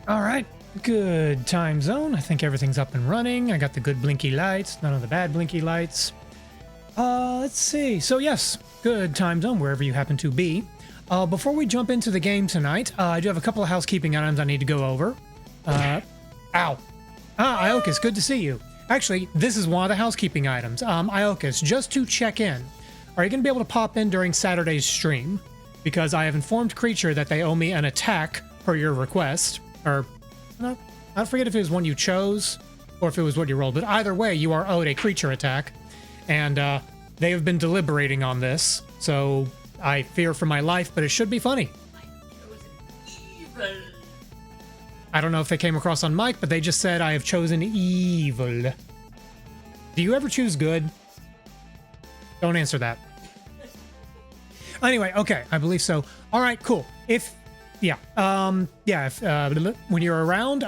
All right, good time zone. I think everything's up and running. I got the good blinky lights, none of the bad blinky lights. Let's see. So yes, good time zone wherever you happen to be. Before we jump into the game tonight, I do have a couple of housekeeping items I need to go over. Ow. Iokas, good to see you. Actually, this is one of the housekeeping items. Iokas, just to check in, are you going to be able to pop in during Saturday's stream? Because I have informed Creature that they owe me an attack per your request. Or, I forget if it was one you chose or if it was what you rolled, but either way, you are owed a Creature attack. And they have been deliberating on this, so I fear for my life, but it should be funny. I don't know if they came across on mic, but they just said I have chosen evil. Do you ever choose good? Don't answer that. Anyway, okay, I believe so. All right, cool. If when you're around,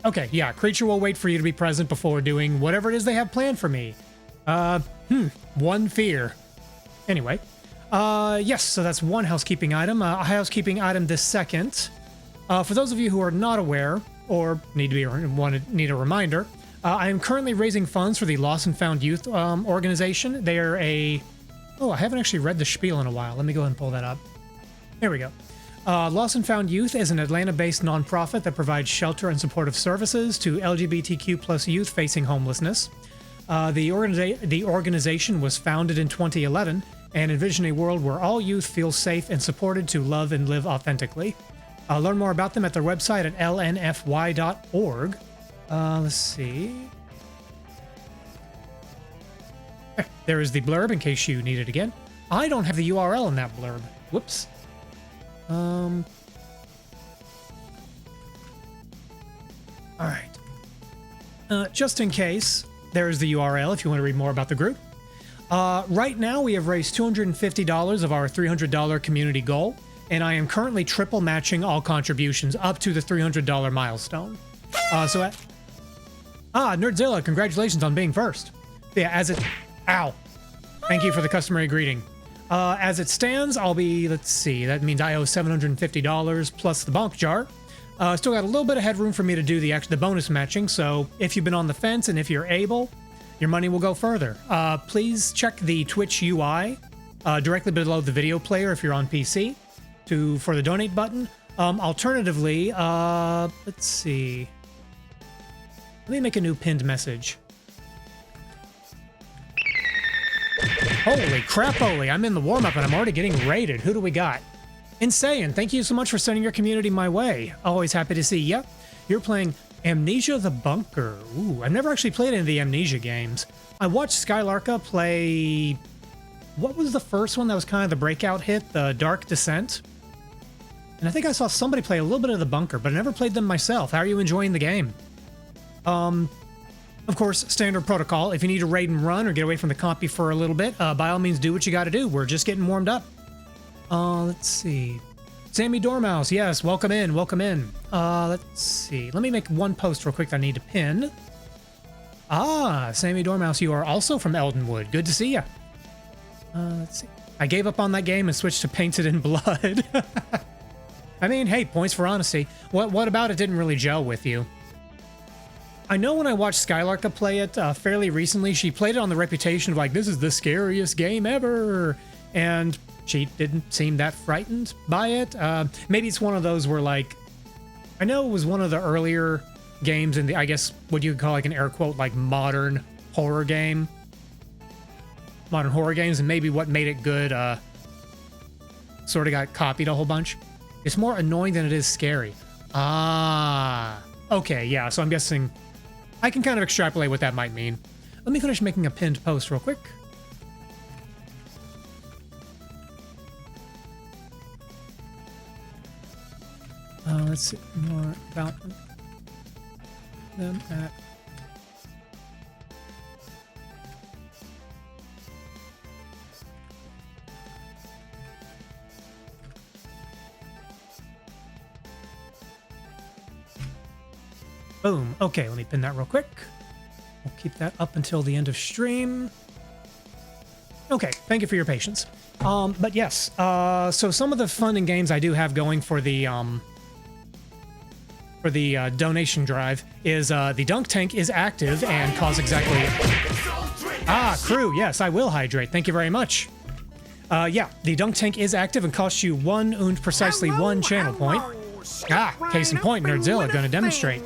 okay, yeah, Creature will wait for you to be present before doing whatever it is they have planned for me. One fear. Anyway, yes, so that's one housekeeping item. A housekeeping item this second. For those of you who are not aware or need a reminder, I am currently raising funds for the Lost and Found Youth organization. They are I haven't actually read the spiel in a while. Let me go ahead and pull that up. There we go. Lost and Found Youth is an Atlanta-based nonprofit that provides shelter and supportive services to LGBTQ plus youth facing homelessness. The organization was founded in 2011 and envision a world where all youth feel safe and supported to love and live authentically. Learn more about them at their website at lnfy.org. Let's see. There is the blurb in case you need it again. I don't have the URL in that blurb. Whoops. All right. Just in case, there's the URL if you want to read more about the group. Right now, we have raised $250 of our $300 community goal, and I am currently triple matching all contributions up to the $300 milestone. Nerdzilla, congratulations on being first. Yeah, ow. Thank you for the customary greeting. As it stands, let's see, that means I owe $750 plus the bonk jar. Still got a little bit of headroom for me to do the bonus matching, so if you've been on the fence and if you're able, your money will go further. Please check the Twitch UI directly below the video player if you're on PC for the donate button. Alternatively, let's see. Let me make a new pinned message. Holy crap-oly, I'm in the warm-up and I'm already getting raided. Who do we got? Insane, thank you so much for sending your community my way. Always happy to see ya. You're playing Amnesia the Bunker. Ooh, I've never actually played any of the Amnesia games. I watched Skylarka play... What was the first one that was kind of the breakout hit? The Dark Descent? And I think I saw somebody play a little bit of the Bunker, but I never played them myself. How are you enjoying the game? Of course, standard protocol. If you need to raid and run or get away from the compy for a little bit, by all means do what you gotta do. We're just getting warmed up. Let's see. Sammy Dormouse, yes, welcome in, welcome in. Let's see. Let me make one post real quick that I need to pin. Sammy Dormouse, you are also from Eldenwood. Good to see ya. Let's see. I gave up on that game and switched to Painted in Blood. I mean, hey, points for honesty. What about it didn't really gel with you? I know when I watched Skylarka play it fairly recently, she played it on the reputation of like, this is the scariest game ever. And she didn't seem that frightened by it. Maybe it's one of those where like, I know it was one of the earlier games in the, I guess, what you could call like an air quote, like modern horror game. Modern horror games, and maybe what made it good sort of got copied a whole bunch. It's more annoying than it is scary. Okay, yeah, so I'm guessing I can kind of extrapolate what that might mean. Let me finish making a pinned post real quick. Let's see more about them at... Boom. Okay, let me pin that real quick. We'll keep that up until the end of stream. Okay, thank you for your patience. But yes, so some of the fun and games I do have going for the donation drive is the dunk tank is active and costs exactly... Ah, crew, yes, I will hydrate. Thank you very much. Yeah, the dunk tank is active and costs you 1 and precisely 1 channel point. Ah, case in point, Nerdzilla gonna demonstrate.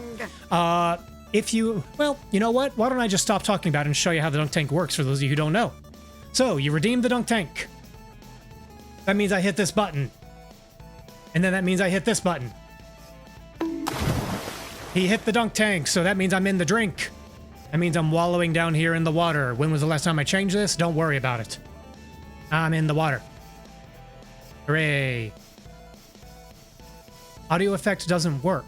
If you... Well, you know what? Why don't I just stop talking about it and show you how the dunk tank works for those of you who don't know. So, you redeem the dunk tank. That means I hit this button. And then that means I hit this button. He hit the dunk tank, so that means I'm in the drink. That means I'm wallowing down here in the water. When was the last time I changed this? Don't worry about it. I'm in the water. Hooray. Audio effect doesn't work.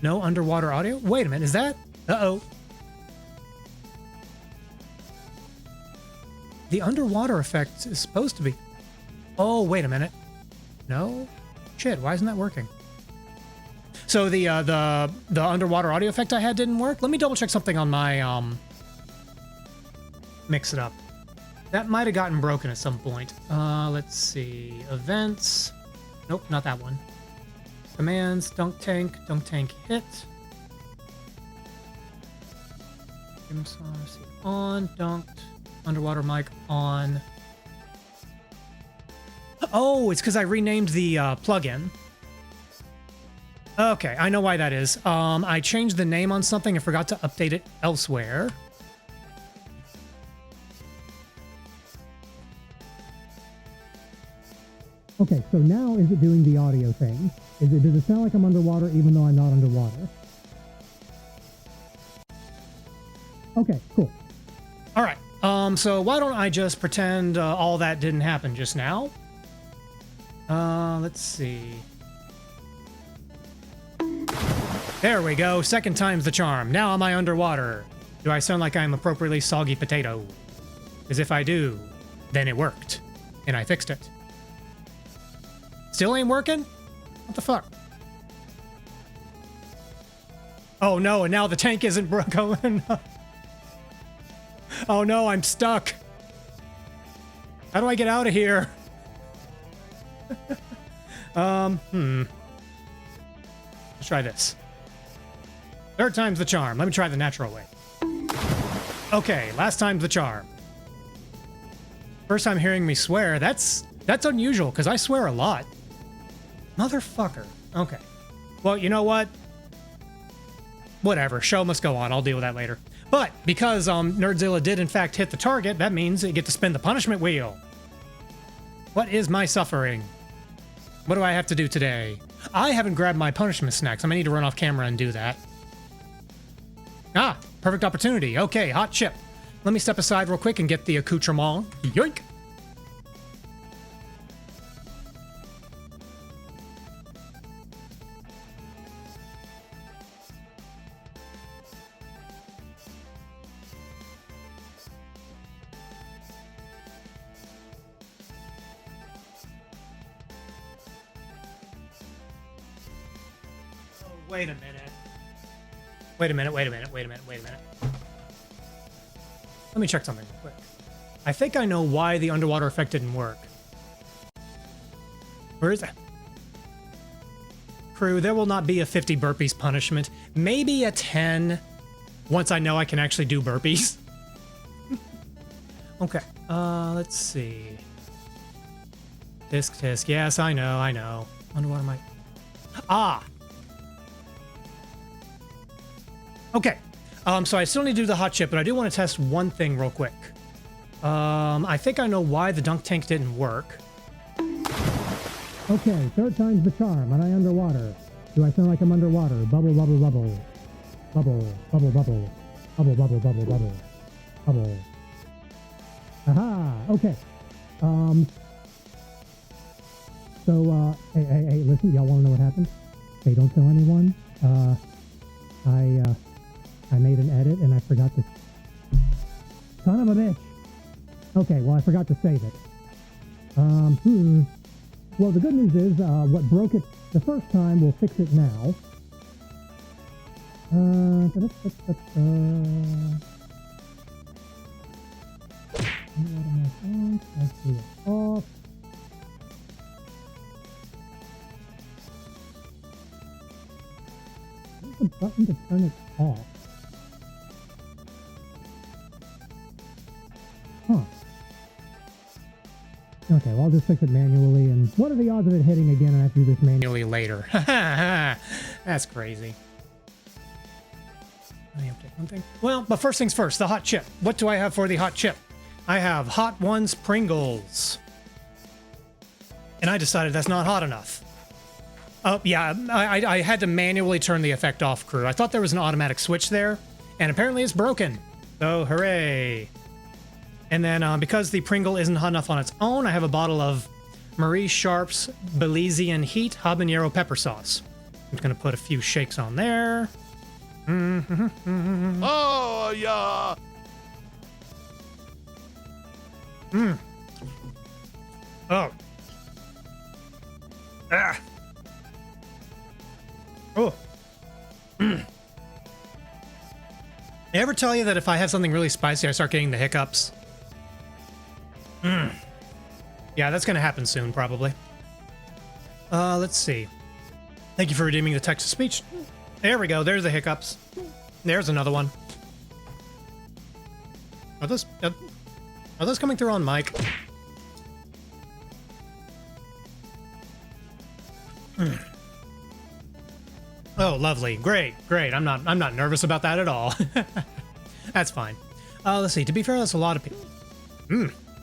No underwater audio? Wait a minute, is that? Uh-oh. The underwater effect is supposed to be... Oh, wait a minute. No? Shit, why isn't that working? So the underwater audio effect I had didn't work? Let me double check something on my, mix it up. That might have gotten broken at some point. Let's see. Events. Nope, not that one. Commands, dunk tank hit. On, dunked, underwater mic on. Oh, it's because I renamed the plugin. Okay, I know why that is. I changed the name on something and forgot to update it elsewhere. Okay, so now is it doing the audio thing? Does it sound like I'm underwater even though I'm not underwater? Okay, cool. All right. So why don't I just pretend all that didn't happen just now? Let's see. There we go. Second time's the charm. Now am I underwater? Do I sound like I'm appropriately soggy potato? As if I do, then it worked, and I fixed it. Still ain't working? What the fuck? Oh no, and now the tank isn't going. Oh no, I'm stuck. How do I get out of here? Let's try this. Third time's the charm. Let me try the natural way. Okay, last time's the charm. First time hearing me swear, that's unusual, because I swear a lot. Motherfucker. Okay. Well, you know what? Whatever. Show must go on. I'll deal with that later. But because Nerdzilla did in fact hit the target, that means I get to spin the punishment wheel. What is my suffering? What do I have to do today? I haven't grabbed my punishment snacks. I might need to run off camera and do that. Ah, perfect opportunity. Okay, hot chip. Let me step aside real quick and get the accoutrement. Yoink! Wait a minute. Wait a minute. Let me check something real quick. I think I know why the underwater effect didn't work. Where is that? Crew, there will not be a 50 burpees punishment. Maybe a 10 once I know I can actually do burpees. Okay, let's see. Tisk. Yes, I know. Underwater mic. Ah! Okay, so I still need to do the hot chip, but I do want to test one thing real quick. I think I know why the dunk tank didn't work. Okay, third time's the charm. Am I underwater? Do I sound like I'm underwater? Bubble, bubble, bubble. Bubble, bubble, bubble. Bubble, bubble, bubble, bubble. Bubble. Aha, okay. Hey, listen, y'all want to know what happened? Hey, don't tell anyone. I made an edit and I forgot to... Son of a bitch! Okay, well, I forgot to save it. Well, the good news is, what broke it the first time will fix it now. Let's do it off. Where's the button to turn it off? Huh. Okay, well, I'll just fix it manually. And what are the odds of it hitting again and I have to do this manually? Later. That's crazy. I have to take one thing. Well, but first things first, the hot chip. What do I have for the hot chip? I have Hot Ones Pringles. And I decided that's not hot enough. Oh, yeah, I had to manually turn the effect off, crew. I thought there was an automatic switch there, and apparently it's broken. So, hooray. And then because the Pringle isn't hot enough on its own, I have a bottle of Marie Sharp's Belizean Heat Habanero Pepper Sauce. I'm just going to put a few shakes on there. Oh, yeah. Oh. Ah. Oh. They ever tell you that if I have something really spicy, I start getting the hiccups? Yeah, that's going to happen soon, probably. Let's see. Thank you for redeeming the text-to-speech. There we go. There's the hiccups. There's another one. Are those coming through on mic? Oh, lovely. Great, great. I'm not nervous about that at all. That's fine. Let's see. To be fair, that's a lot of people.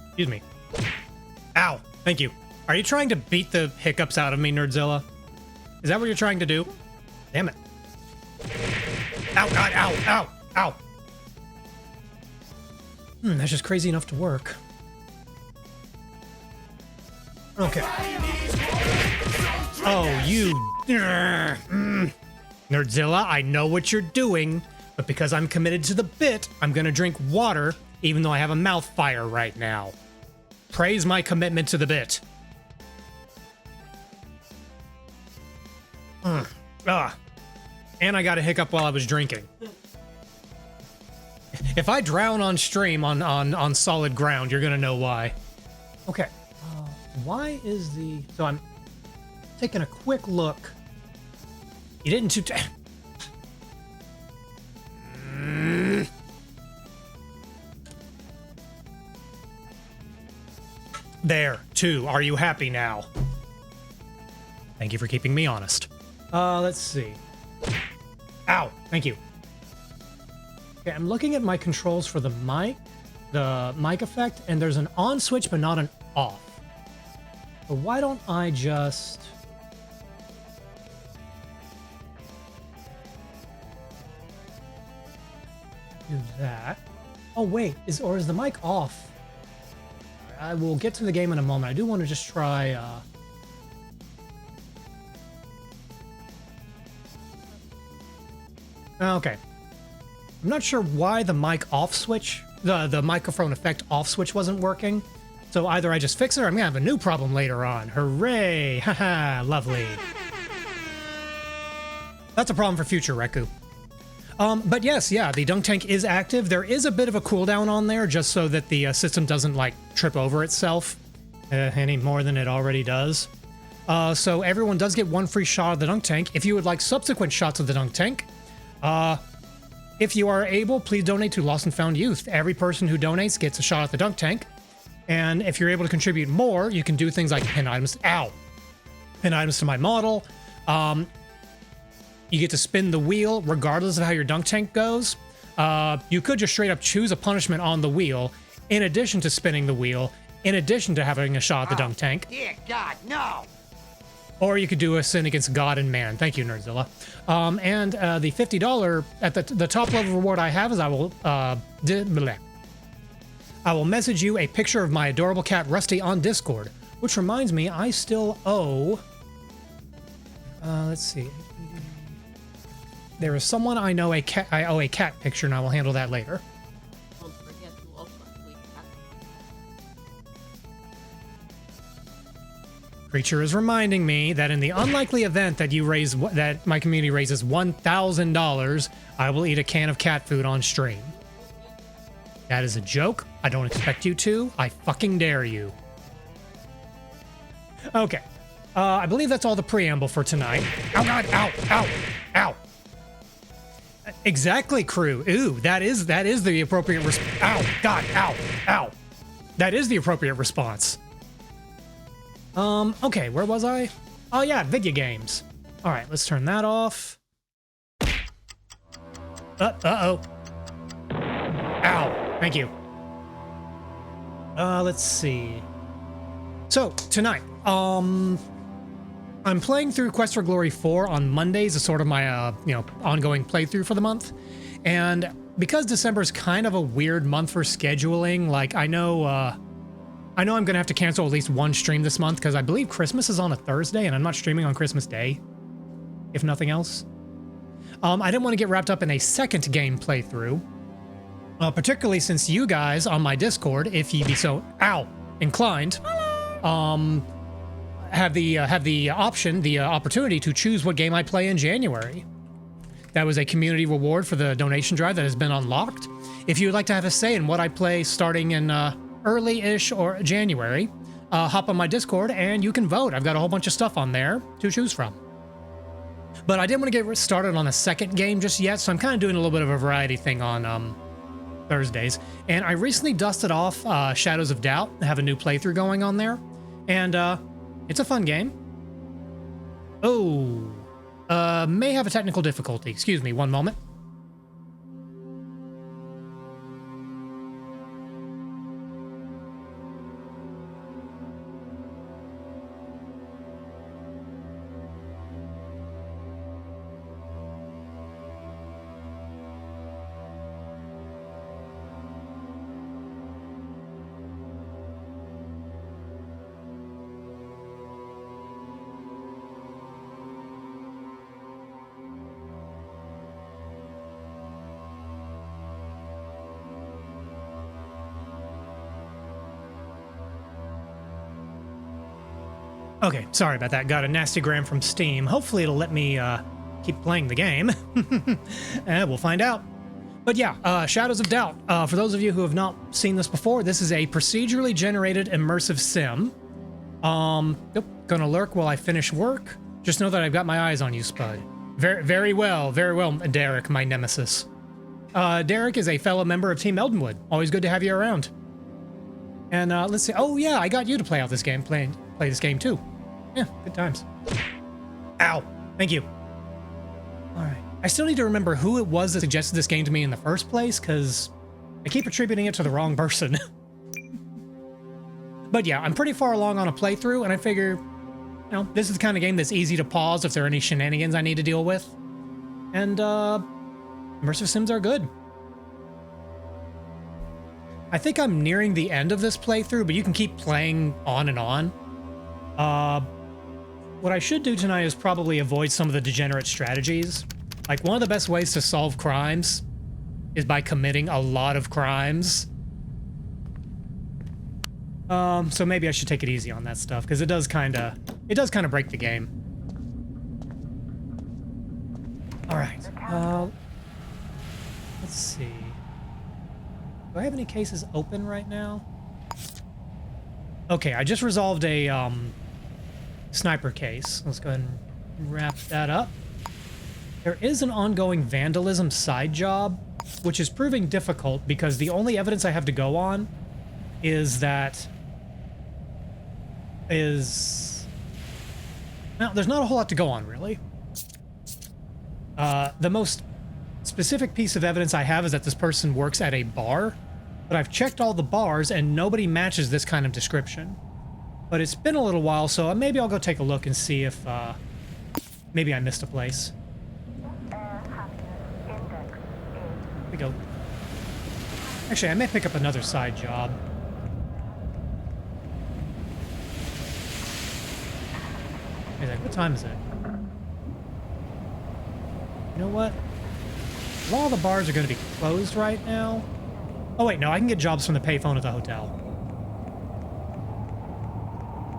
Excuse me. Ow. Thank you. Are you trying to beat the hiccups out of me, Nerdzilla? Is that what you're trying to do? Damn it. Ow, God, ow, ow, ow. That's just crazy enough to work. Okay. Oh, you... Nerdzilla, I know what you're doing, but because I'm committed to the bit, I'm gonna drink water, even though I have a mouth fire right now. Praise my commitment to the bit. And I got a hiccup while I was drinking. If I drown on stream on solid ground, you're gonna know why. Okay. Why is the... So I'm taking a quick look. You didn't too... There, 2. Are you happy now? Thank you for keeping me honest. Let's see. Ow, thank you. Okay, I'm looking at my controls for the mic effect, and there's an on switch, but not an off. So why don't I just... do that. Oh, wait, is the mic off? I will get to the game in a moment. I do want to just try, Okay. I'm not sure why the mic off switch, the microphone effect off switch wasn't working. So either I just fix it or I'm gonna have a new problem later on. Hooray! Haha, lovely. That's a problem for future Reku. But yes, yeah, the dunk tank is active. There is a bit of a cooldown on there just so that the system doesn't like trip over itself any more than it already does. So everyone does get one free shot of the dunk tank. If you would like subsequent shots of the dunk tank, if you are able, please donate to Lost and Found Youth. Every person who donates gets a shot at the dunk tank. And if you're able to contribute more, you can do things like pin items. Ow! Pin items to my model. You get to spin the wheel regardless of how your dunk tank goes. You could just straight up choose a punishment on the wheel in addition to spinning the wheel, in addition to having a shot at the dunk tank. Dear God, no! Or you could do a sin against God and man. Thank you, Nerdzilla. And the $50 at the top level reward I have is I will message you a picture of my adorable cat Rusty on Discord. Which reminds me, I still owe... let's see. There is someone I know I owe a cat picture, and I will handle that later. Don't forget to also tweet that. Creature is reminding me that in the unlikely event that that my community raises $1,000, I will eat a can of cat food on stream. That is a joke. I don't expect you to. I fucking dare you. Okay. I believe that's all the preamble for tonight. Ow, God, ow, ow, ow. Exactly, crew. Ooh, that is the appropriate response. Ow, God, ow, ow. That is the appropriate response. Okay, where was I? Oh yeah, video games. All right, let's turn that off. Uh-oh. Ow, thank you. Let's see. So, tonight, I'm playing through Quest for Glory 4 on Mondays as sort of my, ongoing playthrough for the month. And because December is kind of a weird month for scheduling, like, I know I'm going to have to cancel at least one stream this month because I believe Christmas is on a Thursday and I'm not streaming on Christmas Day, if nothing else. I didn't want to get wrapped up in a second game playthrough, particularly since you guys on my Discord, if you be so inclined, have the opportunity to choose what game I play in January. That was a community reward for the donation drive that has been unlocked. If you would like to have a say in what I play starting in early-ish or January, hop on my Discord and you can vote. I've got a whole bunch of stuff on there to choose from. But I didn't want to get started on a second game just yet, so I'm kind of doing a little bit of a variety thing on Thursdays. And I recently dusted off Shadows of Doubt. I have a new playthrough going on there. And it's a fun game. Oh, may have a technical difficulty. Excuse me, one moment. Okay, sorry about that. Got a nasty gram from Steam. Hopefully it'll let me keep playing the game. We'll find out. But yeah, Shadows of Doubt. For those of you who have not seen this before, this is a procedurally generated immersive sim. Gonna lurk while I finish work. Just know that I've got my eyes on you, Spud. Very well, Derek, my nemesis. Derek is a fellow member of Team Eldenwood. Always good to have you around. And let's see. Oh yeah, I got you to play out this game. Play this game too. Yeah, good times. Ow. Thank you. All right. I still need to remember who it was that suggested this game to me in the first place, because I keep attributing it to the wrong person. But yeah, I'm pretty far along on a playthrough, and I figure, this is the kind of game that's easy to pause if there are any shenanigans I need to deal with. And immersive sims are good. I think I'm nearing the end of this playthrough, but you can keep playing on and on. What I should do tonight is probably avoid some of the degenerate strategies. Like, one of the best ways to solve crimes is by committing a lot of crimes. So maybe I should take it easy on that stuff, because it does kind of break the game. All right. Let's see. Do I have any cases open right now? Okay, I just resolved a sniper case. Let's go ahead and wrap that up. There is an ongoing vandalism side job, which is proving difficult because the only evidence I have to go on is well, there's not a whole lot to go on, really. The most specific piece of evidence I have is that this person works at a bar, but I've checked all the bars and nobody matches this kind of description. But it's been a little while, so maybe I'll go take a look and see if maybe I missed a place. Here we go. Actually, I may pick up another side job. What time is it? You know what? A lot of the bars are going to be closed right now. Oh wait, no, I can get jobs from the payphone at the hotel.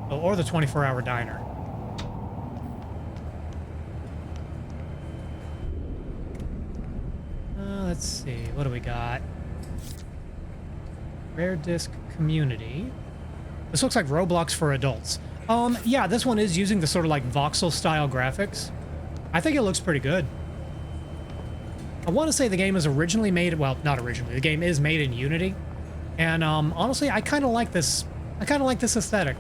Oh, or the 24-hour diner. Let's see, what do we got? Rare disc community. This looks like Roblox for adults. Yeah, this one is using the sort of like voxel style graphics. I think it looks pretty good. I want to say the game is originally made, well, not originally, the game is made in Unity. And honestly, I kind of like this. I kind of like this aesthetic.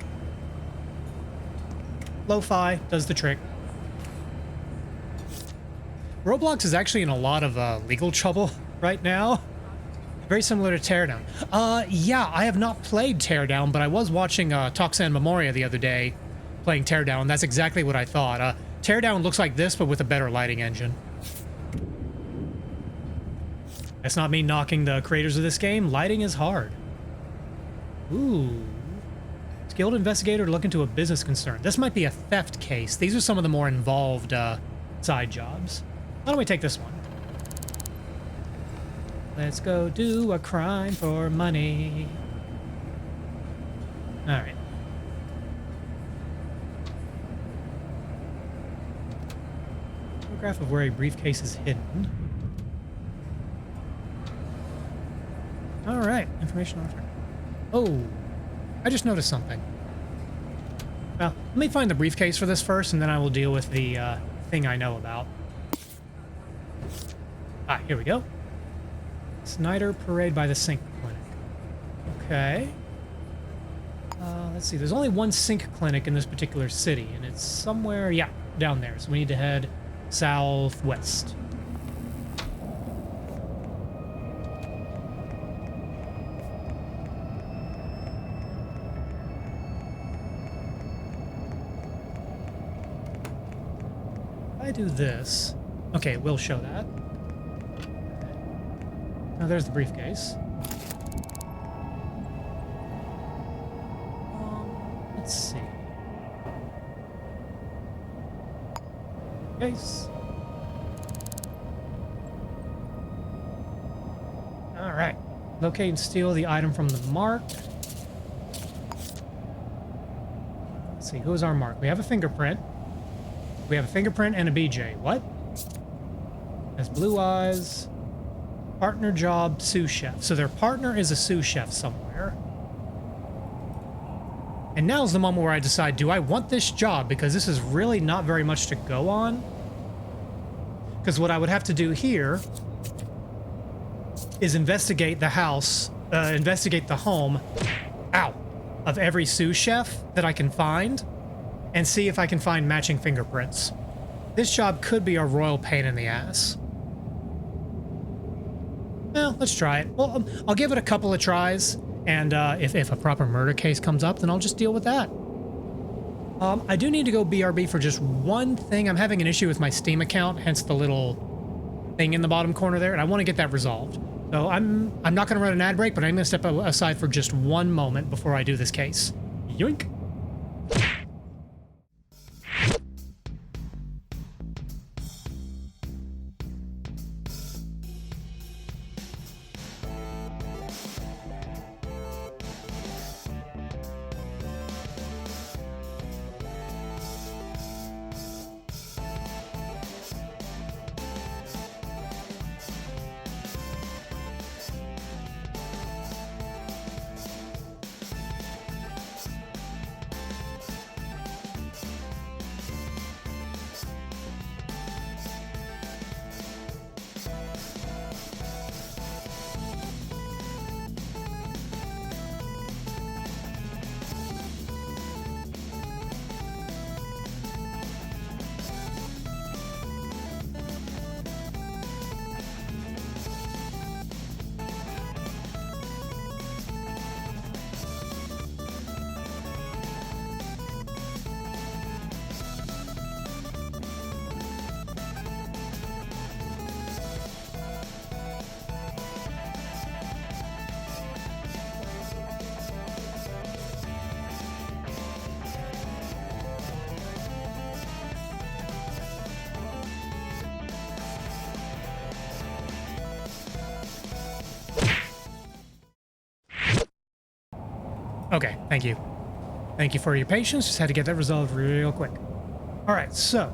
Lo-fi does the trick. Roblox is actually in a lot of legal trouble right now. Very similar to Teardown. Yeah, I have not played Teardown, but I was watching Toxan Memoria the other day playing Teardown, and that's exactly what I thought. Teardown looks like this, but with a better lighting engine. That's not me knocking the creators of this game. Lighting is hard. Ooh. Skilled investigator to look into a business concern. This might be a theft case. These are some of the more involved side jobs. Why don't we take this one? Let's go do a crime for money. All right. Photograph of where a briefcase is hidden. All right. Information offered. Oh, I just noticed something. Well, let me find the briefcase for this first, and then I will deal with the thing I know about. Ah, here we go. Snyder Parade by the Sink Clinic. Okay. Let's see. There's only one sink clinic in this particular city, and it's somewhere, yeah, down there. So we need to head southwest. If I do this, okay, it will show that. Now there's the briefcase. Let's see. Case. All right. Locate and steal the item from the mark. Let's see. Who's our mark? We have a fingerprint. We have a fingerprint and a BJ. What? Has blue eyes. Partner job, sous chef. So their partner is a sous chef somewhere. And now's the moment where I decide, do I want this job? Because this is really not very much to go on. Because what I would have to do here is investigate the house, investigate the home, ow, of every sous chef that I can find, and see if I can find matching fingerprints. This job could be a royal pain in the ass. Well, let's try it. Well, I'll give it a couple of tries, and if a proper murder case comes up, then I'll just deal with that. I do need to go BRB for just one thing. I'm having an issue with my Steam account, hence the little thing in the bottom corner there, and I want to get that resolved. So I'm not going to run an ad break, but I'm going to step aside for just one moment before I do this case. Yoink! Okay, thank you. Thank you for your patience. Just had to get that resolved real quick. All right, so,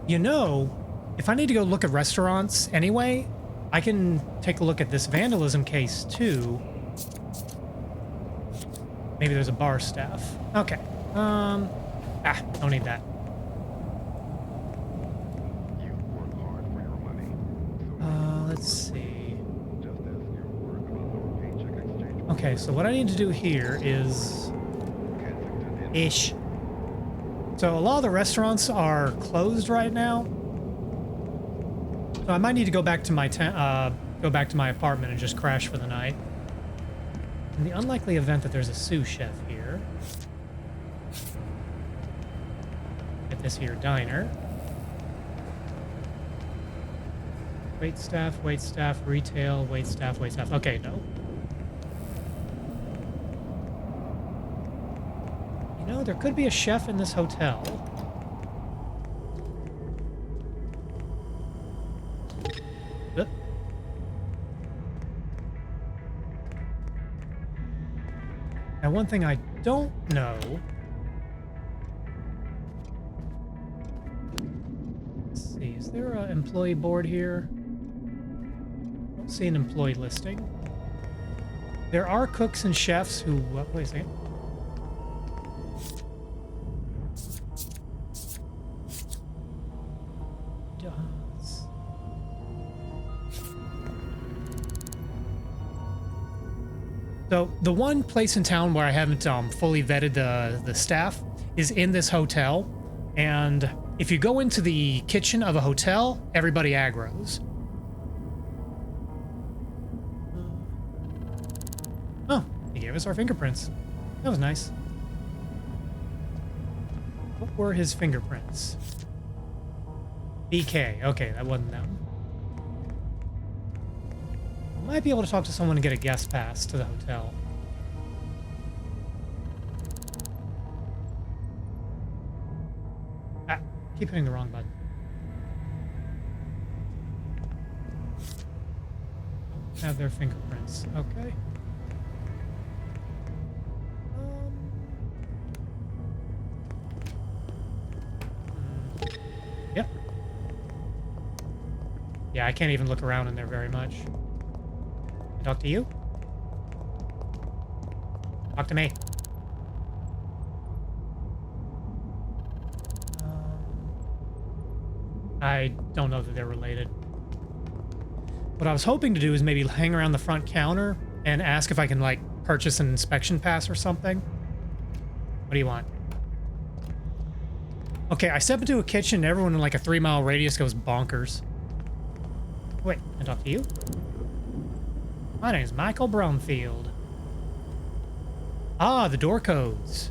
you know, if I need to go look at restaurants anyway, I can take a look at this vandalism case too. Maybe there's a bar staff. Okay. Don't need that. You work hard for your money. Let's see. Just as your word about our paycheck exchange. Okay, so what I need to do here is Kensington in ish. So a lot of the restaurants are closed right now. So I might need to go back to my apartment and just crash for the night. In the unlikely event that there's a sous chef here. At this here diner. Wait staff, retail, wait staff. Okay, no. You know, there could be a chef in this hotel. Oop. Now, one thing I don't know. Let's see, is there an employee board here? Don't see an employee listing. There are cooks and chefs who. Wait a second. So the one place in town where I haven't fully vetted the staff is in this hotel, and if you go into the kitchen of a hotel, everybody aggroes. Oh, he gave us our fingerprints. That was nice. What were his fingerprints? BK. Okay, that wasn't them. Might be able to talk to someone and get a guest pass to the hotel. Keep hitting the wrong button. Don't have their fingerprints. Okay. Yep. Yeah, I can't even look around in there very much. Talk to you? Talk to me. I don't know that they're related. What I was hoping to do is maybe hang around the front counter and ask if I can, like, purchase an inspection pass or something. What do you want? Okay, I step into a kitchen and everyone in like a 3-mile radius goes bonkers. Wait, can I talk to you? My name's Michael Brumfield. Ah, the door codes.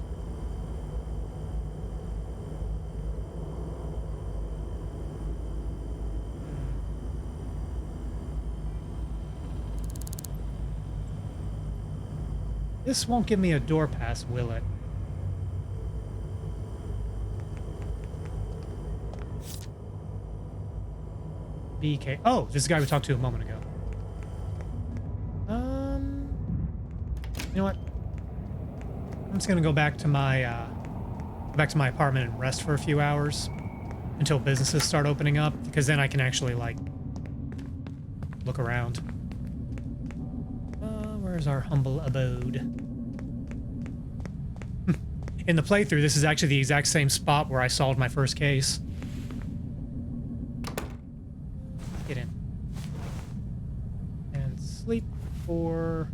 This won't give me a door pass, will it? BK. Oh, this is the guy we talked to a moment ago. You know what? I'm just gonna go back to my apartment and rest for a few hours until businesses start opening up, because then I can actually, like, look around. Where's our humble abode? In the playthrough, this is actually the exact same spot where I solved my first case. Get in. And sleep for...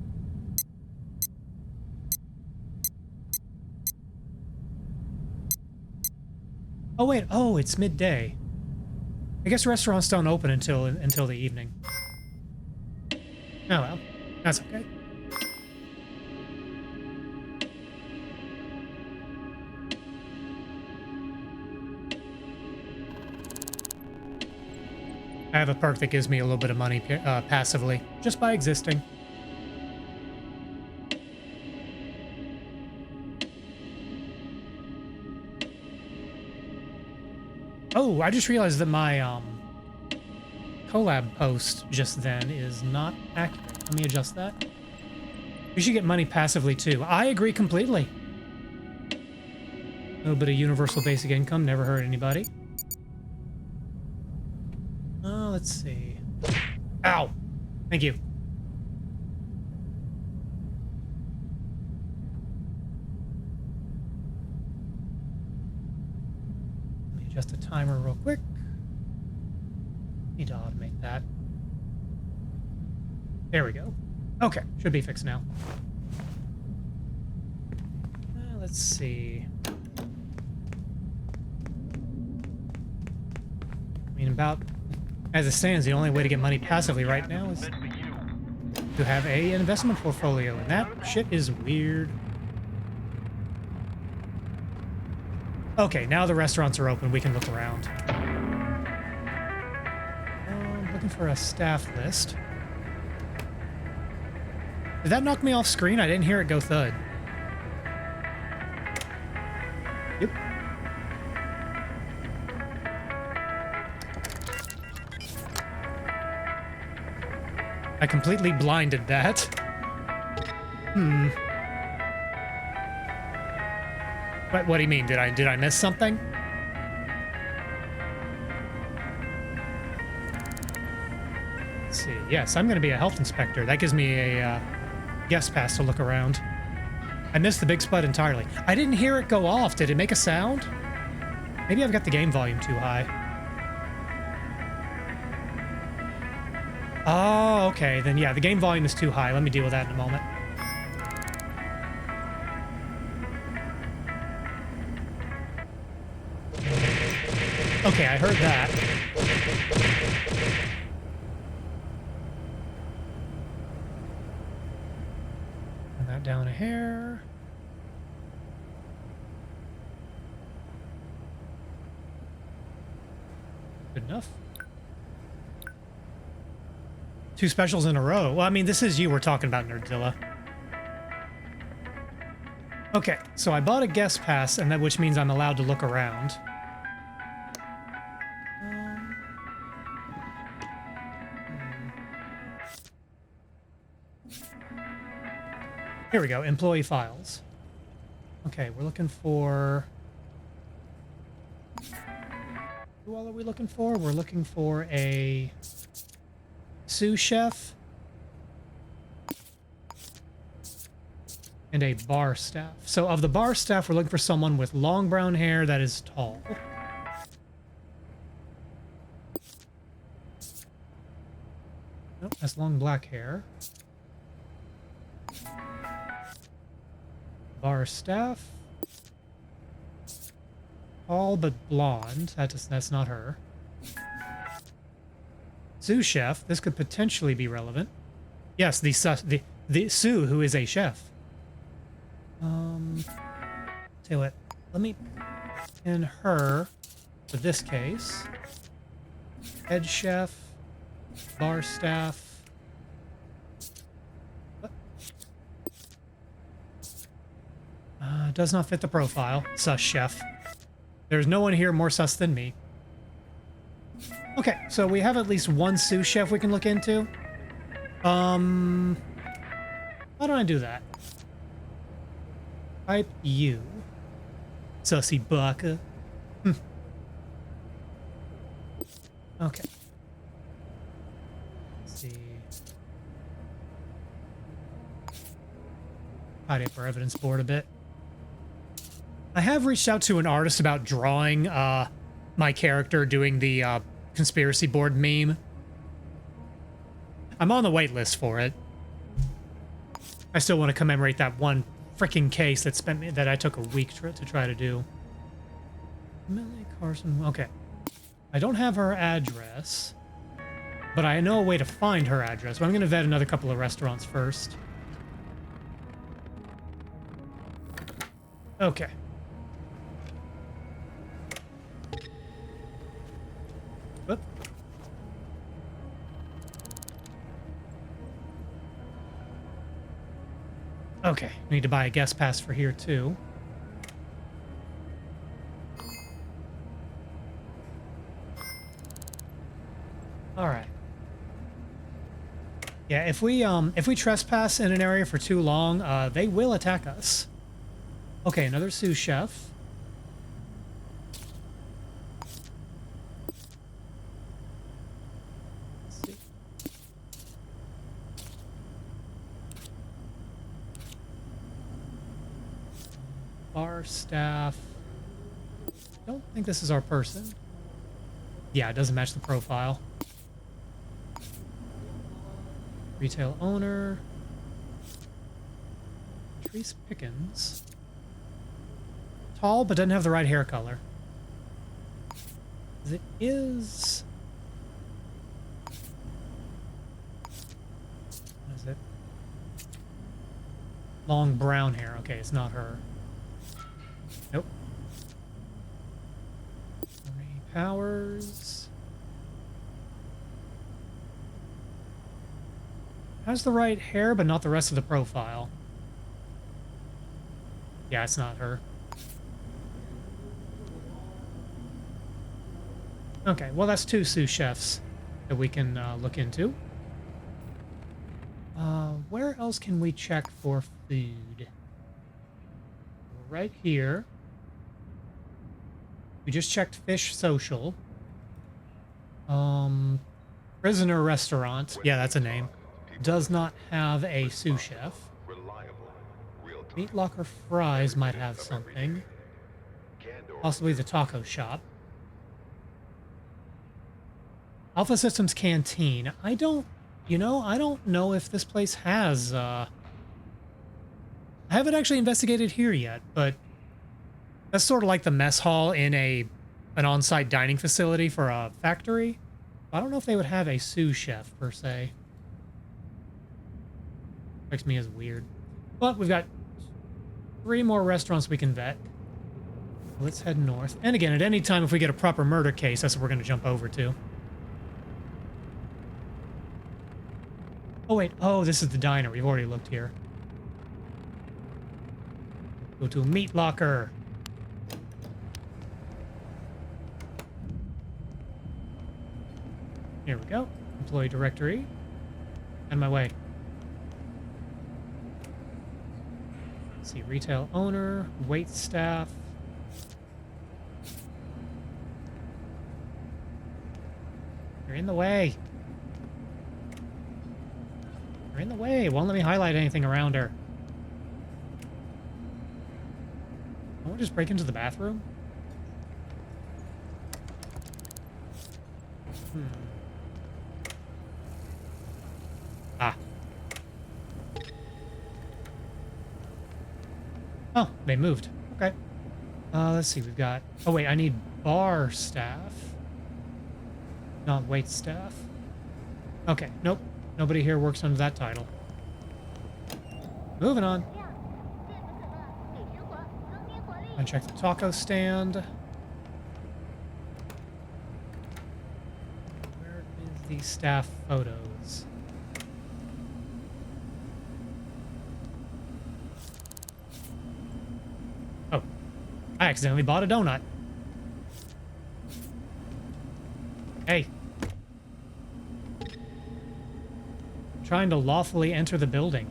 Oh wait, oh, it's midday. I guess restaurants don't open until the evening. Oh well, that's okay. I have a perk that gives me a little bit of money passively, just by existing. Oh, I just realized that my collab post just then is not accurate. Let me adjust that. You should get money passively too. I agree completely. A little bit of universal basic income, never hurt anybody. Let's see. Ow! Thank you. adjust the timer real quick. Need to automate that. There we go. Okay, should be fixed now. Let's see. I mean, about as it stands, the only way to get money passively right now is to have an investment portfolio, and that shit is weird. Okay, now the restaurants are open. We can look around. Looking for a staff list. Did that knock me off screen? I didn't hear it go thud. Yep. I completely blinded that. What do you mean? Did I miss something? Let's see. Yes, I'm going to be a health inspector. That gives me a guest pass to look around. I missed the big spud entirely. I didn't hear it go off. Did it make a sound? Maybe I've got the game volume too high. Oh, okay. Then yeah, the game volume is too high. Let me deal with that in a moment. Okay, I heard that. Turn that down a hair. Good enough. 2 specials in a row. Well, I mean, this is you we're talking about, Nerdzilla. Okay, so I bought a guest pass, and that which means I'm allowed to look around. Here we go, employee files. Okay, we're looking for... Who all are we looking for? We're looking for a sous chef and a bar staff. So of the bar staff, we're looking for someone with long brown hair that is tall. Nope, that's long black hair. Bar staff. Tall but blonde. That's not her. Sous chef. This could potentially be relevant. Yes, the Sue, who is a chef. Tell you what. Let me in her for this case. Head chef. Bar staff. Does not fit the profile. Sus chef. There's no one here more sus than me. Okay, so we have at least one sous chef we can look into. How do I do that? Type U. Sussy baka. Okay. Let's see. Tidy up our evidence board a bit. I have reached out to an artist about drawing my character doing the conspiracy board meme. I'm on the wait list for it. I still want to commemorate that one freaking case that I took a week to try to do. Millie Carson. Okay. I don't have her address, but I know a way to find her address. But I'm going to vet another couple of restaurants first. Okay. Whoop. Okay, need to buy a guest pass for here too. All right. Yeah, if we trespass in an area for too long, they will attack us. Okay, another sous chef. Let's see. Bar staff. don't think this is our person. Yeah, it doesn't match the profile. Retail owner. Trace Pickens. Tall, but doesn't have the right hair color. It is... What is it? Long brown hair. Okay, it's not her. Nope. Marie Powers. Has the right hair, but not the rest of the profile. Yeah, it's not her. Okay, well, that's 2 sous chefs that we can look into. Where else can we check for food? Right here. We just checked Fish Social. Prisoner Restaurant. Yeah, that's a name. Does not have a sous chef. Meat Locker Fries might have something. Possibly the taco shop. Alpha Systems Canteen. I don't know if this place has, I haven't actually investigated here yet, but that's sort of like the mess hall in an on-site dining facility for a factory. I don't know if they would have a sous chef, per se. Strikes me as weird. But we've got 3 more restaurants we can vet. Let's head north. And again, at any time, if we get a proper murder case, that's what we're going to jump over to. Oh, wait. Oh, this is the diner. We've already looked here. Go to a meat locker. Here we go. Employee directory. On my way. Let's see. Retail owner. Wait staff. You're in the way. You're in the way. Won't let me highlight anything around her. I want to just break into the bathroom. Ah. Oh, they moved. Okay. Let's see. We've got... Oh, wait. I need bar staff. Not wait staff. Okay. Nope. Nobody here works under that title. Moving on. And check the taco stand. Where is the staff photos? Oh, I accidentally bought a donut. Hey. Trying to lawfully enter the building.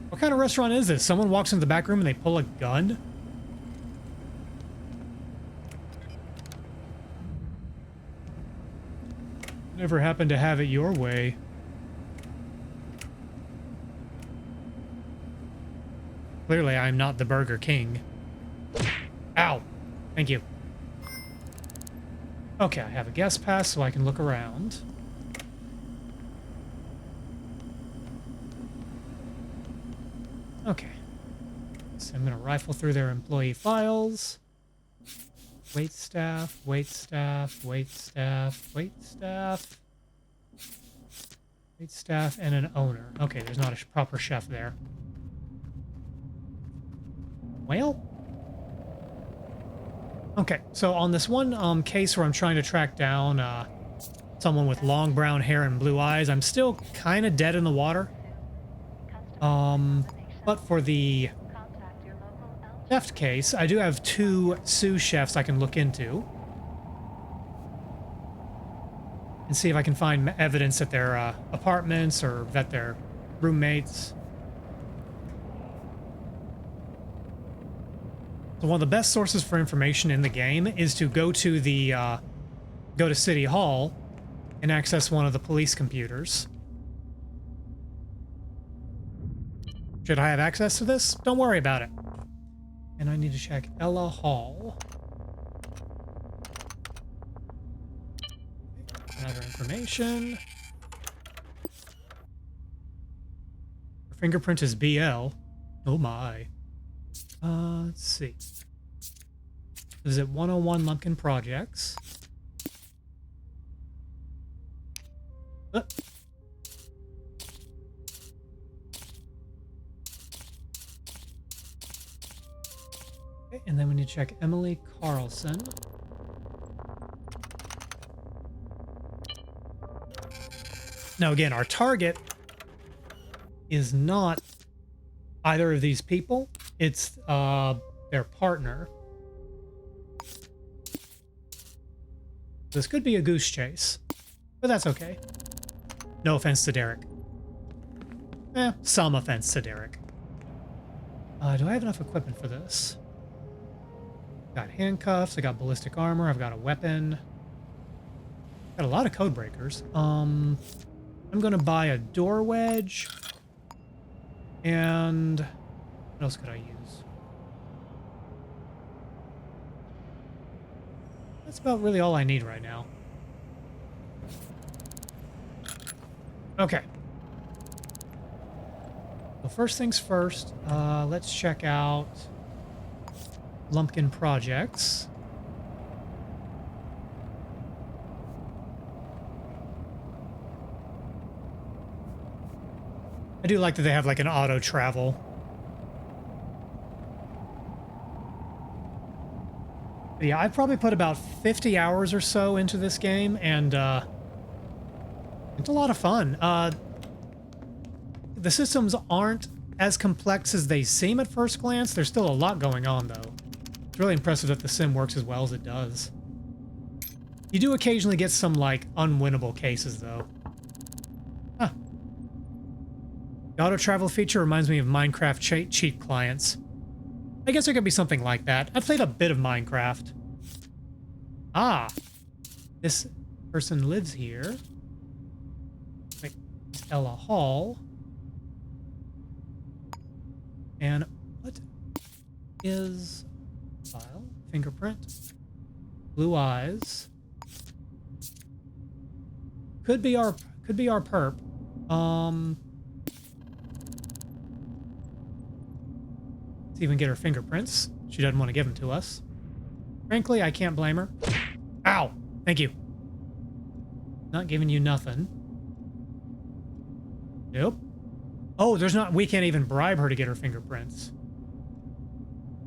What kind of restaurant is this? Someone walks into the back room and they pull a gun? Never happened to have it your way. Clearly, I'm not the Burger King. Ow! Thank you. Okay, I have a guest pass so I can look around. Okay. So I'm going to rifle through their employee files. Wait staff, wait staff, wait staff, wait staff. Wait staff and an owner. Okay, there's not a proper chef there. Well... Okay, so on this one case where I'm trying to track down someone with long brown hair and blue eyes, I'm still kind of dead in the water. But for the theft case, I do have 2 sous chefs I can look into. And see if I can find evidence at their apartments or that they're roommates. So one of the best sources for information in the game is to go to the go to City Hall and access one of the police computers. Should I have access to this? Don't worry about it. And I need to check Ella Hall. Another information. Her fingerprint is BL. Oh my. Let's see. Is it 101 Lumpkin Projects? Okay, and then we need to check Emily Carlson. Now again, our target is not either of these people. It's their partner. This could be a goose chase, but that's okay. No offense to Derek. Some offense to Derek. Do I have enough equipment for this? Got handcuffs, I got ballistic armor, I've got a weapon. Got a lot of code breakers. I'm gonna buy a door wedge. And what else could I use? That's about really all I need right now. Okay. Well, first things first, let's check out Lumpkin Projects. I do like that they have like an auto travel. But yeah, I've probably put about 50 hours or so into this game, and it's a lot of fun. The systems aren't as complex as they seem at first glance. There's still a lot going on, though. It's really impressive that the sim works as well as it does. You do occasionally get some, like, unwinnable cases, though. Huh. The auto-travel feature reminds me of Minecraft cheat clients. I guess there could be something like that. I've played a bit of Minecraft. Ah! This person lives here. Wait, it's Ella Hall. And what is file? Fingerprint. Blue eyes. Could be our perp. Let's even get her fingerprints. She doesn't want to give them to us. Frankly, I can't blame her. Ow! Thank you. Not giving you nothing. Nope. Oh, there's not... We can't even bribe her to get her fingerprints.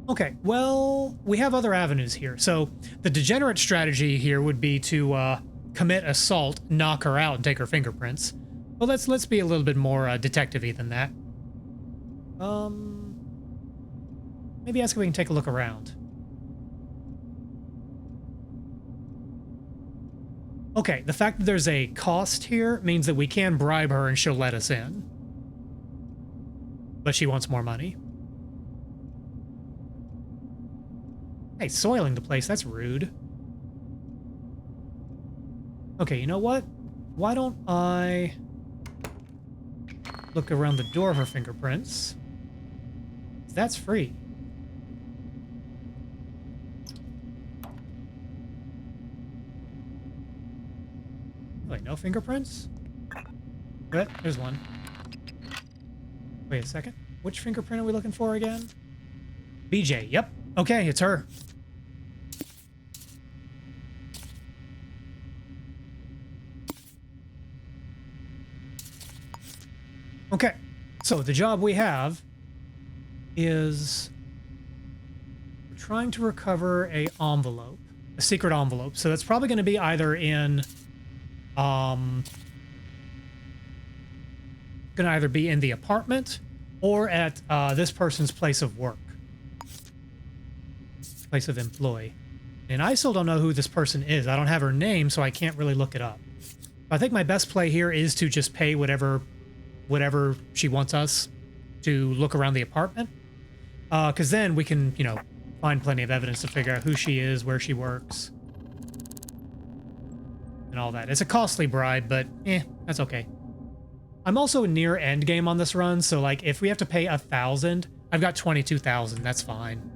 Okay, well, we have other avenues here. So, the degenerate strategy here would be to commit assault, knock her out, and take her fingerprints. Well, let's be a little bit more detective-y than that. Maybe ask if we can take a look around. Okay, the fact that there's a cost here means that we can bribe her and she'll let us in. But she wants more money. Hey, soiling the place, that's rude. Okay, you know what? Why don't I look around the door of her fingerprints? That's free. Wait, no fingerprints? Good, there's one. Wait a second. Which fingerprint are we looking for again? BJ, yep. Okay, it's her. Okay, so the job we have is we're trying to recover a envelope, a secret envelope. So that's probably going to be either in, gonna either be in the apartment or at this person's place of work, place of employ. And I still don't know who this person is. I don't have her name, so I can't really look it up. I think my best play here is to just pay whatever she wants us to look around the apartment. Because then we can, you know, find plenty of evidence to figure out who she is, where she works, and all that. It's a costly bribe, but that's okay. I'm also near end game on this run, so like if we have to pay 1,000, I've got 22,000. That's fine.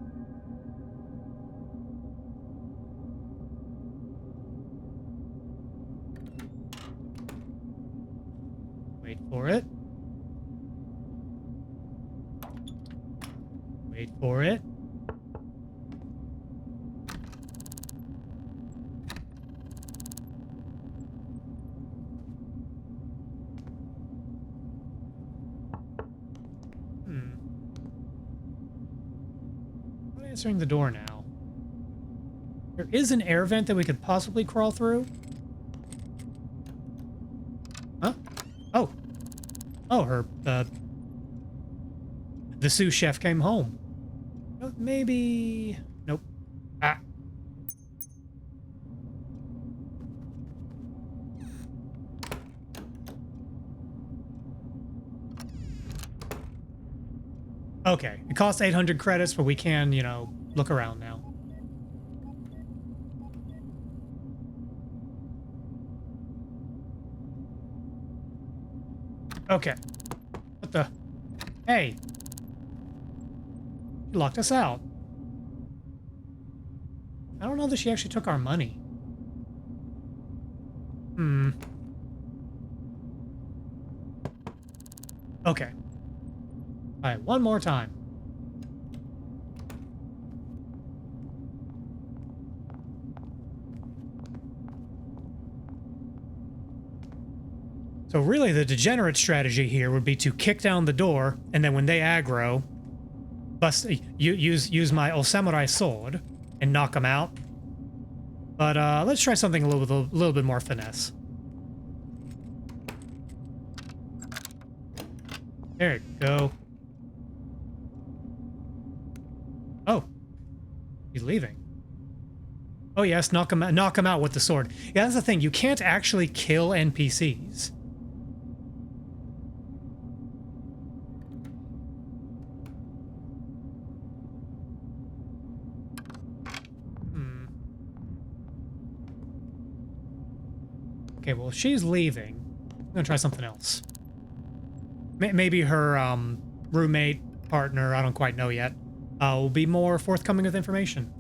Wait for it. Wait for it. Not answering the door now. There is an air vent that we could possibly crawl through. Huh? Oh. Oh, the sous chef came home. Maybe... Nope. Ah. Okay, it costs 800 credits, but we can, you know, look around now. Okay. What the? Hey! You locked us out. I don't know that she actually took our money. Okay. Alright, one more time. So really the degenerate strategy here would be to kick down the door, and then when they aggro, use my Osamurai sword and knock them out. But let's try something a little bit more finesse. There you go. Oh, he's leaving. Oh yes, knock him out with the sword. Yeah, that's the thing. You can't actually kill NPCs. Okay, well, if she's leaving, I'm gonna try something else. Maybe her roommate, partner, I don't quite know yet, will be more forthcoming with information.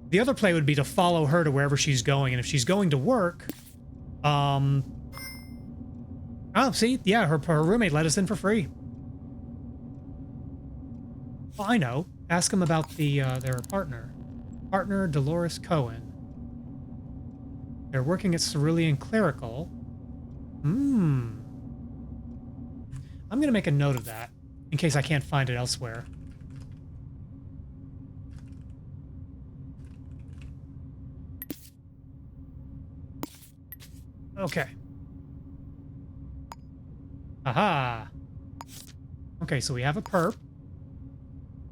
The other play would be to follow her to wherever she's going, and if she's going to work, oh, see, yeah, her roommate let us in for free. Well, I know. Ask him about their partner, Dolores Cohen. They're working at Cerulean Clerical. I'm gonna make a note of that in case I can't find it elsewhere. Okay. Aha. Okay, so we have a perp.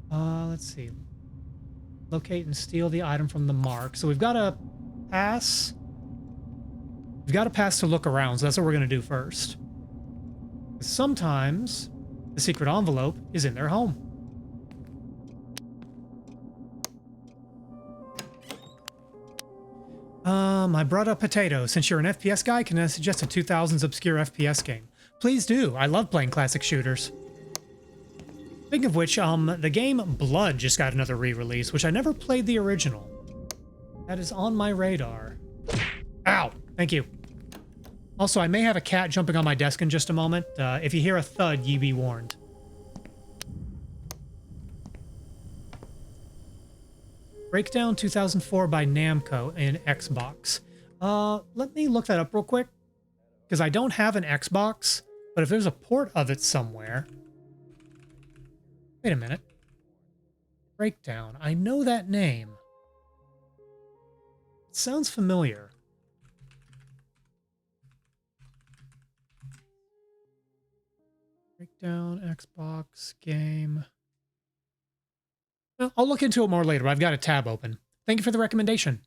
Let's see. Locate and steal the item from the mark. So we've got a pass. We've got a pass to look around, so that's what we're going to do first. Sometimes the secret envelope is in their home. I brought up Potato. Since you're an FPS guy, can I suggest a 2000s obscure FPS game? Please do. I love playing classic shooters. Speaking of which, the game Blood just got another re-release, which I never played the original. That is on my radar. Ow! Thank you. Also, I may have a cat jumping on my desk in just a moment. If you hear a thud, ye be warned. Breakdown 2004 by Namco in Xbox. Let me look that up real quick, because I don't have an Xbox, but if there's a port of it somewhere... Wait a minute. Breakdown. I know that name. It sounds familiar. Breakdown, Xbox, game. Well, I'll look into it more later. I've got a tab open. Thank you for the recommendation.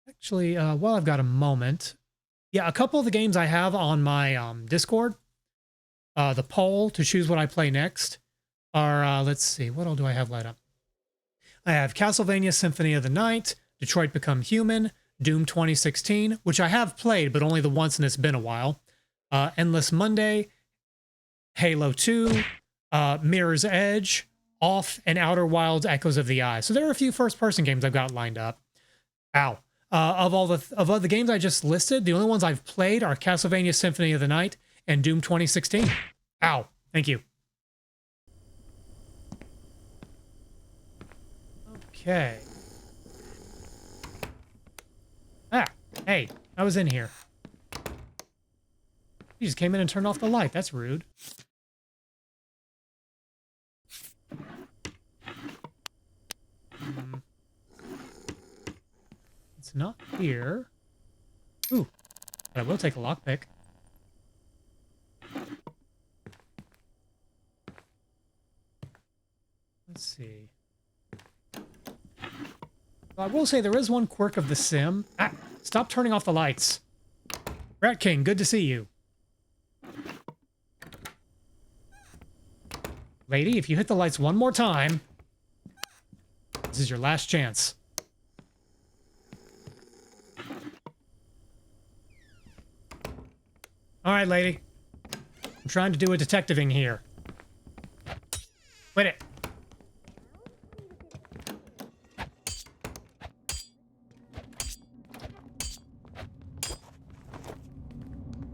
Actually, while I've got a moment, yeah, a couple of the games I have on my Discord, the poll to choose what I play next are, let's see, what all do I have light up? I have Castlevania Symphony of the Night, Detroit Become Human, Doom 2016, which I have played, but only the once and it's been a while, Endless Monday, Halo 2, Mirror's Edge, Off, and Outer Wilds Echoes of the Eye. So there are a few first-person games I've got lined up. Ow. Of all the games I just listed, the only ones I've played are Castlevania Symphony of the Night and Doom 2016. Ow. Thank you. Okay. Ah, hey, I was in here. You just came in and turned off the light. That's rude. It's not here. Ooh, but I will take a lockpick. Let's see. I will say there is one quirk of the sim. Ah, stop turning off the lights. Rat King, good to see you. Lady, if you hit the lights one more time, this is your last chance. All right, lady. I'm trying to do a detectiving here. Quit it.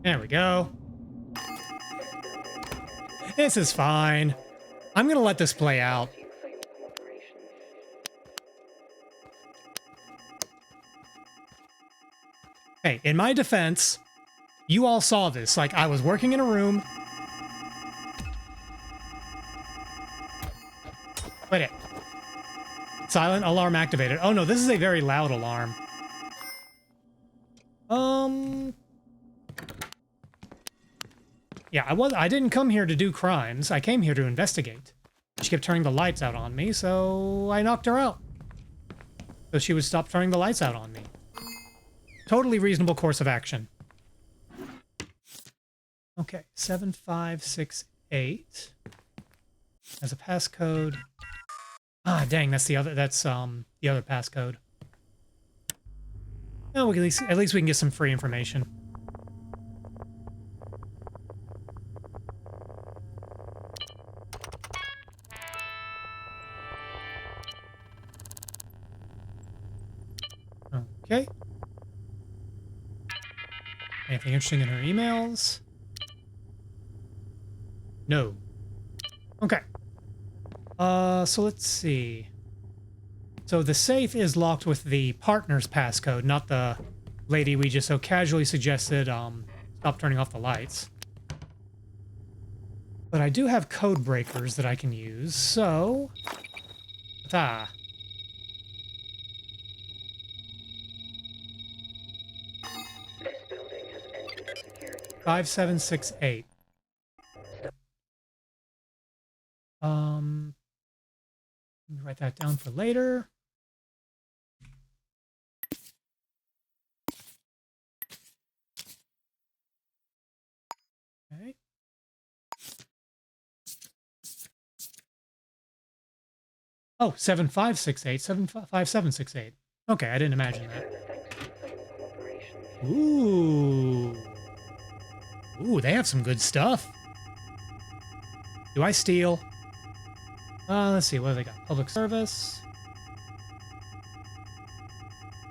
There we go. This is fine. I'm gonna let this play out. Hey, in my defense, you all saw this. Like, I was working in a room. Quit it. Silent alarm activated. Oh no, this is a very loud alarm. Yeah, I didn't come here to do crimes. I came here to investigate. She kept turning the lights out on me, so I knocked her out. So she would stop turning the lights out on me. Totally reasonable course of action. Okay, 7568. As a passcode. Ah, dang, that's the other passcode. No, we can at least we can get some free information. Okay. Anything interesting in her emails? No. Okay. So let's see. So the safe is locked with the partner's passcode, not the lady we just so casually suggested stop turning off the lights. But I do have code breakers that I can use, so... Ta. 5768. Let me write that down for later. Okay. Oh, 7568, 75768. Okay, I didn't imagine that. Ooh. Ooh, they have some good stuff. Do I steal? Let's see, what do they got? Public service.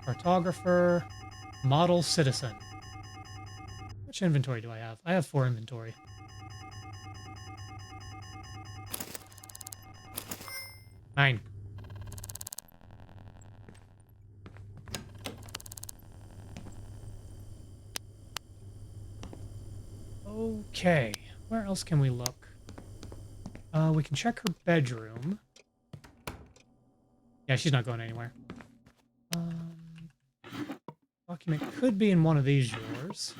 Cartographer. Model citizen. Which inventory do I have? I have 4 inventory. Nine. Okay, where else can we look? We can check her bedroom. Yeah, she's not going anywhere. Document could be in one of these drawers.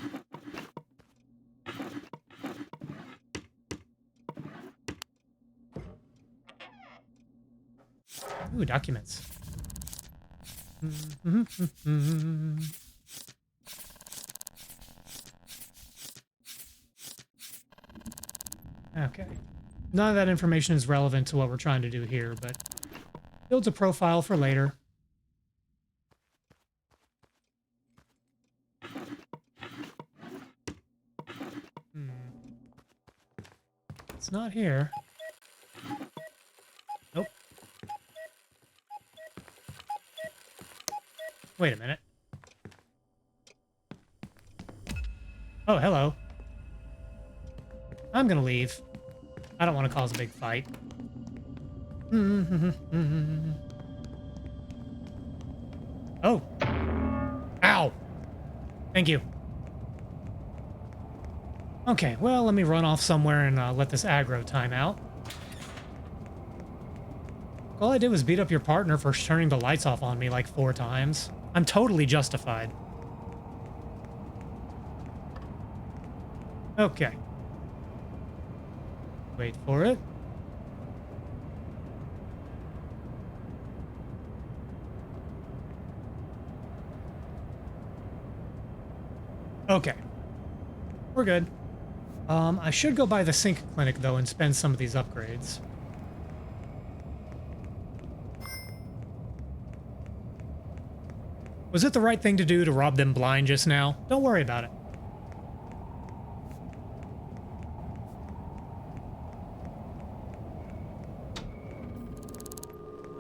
Ooh, documents. Okay. None of that information is relevant to what we're trying to do here, but builds a profile for later. It's not here. Nope. Wait a minute. Oh, hello. I'm gonna leave. I don't want to cause a big fight. Oh. Ow. Thank you. Okay, well, let me run off somewhere and let this aggro time out. All I did was beat up your partner for turning the lights off on me like 4 times. I'm totally justified. Okay. Wait for it. Okay. We're good. I should go by the sink clinic, though, and spend some of these upgrades. Was it the right thing to do to rob them blind just now? Don't worry about it.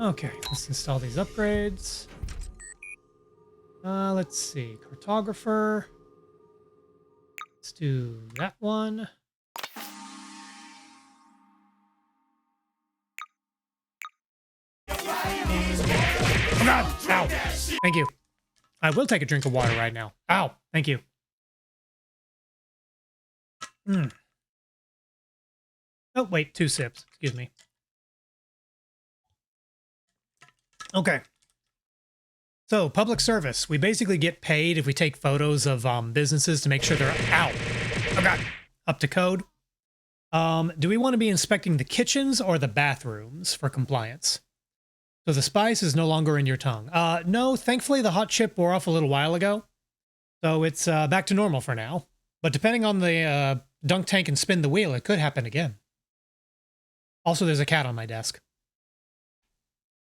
Okay, let's install these upgrades. Let's see. Cartographer. Let's do that one. Oh God! Ow! Thank you. I will take a drink of water right now. Ow! Thank you. Oh, wait. 2 sips. Excuse me. Okay. So, public service. We basically get paid if we take photos of businesses to make sure they're out. Oh God. Up to code. Do we want to be inspecting the kitchens or the bathrooms for compliance? So the spice is no longer in your tongue. No, thankfully the hot chip wore off a little while ago. So it's back to normal for now. But depending on the dunk tank and spin the wheel, it could happen again. Also, there's a cat on my desk.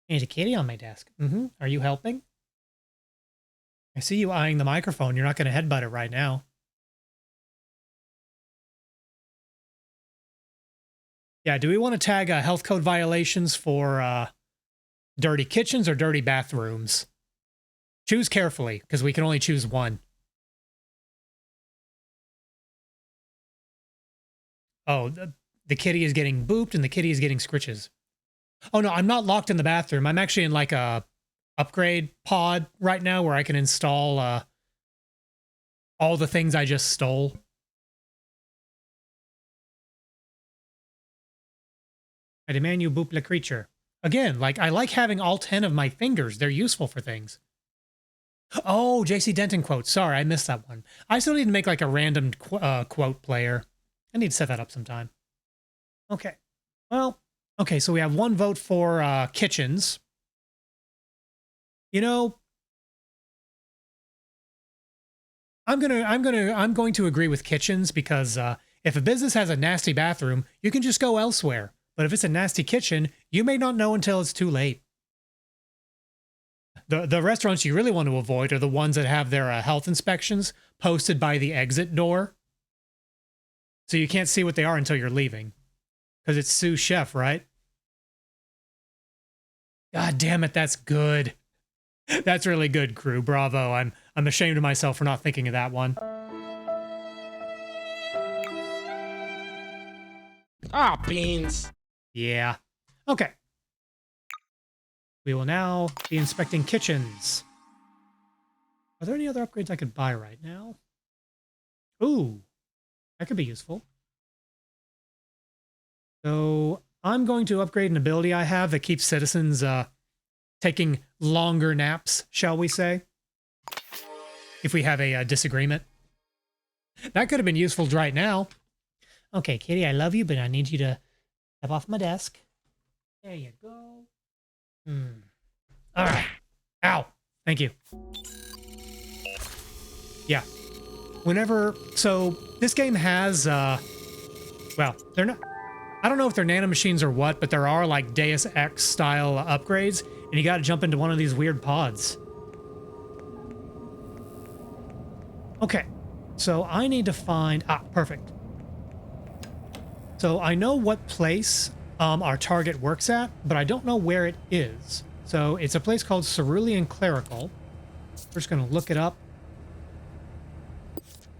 There's a kitty on my desk. Are you helping? I see you eyeing the microphone. You're not going to headbutt it right now. Yeah, do we want to tag health code violations for dirty kitchens or dirty bathrooms? Choose carefully, because we can only choose one. Oh, the kitty is getting booped and the kitty is getting scritches. Oh no, I'm not locked in the bathroom. I'm actually in like a upgrade pod right now where I can install all the things I just stole. I demand you boop the creature. Again, like I like having all 10 of my fingers. They're useful for things. Oh, JC Denton quote. Sorry, I missed that one. I still need to make like a random quote player. I need to set that up sometime. Okay. Well, okay, so we have 1 vote for kitchens. You know, I'm going to agree with kitchens because if a business has a nasty bathroom, you can just go elsewhere. But if it's a nasty kitchen, you may not know until it's too late. The restaurants you really want to avoid are the ones that have their health inspections posted by the exit door. So you can't see what they are until you're leaving. Because it's sous chef, right? God damn it, that's good. That's really good, crew. Bravo. I'm ashamed of myself for not thinking of that one. Ah, beans. Yeah. Okay. We will now be inspecting kitchens. Are there any other upgrades I could buy right now? Ooh, that could be useful. So I'm going to upgrade an ability I have that keeps citizens taking longer naps, shall we say, if we have a disagreement. That could have been useful right now. Okay, kitty, I love you, but I need you to step off my desk. There you go. All right. Ow. Thank you. Yeah. Whenever... So, this game has, well, they're not... I don't know if they're nanomachines or what, but there are, like, Deus Ex-style upgrades, and you gotta jump into one of these weird pods. Okay. So, I need to find... Ah, perfect. So, I know what place our target works at, but I don't know where it is. So it's a place called Cerulean Clerical. We're just going to look it up.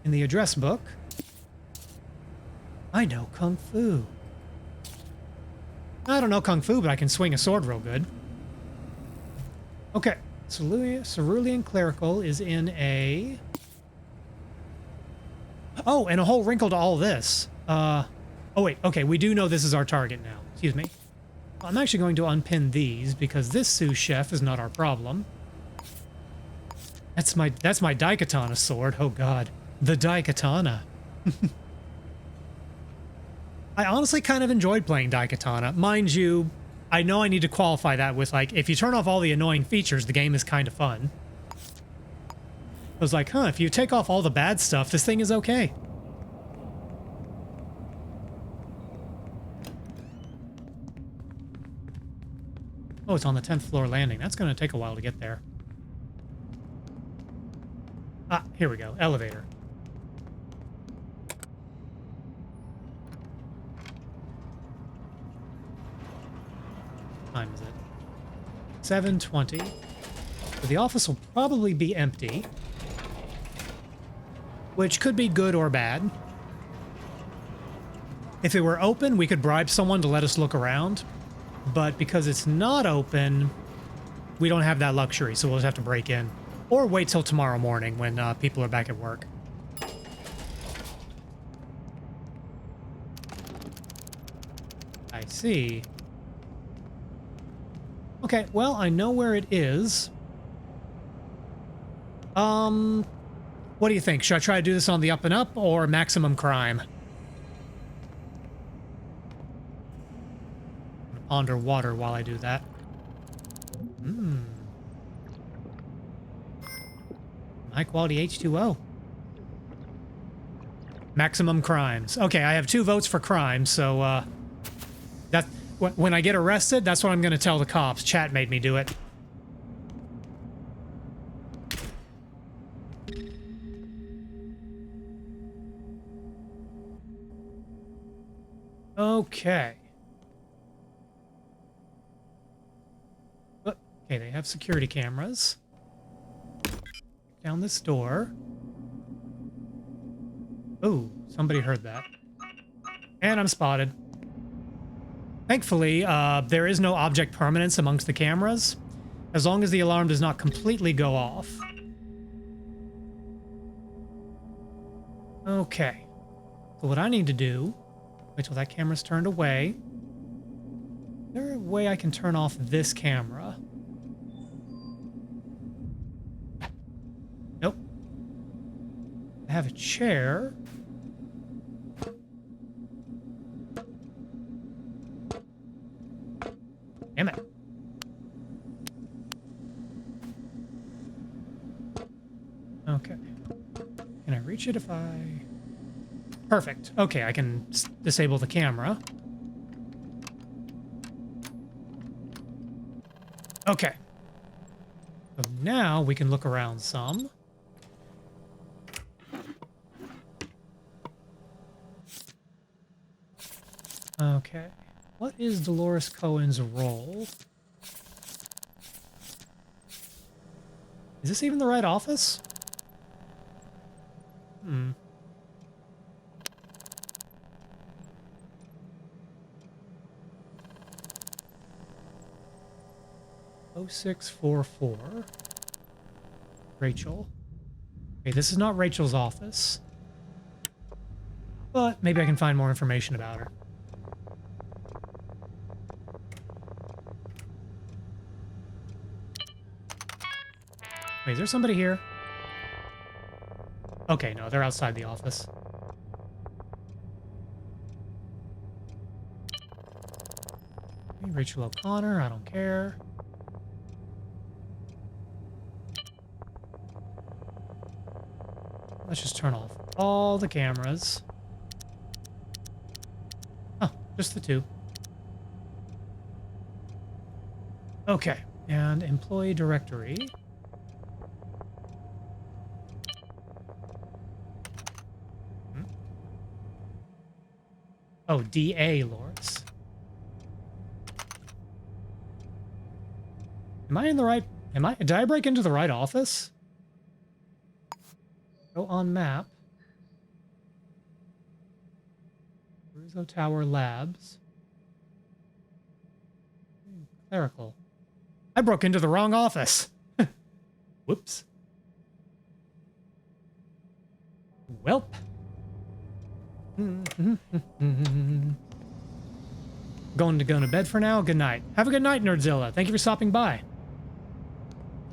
In the address book, I know Kung Fu. I don't know Kung Fu, but I can swing a sword real good. Okay, Cerulean Clerical is in a... Oh, and a whole wrinkle to all this. Oh wait, okay, we do know this is our target now. Excuse me. I'm actually going to unpin these because this sous chef is not our problem. That's my Daikatana sword. Oh god. The Daikatana. I honestly kind of enjoyed playing Daikatana. Mind you, I know I need to qualify that with, like, if you turn off all the annoying features, the game is kind of fun. I was like, huh, if you take off all the bad stuff, this thing is okay. Oh, it's on the 10th floor landing. That's going to take a while to get there. Ah, here we go. Elevator. What time is it? 7:20. So the office will probably be empty, which could be good or bad. If it were open, we could bribe someone to let us look around, but because it's not open, we don't have that luxury, so we'll just have to break in. Or wait till tomorrow morning when people are back at work. I see. Okay, well, I know where it is. What do you think? Should I try to do this on the up and up or maximum crime? I'm gonna ponder water while I do that. High quality H2O. Maximum crimes. Okay, I have 2 votes for crime, so that when I get arrested, that's what I'm going to tell the cops. Chat made me do it. Okay. Okay, they have security cameras. Down this door. Oh, somebody heard that. And I'm spotted. Thankfully, there is no object permanence amongst the cameras, as long as the alarm does not completely go off. Okay. So what I need to do, wait till that camera's turned away. Is there a way I can turn off this camera? Nope. I have a chair. Damn it. Okay. Can I reach it if I... Perfect. Okay, I can disable the camera. Okay. So now we can look around some. Okay. What is Dolores Cohen's role? Is this even the right office? Hmm. Oh, 0644. Rachel. Okay, this is not Rachel's office. But maybe I can find more information about her. Wait, is there somebody here? Okay, no, they're outside the office. Rachel O'Connor, I don't care. Let's just turn off all the cameras. Oh, just the 2. Okay, and employee directory. Oh, DA Loris. Am I in the right... Did I break into the right office? Go on map. Iso Tower Labs. Clerical. I broke into the wrong office. Whoops. Welp. Going to bed for now. Good night. Have a good night, Nerdzilla. Thank you for stopping by.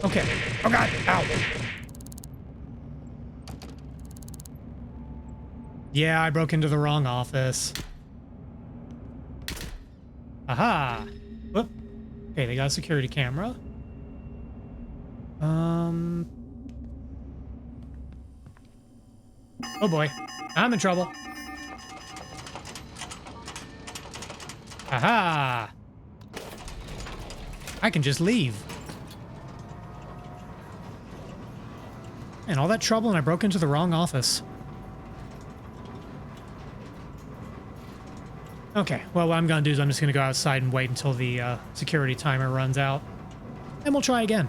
Okay. Oh god. Ow. Yeah, I broke into the wrong office. Aha. Whoop. Okay, they got a security camera. Oh boy. I'm in trouble. Aha! I can just leave. And all that trouble and I broke into the wrong office. Okay, well, what I'm gonna do is I'm just gonna go outside and wait until the security timer runs out. And we'll try again.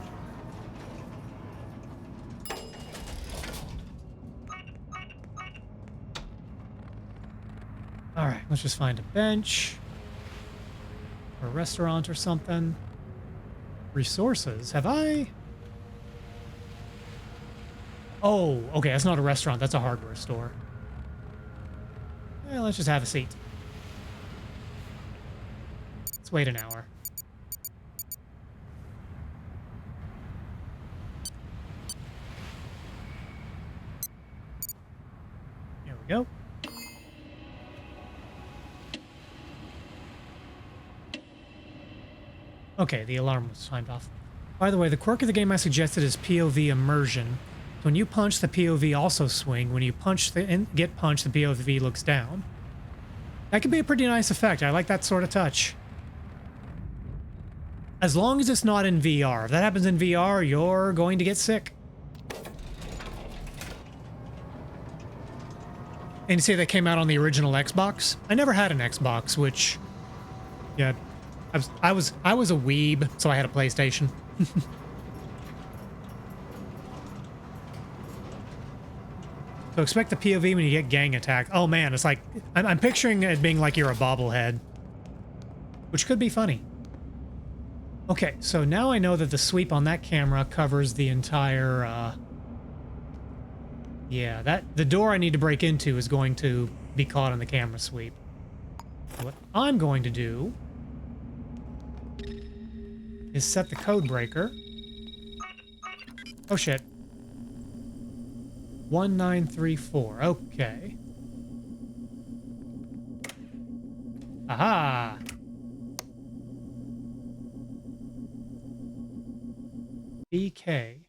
Alright, let's just find a bench. Or a restaurant or something. Resources. Have I? Oh, okay, that's not a restaurant. That's a hardware store. Let's just have a seat. Let's wait an hour. Here we go. Okay, the alarm was timed off. By the way, the quirk of the game I suggested is POV immersion. When you punch, the POV also swing. When you punch and get punched, the POV looks down. That could be a pretty nice effect. I like that sort of touch. As long as it's not in VR. If that happens in VR, you're going to get sick. And you say that came out on the original Xbox? I never had an Xbox, which, yeah, I was a weeb, so I had a PlayStation. So expect the POV when you get gang attacked. Oh man, it's like I'm picturing it being like you're a bobblehead, which could be funny. Okay, so now I know that the sweep on that camera covers the entire. Yeah, the door I need to break into is going to be caught on the camera sweep. What I'm going to do is set the code breaker. Oh shit. 1934. Okay. Aha! BK.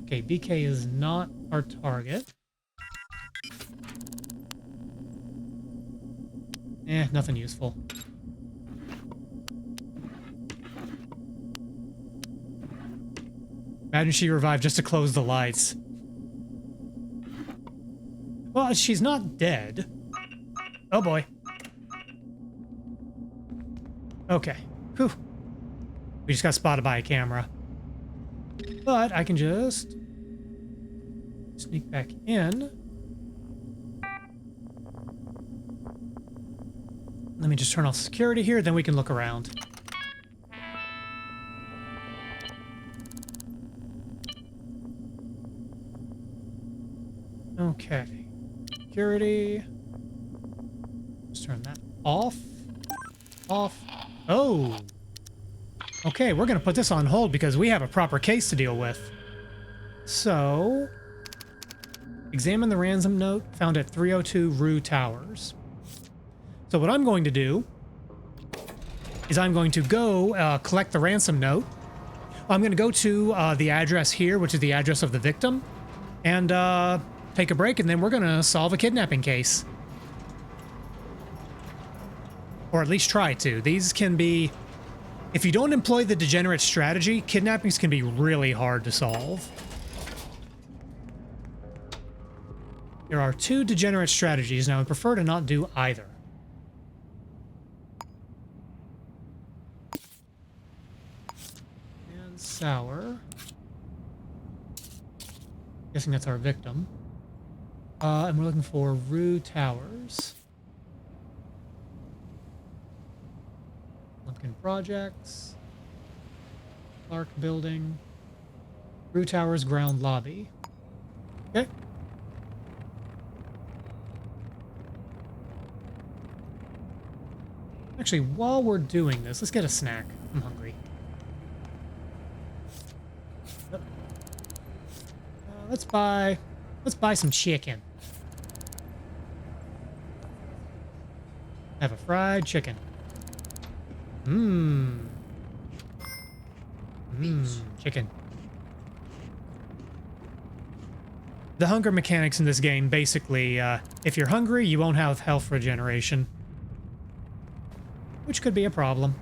Okay, BK is not our target. Nothing useful. Imagine she revived just to close the lights. Well, she's not dead. Oh boy. Okay. Whew. We just got spotted by a camera. But I can just sneak back in. Let me just turn off security here, then we can look around. Okay. Security. Just turn that off. Off. Oh! Okay, we're gonna put this on hold because we have a proper case to deal with. So, examine the ransom note found at 302 Rue Towers. So what I'm going to do is I'm going to go collect the ransom note. I'm going to go to the address here, which is the address of the victim, and take a break, and then we're going to solve a kidnapping case. Or at least try to. These can be... If you don't employ the degenerate strategy, kidnappings can be really hard to solve. There are two degenerate strategies. Now, I prefer to not do either. And sour. Guessing that's our victim. And we're looking for Rue Towers. In projects. Clark building. Brew Towers ground lobby. Okay. Actually, while we're doing this, let's get a snack. I'm hungry. Let's buy some chicken. Have a fried chicken. Mmm. Mmm. Chicken. The hunger mechanics in this game, basically, if you're hungry, you won't have health regeneration. Which could be a problem.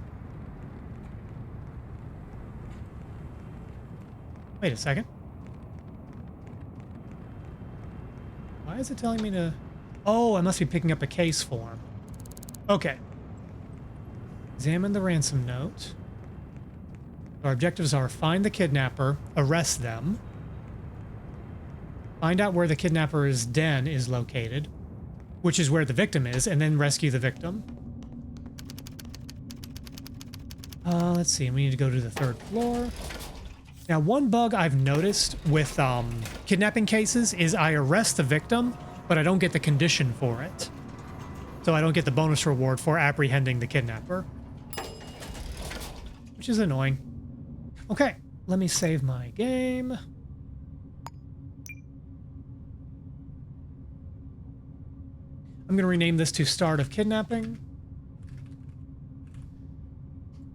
Wait a second. Why is it telling me to... Oh, I must be picking up a case form. Okay. Examine the ransom note. Our objectives are find the kidnapper, arrest them, find out where the kidnapper's den is located, which is where the victim is, and then rescue the victim. Let's see, we need to go to the 3rd floor. Now, one bug I've noticed with kidnapping cases is I arrest the victim, but I don't get the condition for it. So I don't get the bonus reward for apprehending the kidnapper. Which is annoying. Okay, let me save my game. I'm going to rename this to Start of Kidnapping.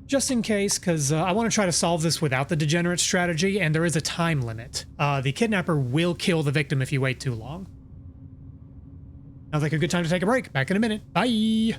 Just in case, because I want to try to solve this without the degenerate strategy, and there is a time limit. The kidnapper will kill the victim if you wait too long. Sounds like a good time to take a break. Back in a minute. Bye!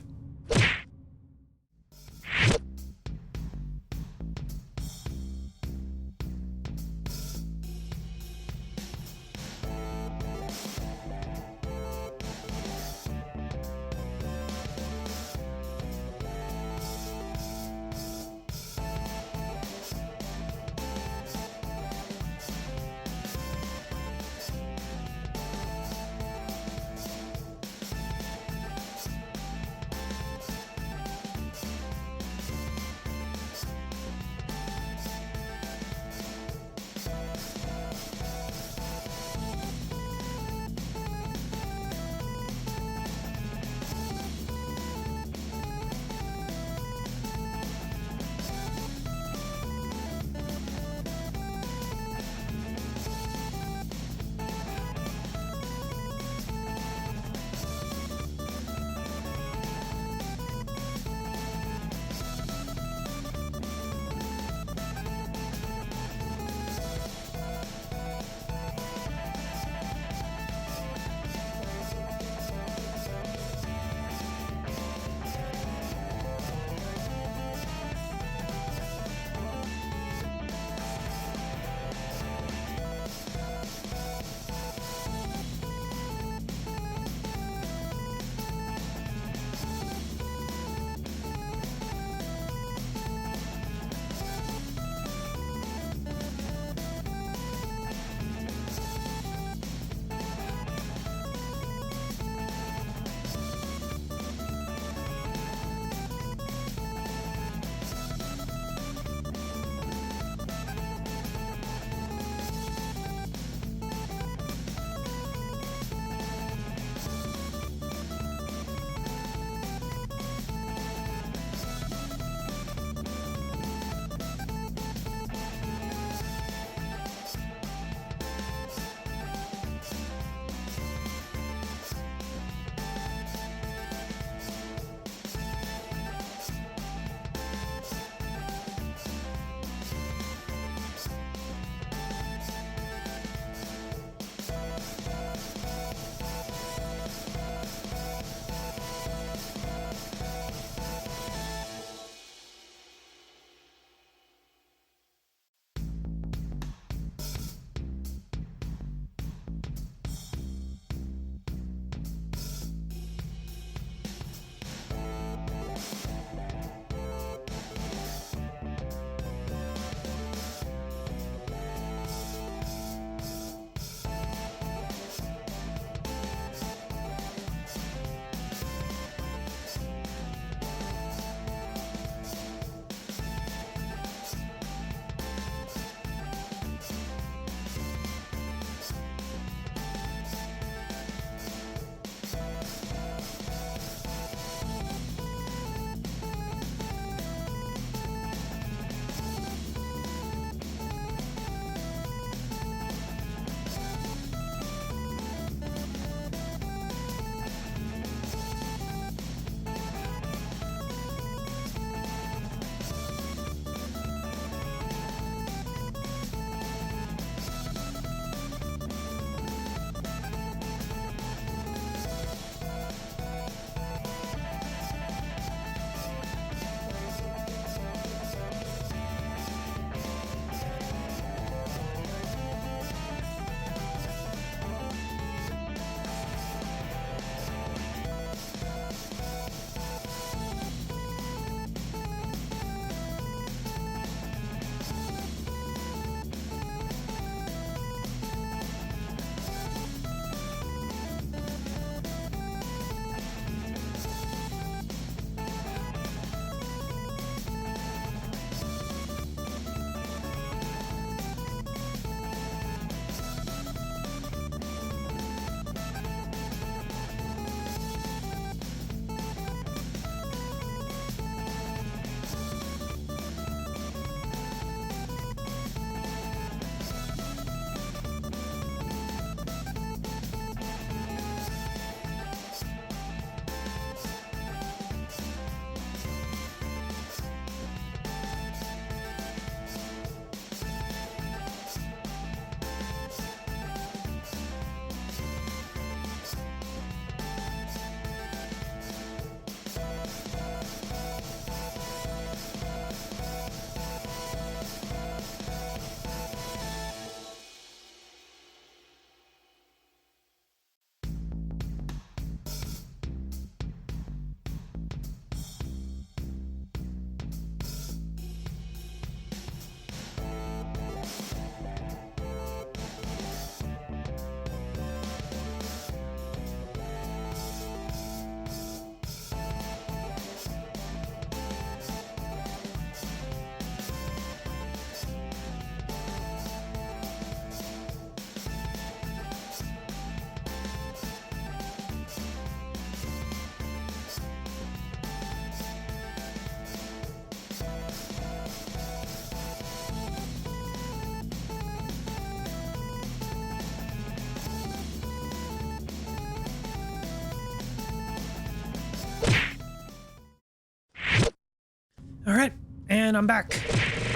And I'm back.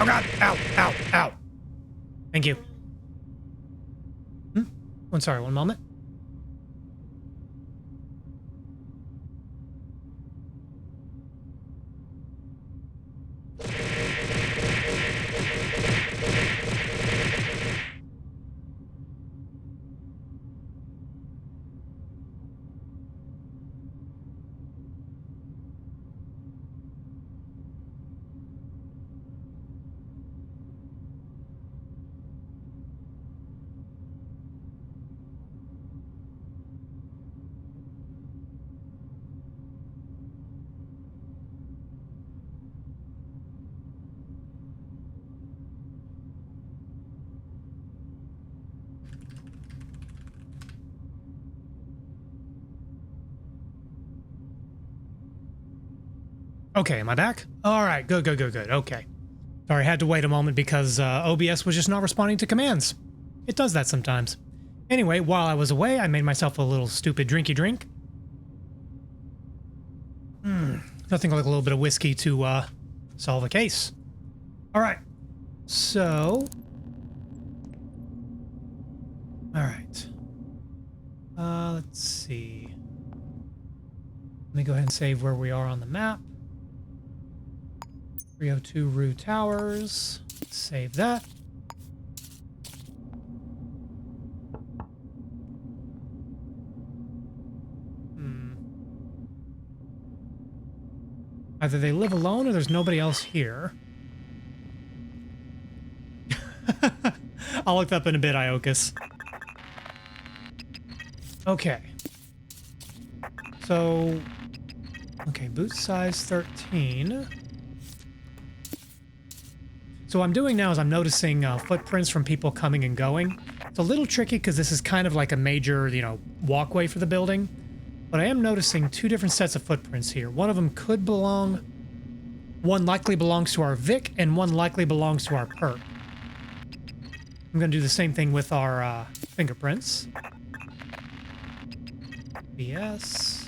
Oh god. Ow, ow, ow. Thank you. I'm sorry, one moment. Okay, am I back? All right, good, good, good, good. Okay. Sorry, I had to wait a moment because OBS was just not responding to commands. It does that sometimes. Anyway, while I was away, I made myself a little stupid drinky drink. Nothing like a little bit of whiskey to solve a case. All right. So. All right. Let's see. Let me go ahead and save where we are on the map. 302 Rue Towers. Save that. Either they live alone or there's nobody else here. I'll look that up in a bit, Iokus. Okay. So, okay, boot size 13. So what I'm doing now is I'm noticing footprints from people coming and going. It's a little tricky because this is kind of like a major, walkway for the building. But I am noticing two different sets of footprints here. One of them could belong, one likely belongs to our Vic, and one likely belongs to our perp. I'm going to do the same thing with our fingerprints. BS.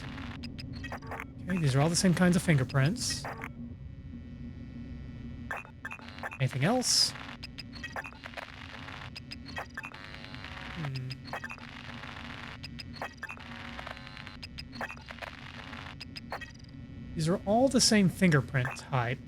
Okay, these are all the same kinds of fingerprints. Anything else? These are all the same fingerprint type.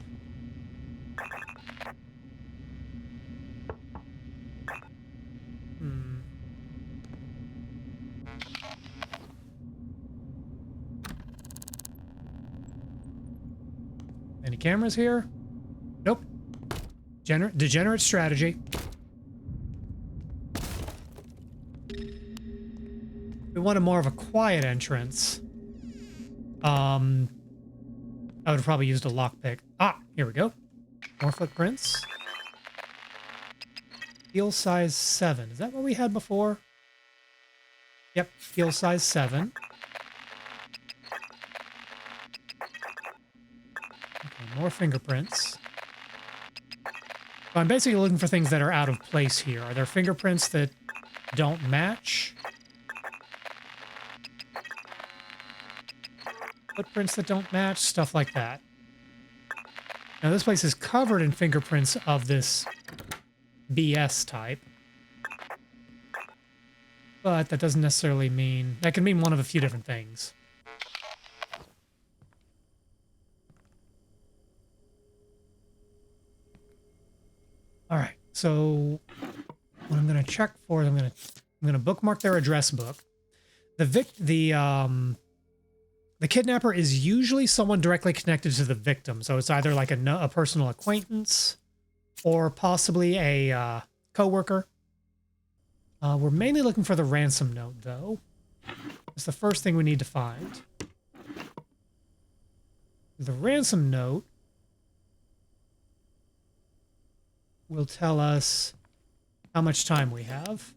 Any cameras here? Nope. Degenerate strategy. We wanted more of a quiet entrance. I would have probably used a lockpick. Ah, here we go. More footprints. Heel size 7. Is that what we had before? Yep, heel size 7. Okay, more fingerprints. So I'm basically looking for things that are out of place here. Are there fingerprints that don't match? Footprints that don't match, stuff like that. Now this place is covered in fingerprints of this BS type. But that doesn't necessarily mean... That can mean one of a few different things. Alright, so what I'm going to check for is I'm going to bookmark their address book. The kidnapper is usually someone directly connected to the victim. So it's either like a personal acquaintance or possibly a coworker. We're mainly looking for the ransom note, though. It's the first thing we need to find. The ransom note will tell us how much time we have.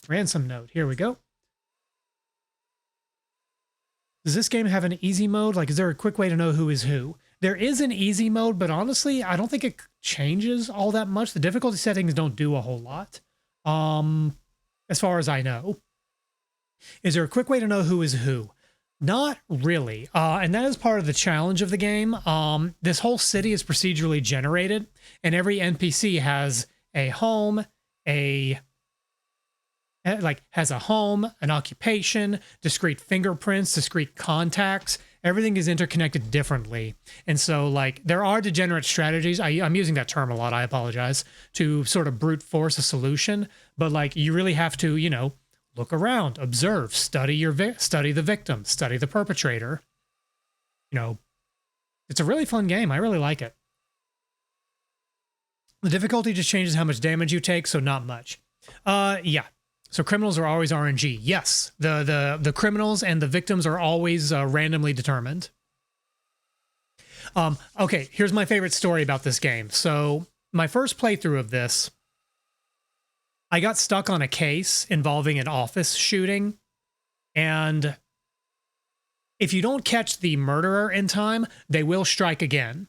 Ransom note. Here we go. Does this game have an easy mode? Like, is there a quick way to know who is who? There is an easy mode, but honestly, I don't think it changes all that much. The difficulty settings don't do a whole lot, as far as I know. Is there a quick way to know who is who? Not really. And that is part of the challenge of the game. This whole city is procedurally generated, and every NPC has a home, has a home, an occupation, discrete fingerprints, discrete contacts. Everything is interconnected differently. And so, like, there are degenerate strategies. I'm using that term a lot, I apologize, to sort of brute force a solution. But, like, you really have to, you know, look around, observe, study study the victim, study the perpetrator. You know, it's a really fun game. I really like it. The difficulty just changes how much damage you take, so not much. Yeah. So criminals are always RNG. Yes, the criminals and the victims are always randomly determined. Okay, here's my favorite story about this game. So my first playthrough of this, I got stuck on a case involving an office shooting, and if you don't catch the murderer in time, they will strike again.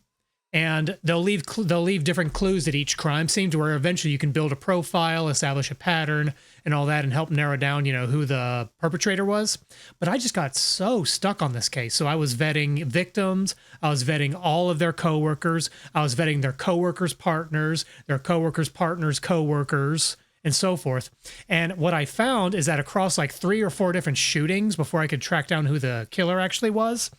And they'll leave different clues at each crime scene to where eventually you can build a profile, establish a pattern, and all that, and help narrow down, you know, who the perpetrator was. But I just got so stuck on this case. So I was vetting victims, I was vetting all of their coworkers, I was vetting their coworkers' partners, their coworkers' partners' coworkers, and so forth. And what I found is that across like 3 or 4 different shootings before I could track down who the killer actually was,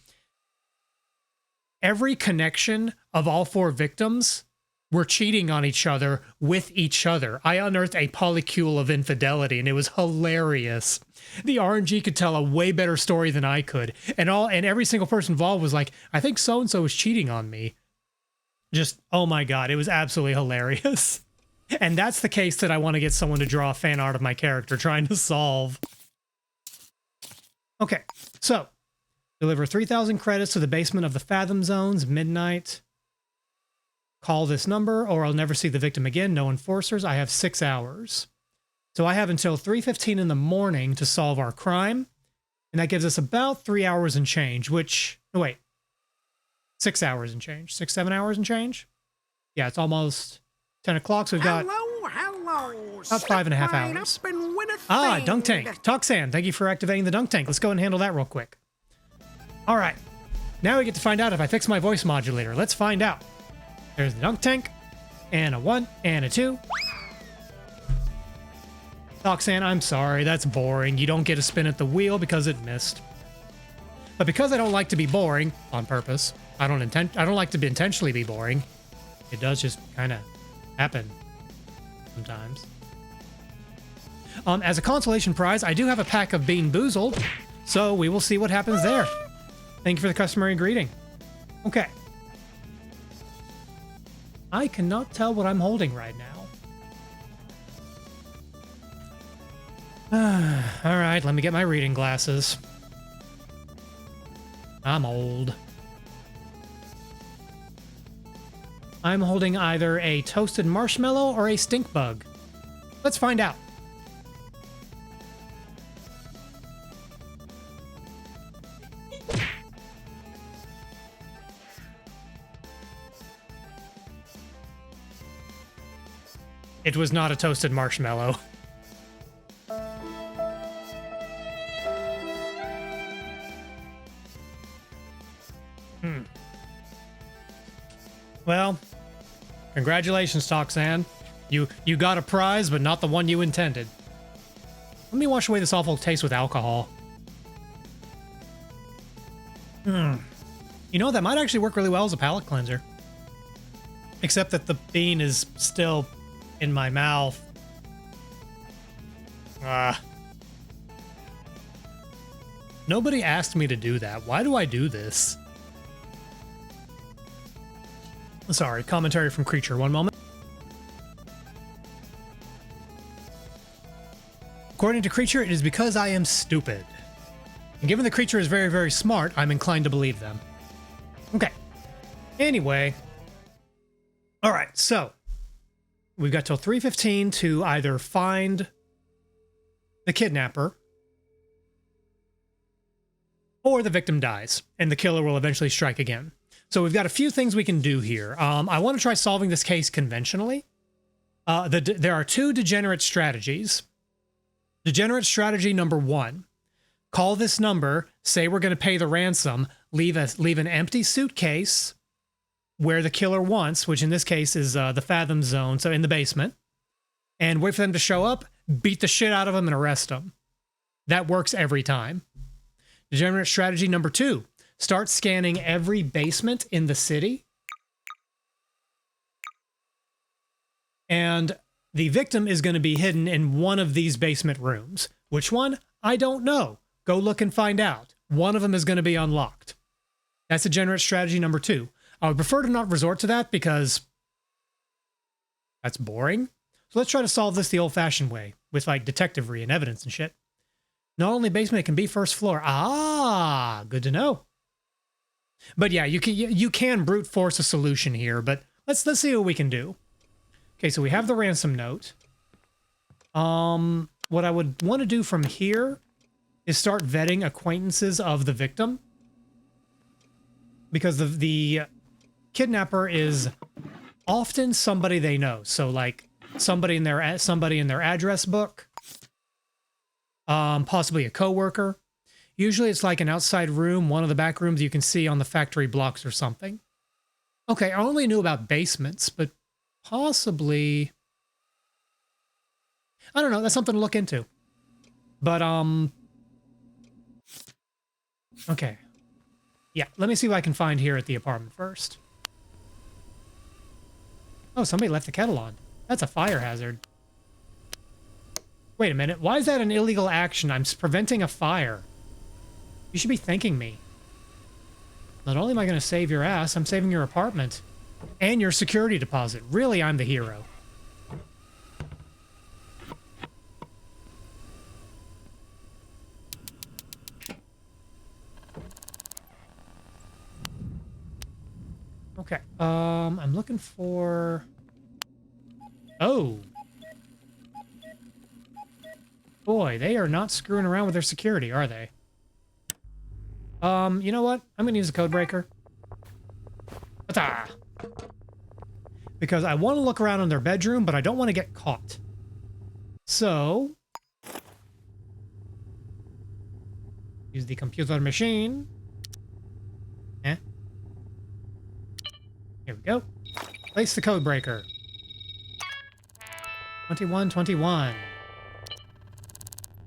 every connection of all 4 victims were cheating on each other with each other. I unearthed a polycule of infidelity, and it was hilarious. The RNG could tell a way better story than I could. And every single person involved was like, I think so-and-so was cheating on me. Just, oh my God, it was absolutely hilarious. And that's the case that I want to get someone to draw fan art of my character trying to solve. Okay, so deliver 3,000 credits to the basement of the Fathom Zones, midnight. Call this number or I'll never see the victim again. No enforcers. I have 6 hours. So I have until 3:15 in the morning to solve our crime. And that gives us about 3 hours and change, which, oh wait, 6 hours and change, 7 hours and change. Yeah, it's almost 10 o'clock. So we've got about 5.5 hours. Ah, dunk tank. Toxan, thank you for activating the dunk tank. Let's go and handle that real quick. All right, now we get to find out if I fix my voice modulator. Let's find out. There's the dunk tank, and a 1, and a 2. Toxan, I'm sorry, that's boring. You don't get a spin at the wheel because it missed. But because I don't like to be boring on purpose, I don't like to intentionally be boring. It does just kind of happen sometimes. As a consolation prize, I do have a pack of Bean Boozled, so we will see what happens there. Thank you for the customary greeting. Okay. I cannot tell what I'm holding right now. All right, let me get my reading glasses. I'm old. I'm holding either a toasted marshmallow or a stink bug. Let's find out. It was not a toasted marshmallow. Well, congratulations, Toxan. You got a prize, but not the one you intended. Let me wash away this awful taste with alcohol. You know, that might actually work really well as a palate cleanser. Except that the bean is still in my mouth. Nobody asked me to do that. Why do I do this? Sorry, commentary from Creature. One moment. According to Creature, it is because I am stupid. And given the Creature is very, very smart, I'm inclined to believe them. Okay. Anyway. All right, so we've got till 3:15 to either find the kidnapper or the victim dies and the killer will eventually strike again. So we've got a few things we can do here. I want to try solving this case conventionally. There are 2 degenerate strategies. Degenerate strategy number 1. call this number, say we're going to pay the ransom, leave an empty suitcase where the killer wants, which in this case is the Fathom Zone, so in the basement, and wait for them to show up, beat the shit out of them, and arrest them. That works every time. Degenerate strategy number 2. Start scanning every basement in the city. And the victim is going to be hidden in one of these basement rooms. Which one? I don't know. Go look and find out. One of them is going to be unlocked. That's degenerate strategy number 2. I would prefer to not resort to that because that's boring. So let's try to solve this the old-fashioned way with like detectivery and evidence and shit. Not only basement, it can be first floor. Ah, good to know. But yeah, you can brute force a solution here, but let's see what we can do. Okay, so we have the ransom note. What I would want to do from here is start vetting acquaintances of the victim. Because the kidnapper is often somebody they know. So like somebody in their address book. Possibly a coworker. Usually it's like an outside room, one of the back rooms you can see on the factory blocks or something. Okay, I only knew about basements, but possibly... I don't know, that's something to look into. But, okay. Yeah, let me see what I can find here at the apartment first. Oh, somebody left the kettle on. That's a fire hazard. Wait a minute, why is that an illegal action? I'm preventing a fire. You should be thanking me. Not only am I going to save your ass, I'm saving your apartment. And your security deposit. Really, I'm the hero. Okay, I'm looking for... Oh! Boy, they are not screwing around with their security, are they? You know what? I'm gonna use a code breaker. Ta-ta! Because I want to look around in their bedroom, but I don't want to get caught. So... use the computer machine. Eh? Here we go. Place the code breaker. 2121.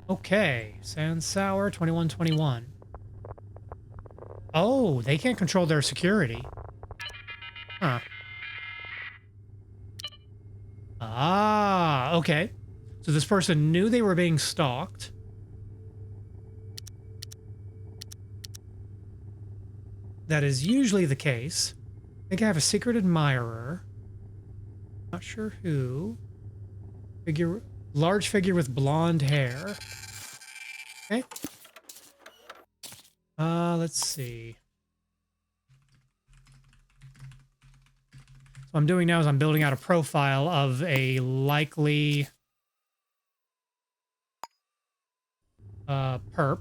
Okay, Sand Sour 2121. Oh, they can't control their security. Huh. Ah, okay. So this person knew they were being stalked. That is usually the case. I think I have a secret admirer. Not sure who. Large figure with blonde hair. Okay. Let's see. So what I'm doing now is I'm building out a profile of a likely perp.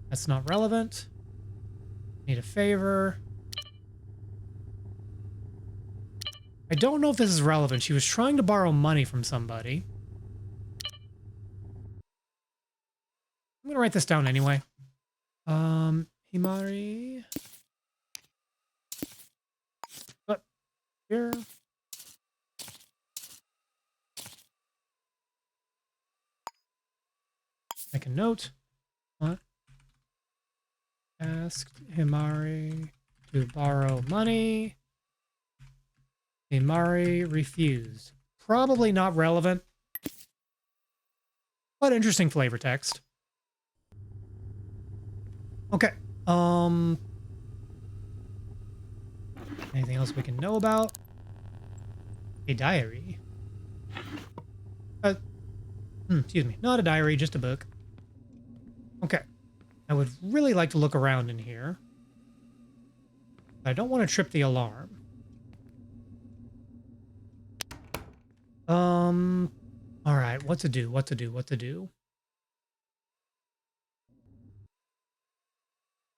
That's not relevant. Need a favor. I don't know if this is relevant. She was trying to borrow money from somebody. I'm gonna write this down anyway. Himari. Up here. Make a note. What? Asked Himari to borrow money. Himari refused. Probably not relevant, but interesting flavor text. Okay. Anything else we can know about? A diary. Excuse me. Not a diary, just a book. Okay. I would really like to look around in here. But I don't want to trip the alarm. All right, what to do?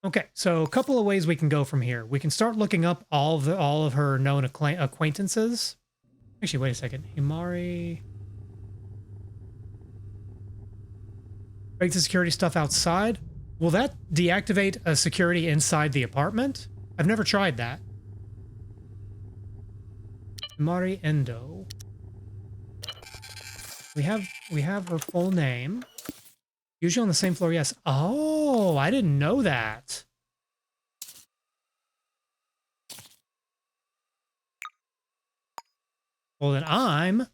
Okay, so a couple of ways we can go from here. We can start looking up all of her known acquaintances. Actually, wait a second. Himari. Break the security stuff outside. Will that deactivate a security inside the apartment? I've never tried that. Mari Endo. We have her full name. Usually on the same floor, yes. Oh, I didn't know that. Well, then I'm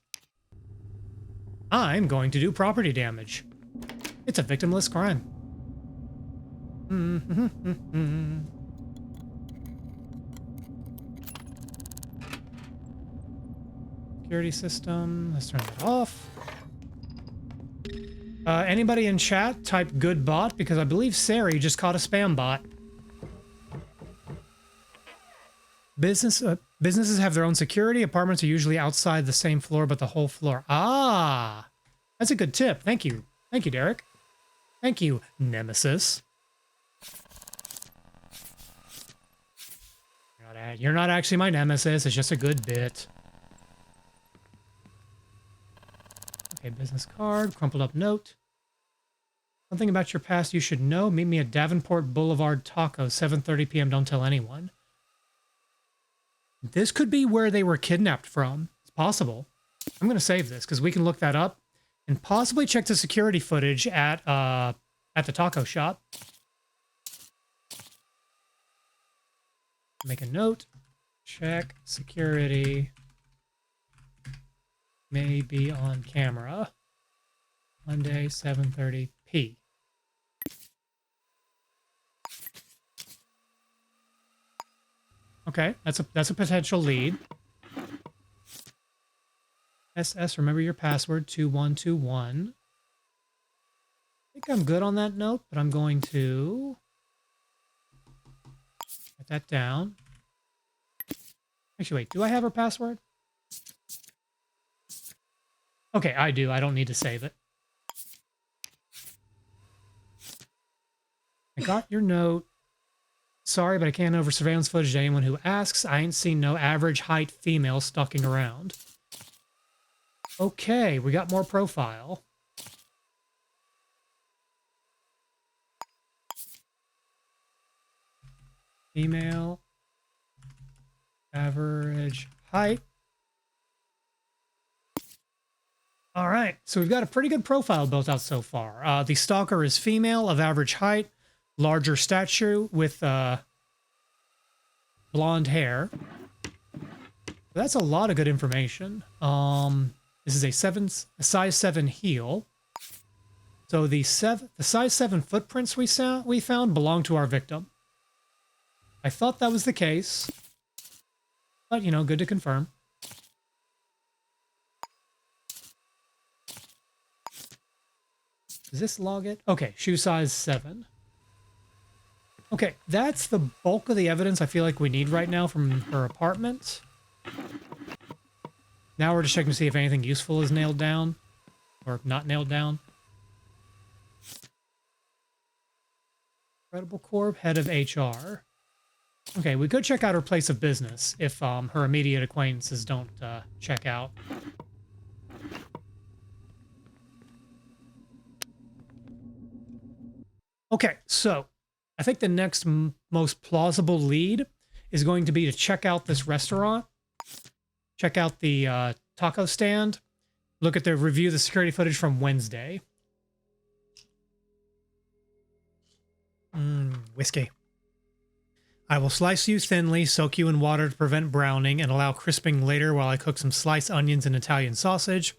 going to do property damage. It's a victimless crime. Security system. Let's turn that off. Anybody in chat, type good bot because I believe Sari just caught a spam bot. Businesses have their own security. Apartments are usually outside the same floor, but the whole floor. Ah, that's a good tip. Thank you. Thank you, Derek. Thank you, Nemesis. You're not actually my nemesis. It's just a good bit. Okay, business card, crumpled up note. Something about your past you should know. Meet me at Davenport Boulevard Taco, 7:30 p.m. Don't tell anyone. This could be where they were kidnapped from. It's possible. I'm going to save this because we can look that up and possibly check the security footage at the taco shop. Make a note. Check security. May be on camera. Monday, 7:30 p. Okay, that's a potential lead. SS, remember your password, 2121. I think I'm good on that note, but I'm going to write that down. Actually, wait, do I have her password? Okay, I do. I don't need to save it. I got your note. Sorry, but I can't over surveillance footage to anyone who asks. I ain't seen no average height female stalking around. Okay, we got more profile. Female. Average height. All right, so we've got a pretty good profile built out so far. The stalker is female of average height, larger stature with blonde hair. That's a lot of good information. This is a size 7 heel. So the size 7 footprints we found belong to our victim. I thought that was the case, but you know, good to confirm. Does this log it? Okay, shoe size 7. Okay, that's the bulk of the evidence I feel like we need right now from her apartment. Now we're just checking to see if anything useful is nailed down or not nailed down. Credible Corp, head of HR. Okay, we could check out her place of business if her immediate acquaintances don't check out. Okay, so I think the next most plausible lead is going to be to check out this restaurant, check out the taco stand, look at review the security footage from Wednesday. Whiskey. I will slice you thinly, soak you in water to prevent browning, and allow crisping later while I cook some sliced onions and Italian sausage.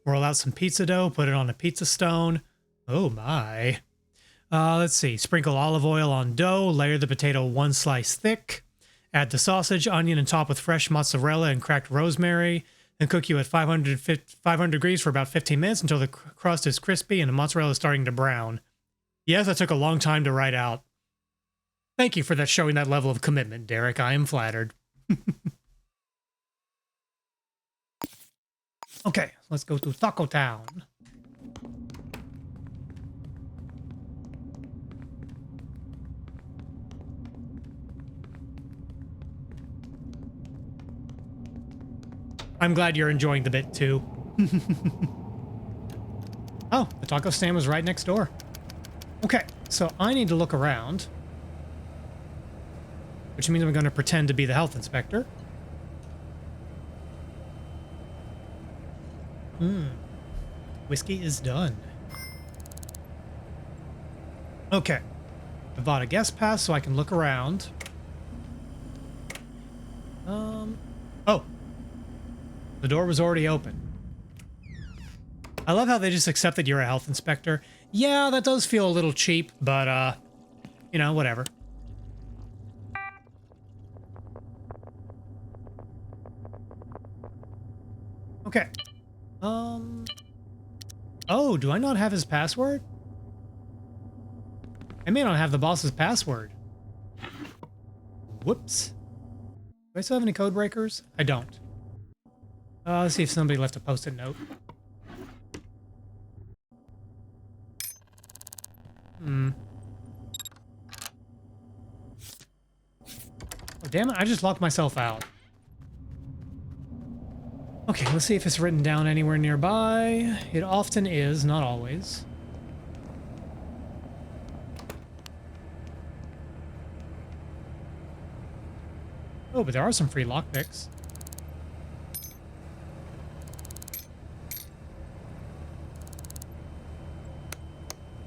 Roll out some pizza dough, put it on a pizza stone. Oh my. Let's see. Sprinkle olive oil on dough, layer the potato 1 slice thick, add the sausage, onion, and top with fresh mozzarella and cracked rosemary, then cook you at 500 degrees for about 15 minutes until the crust is crispy and the mozzarella is starting to brown. Yes, that took a long time to write out. Thank you for showing that level of commitment, Derek. I am flattered. Okay, let's go to Taco Town. I'm glad you're enjoying the bit too. Oh, the taco stand was right next door. Okay, so I need to look around, which means I'm going to pretend to be the health inspector. Whiskey is done. Okay. I bought a guest pass so I can look around. Oh. The door was already open. I love how they just accept that you're a health inspector. Yeah, that does feel a little cheap, but, you know, whatever. Okay. Oh, do I not have his password? I may not have the boss's password. Whoops. Do I still have any code breakers? I don't. Let's see if somebody left a post-it note. Oh, damn it, I just locked myself out. Okay, let's see if it's written down anywhere nearby. It often is, not always. Oh, but there are some free lockpicks.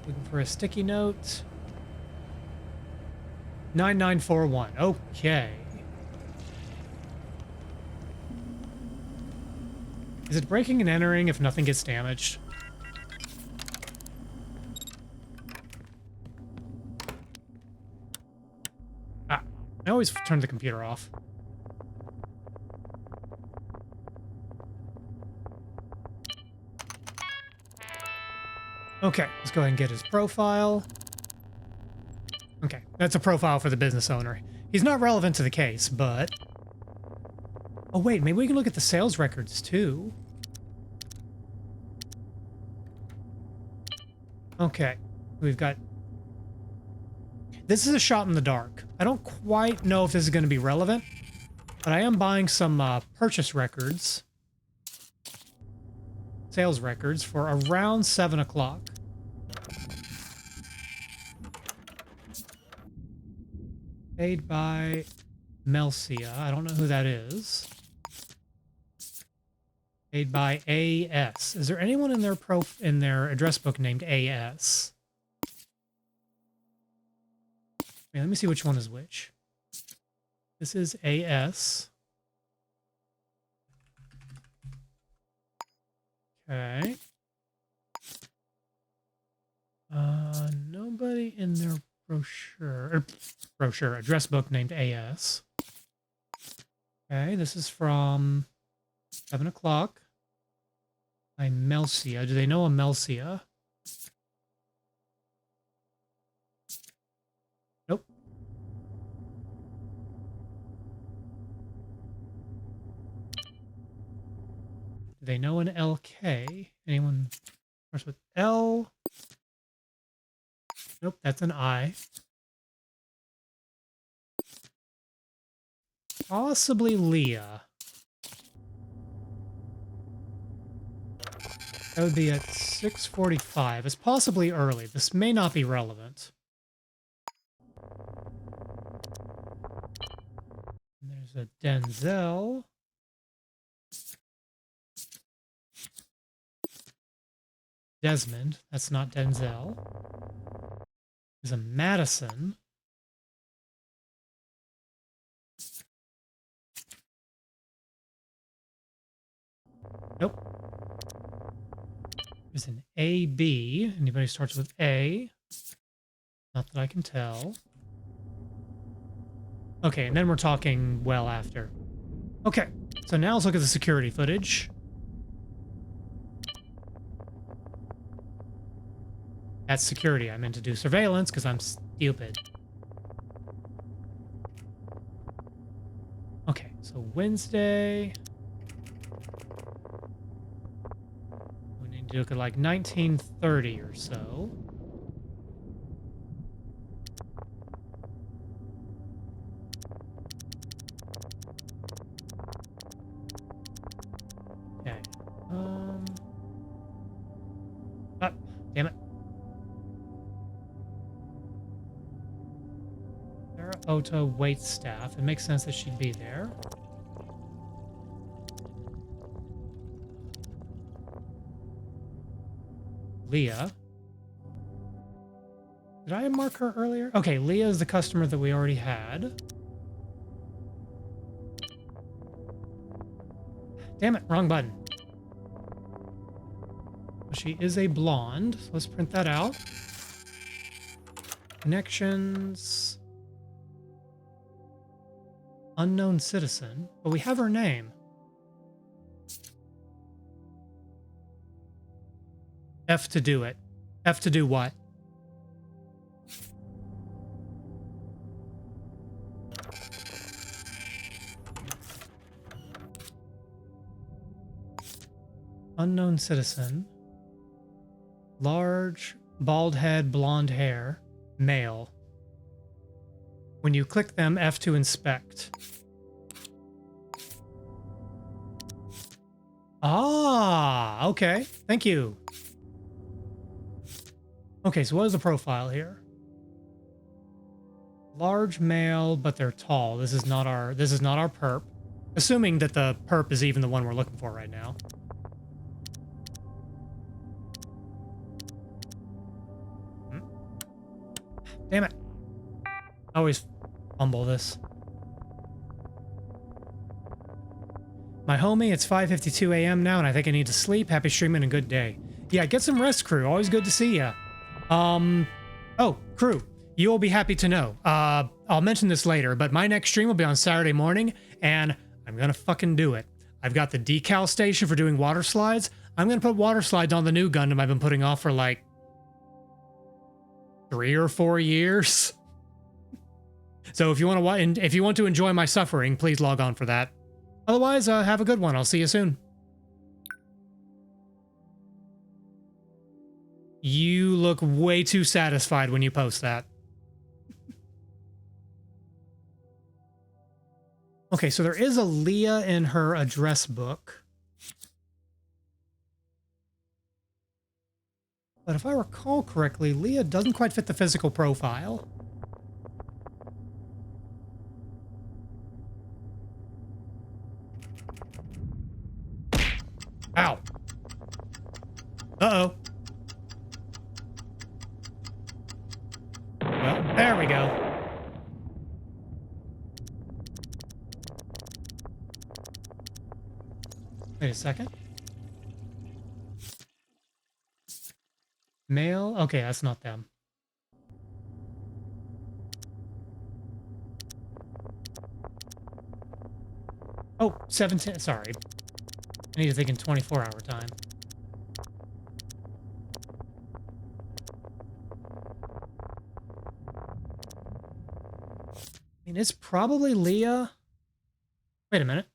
Looking for a sticky note. 9941. Okay. Is it breaking and entering if nothing gets damaged? Ah, I always turn the computer off. Okay, let's go ahead and get his profile. Okay, that's a profile for the business owner. He's not relevant to the case, but... Oh wait, maybe we can look at the sales records too. Okay, we've got... This is a shot in the dark. I don't quite know if this is going to be relevant, but I am buying some purchase records. Sales records for around 7 o'clock. Paid by Melcia. I don't know who that is. Paid by AS. Is there anyone in their address book named AS? Wait, let me see which one is which. This is AS. Okay. Nobody in their brochure, address book named AS. Okay, this is from 7 o'clock. By Melcia. Do they know a Melcia? Nope. Do they know an LK? Anyone starts with L? Nope, that's an I. Possibly Leah. That would be at 6:45. It's possibly early. This may not be relevant. There's a Denzel. Desmond. That's not Denzel. There's a Madison. Nope. There's an AB. Anybody starts with A? Not that I can tell. Okay, and then we're talking well after. Okay, so now let's look at the security footage. That's security. I meant to do surveillance because I'm stupid. Okay, so Wednesday. We need to look at like 1930 or so. Okay. Ah, damn it. Ota waitstaff. It makes sense that she'd be there. Leah. Did I mark her earlier? Okay, Leah is the customer that we already had. Damn it, wrong button. She is a blonde, so let's print that out. Connections. Unknown citizen, but we have her name. F to do it. F to do what? Unknown citizen. Large, bald head, blonde hair, male. When you click them, F to inspect. Ah, okay. Thank you. Okay, so what is the profile here? Large male, but they're tall. This is not our perp. Assuming that the perp is even the one we're looking for right now. Damn it. I always fumble this. My homie, it's 5:52 a.m. now, and I think I need to sleep. Happy streaming and good day. Yeah, get some rest, crew. Always good to see ya. Oh, crew, you will be happy to know. I'll mention this later, but my next stream will be on Saturday morning, and I'm gonna fucking do it. I've got the decal station for doing water slides. I'm gonna put water slides on the new Gundam I've been putting off for like 3 or 4 years. So if you want to enjoy my suffering, please log on for that. Otherwise, have a good one. I'll see you soon. You look way too satisfied when you post that. Okay, so there is a Leah in her address book. But if I recall correctly, Leah doesn't quite fit the physical profile. Ow. Uh-oh. Well, there we go. Wait a second. Male? Okay, that's not them. Oh, 17. Sorry. I need to think in 24-hour time. I mean, it's probably Leah. Wait a minute.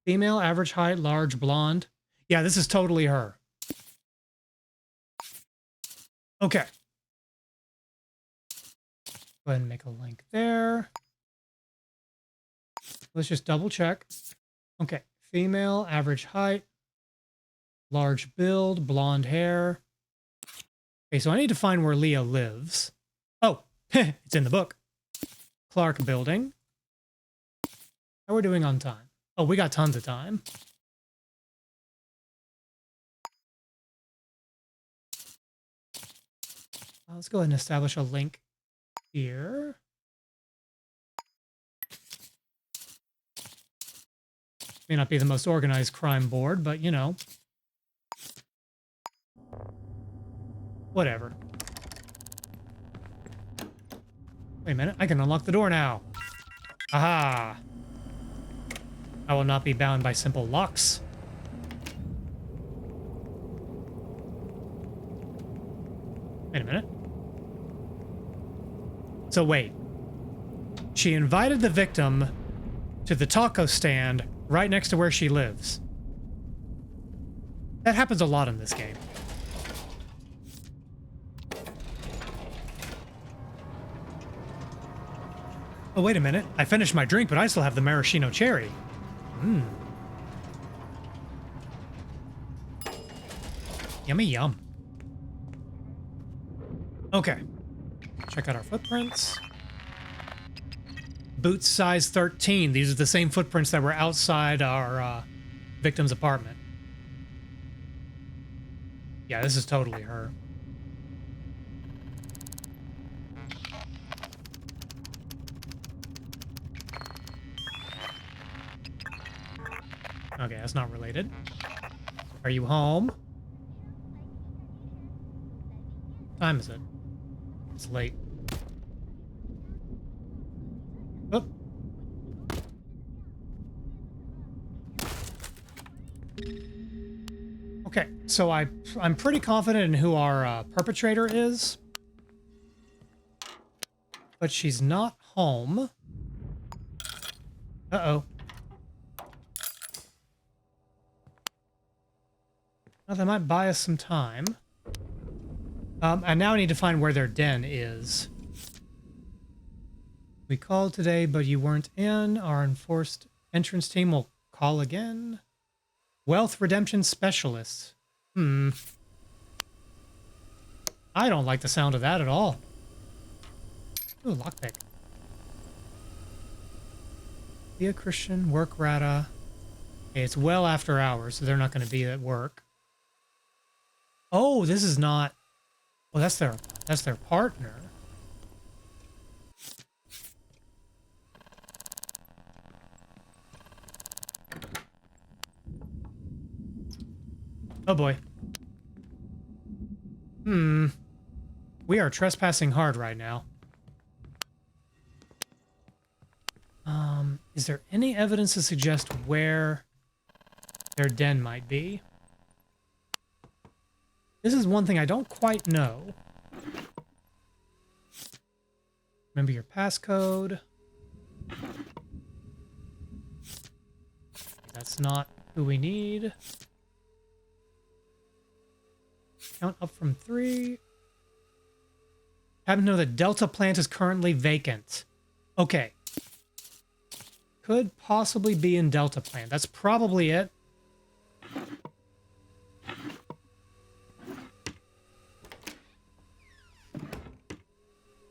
Female, average height, large, blonde. Yeah, this is totally her. Okay. Go ahead and make a link there. Let's just double check. Okay. Female, average height, large build, blonde hair. Okay, so I need to find where Leah lives. Oh, it's in the book. Clark Building. How are we doing on time? Oh, we got tons of time. Let's go ahead and establish a link here. May not be the most organized crime board, but you know. Whatever. Wait a minute, I can unlock the door now. Aha! I will not be bound by simple locks. Wait a minute. So wait. She invited the victim to the taco stand right next to where she lives. That happens a lot in this game. Oh, wait a minute. I finished my drink, but I still have the maraschino cherry. Mmm. Yummy yum. Okay. Check out our footprints. boot size 13. These are the same footprints that were outside our victim's apartment. Yeah, this is totally her. Okay, that's not related. Are you home? What time is it? It's late. Oh. Okay, so I'm pretty confident in who our perpetrator is. But she's not home. Uh-oh. Well, that might buy us some time. And now I need to find where their den is. We called today, but you weren't in. Our enforced entrance team will call again. Wealth redemption specialist. I don't like the sound of that at all. Ooh, lockpick. Be a Christian, work rata. Okay, it's well after hours, so they're not going to be at work. Oh, this is not... Well, that's their partner. Oh boy. We are trespassing hard right now. Is there any evidence to suggest where their den might be? This is one thing I don't quite know. Remember your passcode. That's not who we need. Count up from 3. Happen to know that Delta plant is currently vacant. Okay. Could possibly be in Delta plant. That's probably it.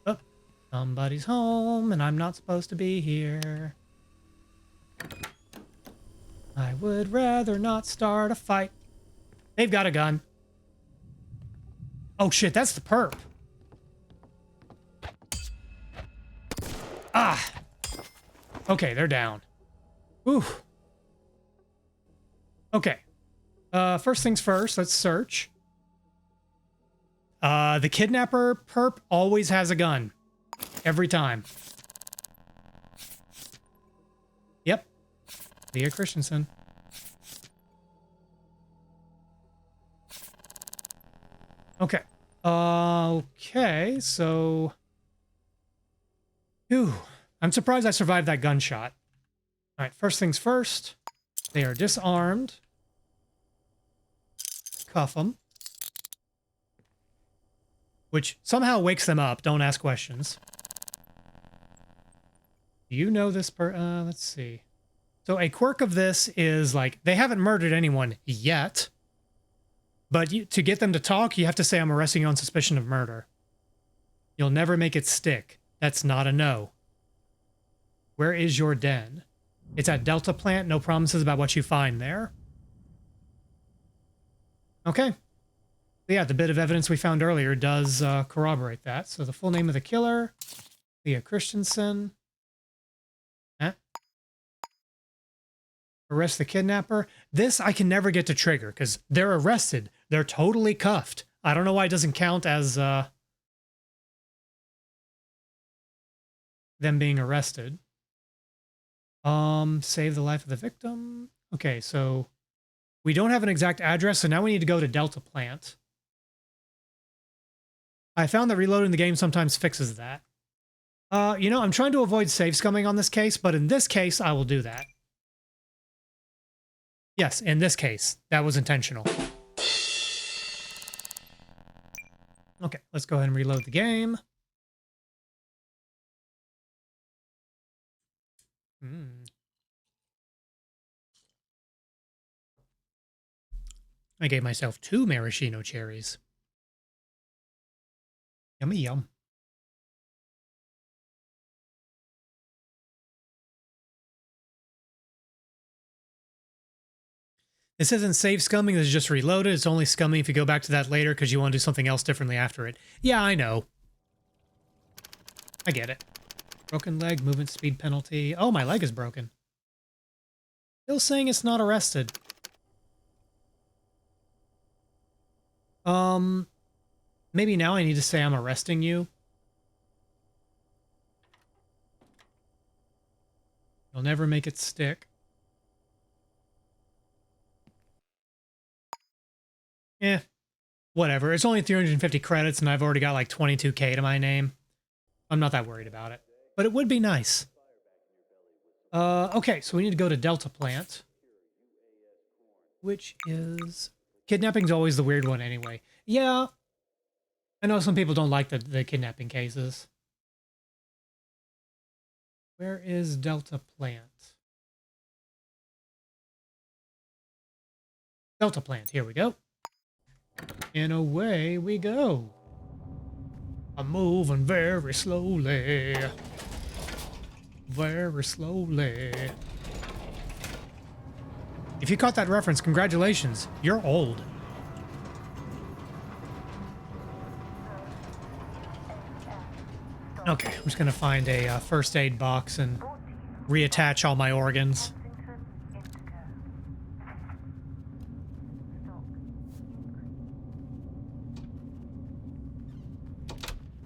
Oh, somebody's home and I'm not supposed to be here. I would rather not start a fight. They've got a gun. Oh shit, that's the perp. Ah. Okay, they're down. Ooh. Okay. First things first, let's search. The kidnapper perp always has a gun. Every time. Yep. Leah Christensen. Okay. Okay, so... Phew. I'm surprised I survived that gunshot. All right, first things first. They are disarmed. Cuff them. Which somehow wakes them up. Don't ask questions. Do you know this let's see. So a quirk of this is, like, they haven't murdered anyone yet. But to get them to talk, you have to say, I'm arresting you on suspicion of murder. You'll never make it stick. That's not a no. Where is your den? It's at Delta plant. No promises about what you find there. Okay. Yeah, the bit of evidence we found earlier does corroborate that. So the full name of the killer, Leah Christensen. Huh? Arrest the kidnapper. This I can never get to trigger because they're arrested. They're totally cuffed. I don't know why it doesn't count as them being arrested. Save the life of the victim. Okay, so we don't have an exact address, so now we need to go to Delta plant. I found that reloading the game sometimes fixes that. You know, I'm trying to avoid save scumming on this case, but in this case, I will do that. Yes, in this case, that was intentional. Okay, let's go ahead and reload the game. I gave myself 2 maraschino cherries. Yummy yum. This isn't save scumming, this is just reloaded. It's only scumming if you go back to that later because you want to do something else differently after it. Yeah, I know. I get it. Broken leg, movement speed penalty. Oh, my leg is broken. Still saying it's not arrested. Maybe now I need to say I'm arresting you. You'll never make it stick. Eh, whatever. It's only 350 credits and I've already got like 22K to my name. I'm not that worried about it. But it would be nice. Okay, so we need to go to Delta Plant. Which is... Kidnapping's always the weird one anyway. Yeah. I know some people don't like the kidnapping cases. Where is Delta Plant? Delta Plant, here we go. And away we go. I'm moving very slowly. Very slowly. If you caught that reference, congratulations. You're old. Okay, I'm just gonna find a first aid box and reattach all my organs.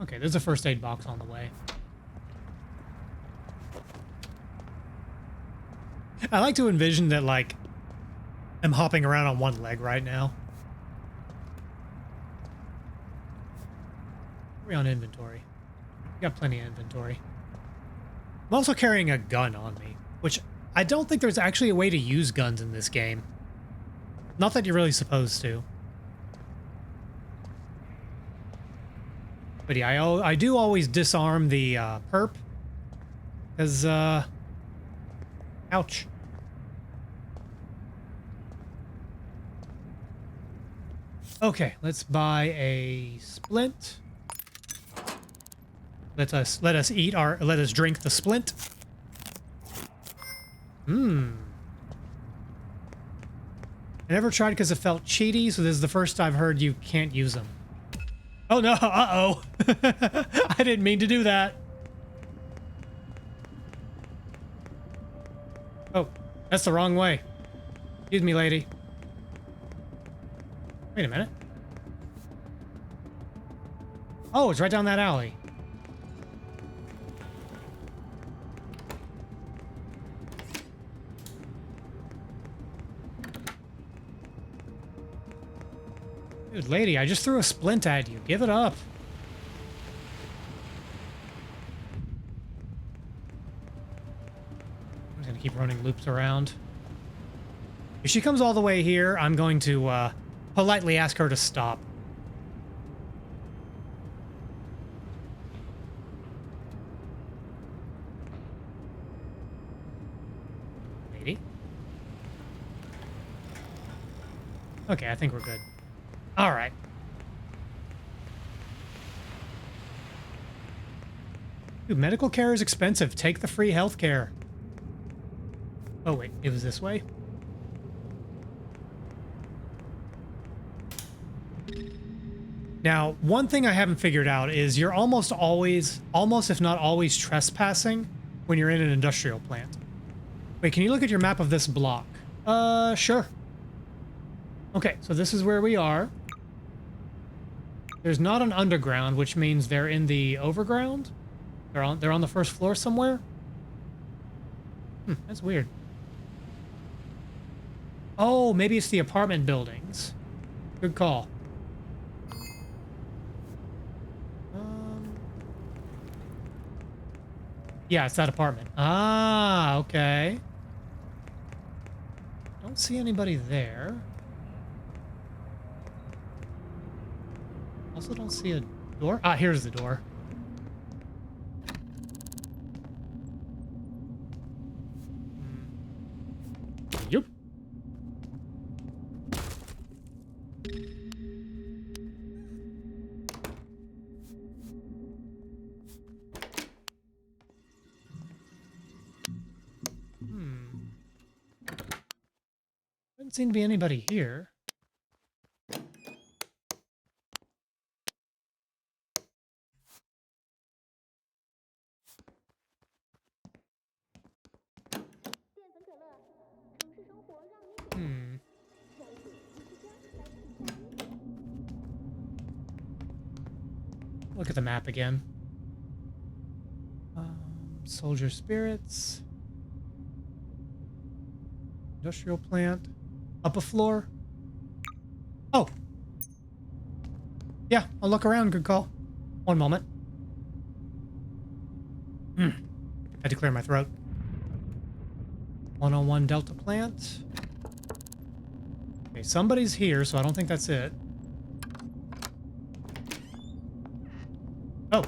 Okay, there's a first aid box on the way. I like to envision that, like, I'm hopping around on one leg right now. We're on inventory. We got plenty of inventory. I'm also carrying a gun on me, which I don't think there's actually a way to use guns in this game. Not that you're really supposed to. But yeah, I do always disarm the perp. Because, ouch. Okay, let's buy a splint. Let us drink the splint. I never tried because it felt cheaty, so this is the first I've heard you can't use them. Oh no, uh-oh. I didn't mean to do that. Oh, that's the wrong way. Excuse me, lady. Wait a minute. Oh, it's right down that alley. Dude, lady, I just threw a splint at you. Give it up. I'm just gonna keep running loops around. If she comes all the way here, I'm going to politely ask her to stop. Lady? Okay, I think we're good. All right. Dude, medical care is expensive. Take the free health care. Oh, wait. It was this way? Now, one thing I haven't figured out is you're almost if not always trespassing when you're in an industrial plant. Wait, can you look at your map of this block? Sure. Okay, so this is where we are. There's not an underground, which means they're in the overground. They're on the first floor somewhere. That's weird. Oh, maybe it's the apartment buildings. Good call. Yeah, it's that apartment. Ah, okay. Don't see anybody there. Also don't see a door. Ah, here's the door. Yep. Doesn't seem to be anybody here. Hmm. Look at the map again. Soldier spirits. Industrial plant. Up a floor. Oh. Yeah, I'll look around. Good call. One moment. Had to clear my throat. 101 Delta plant. Okay, somebody's here, so I don't think that's it. Oh.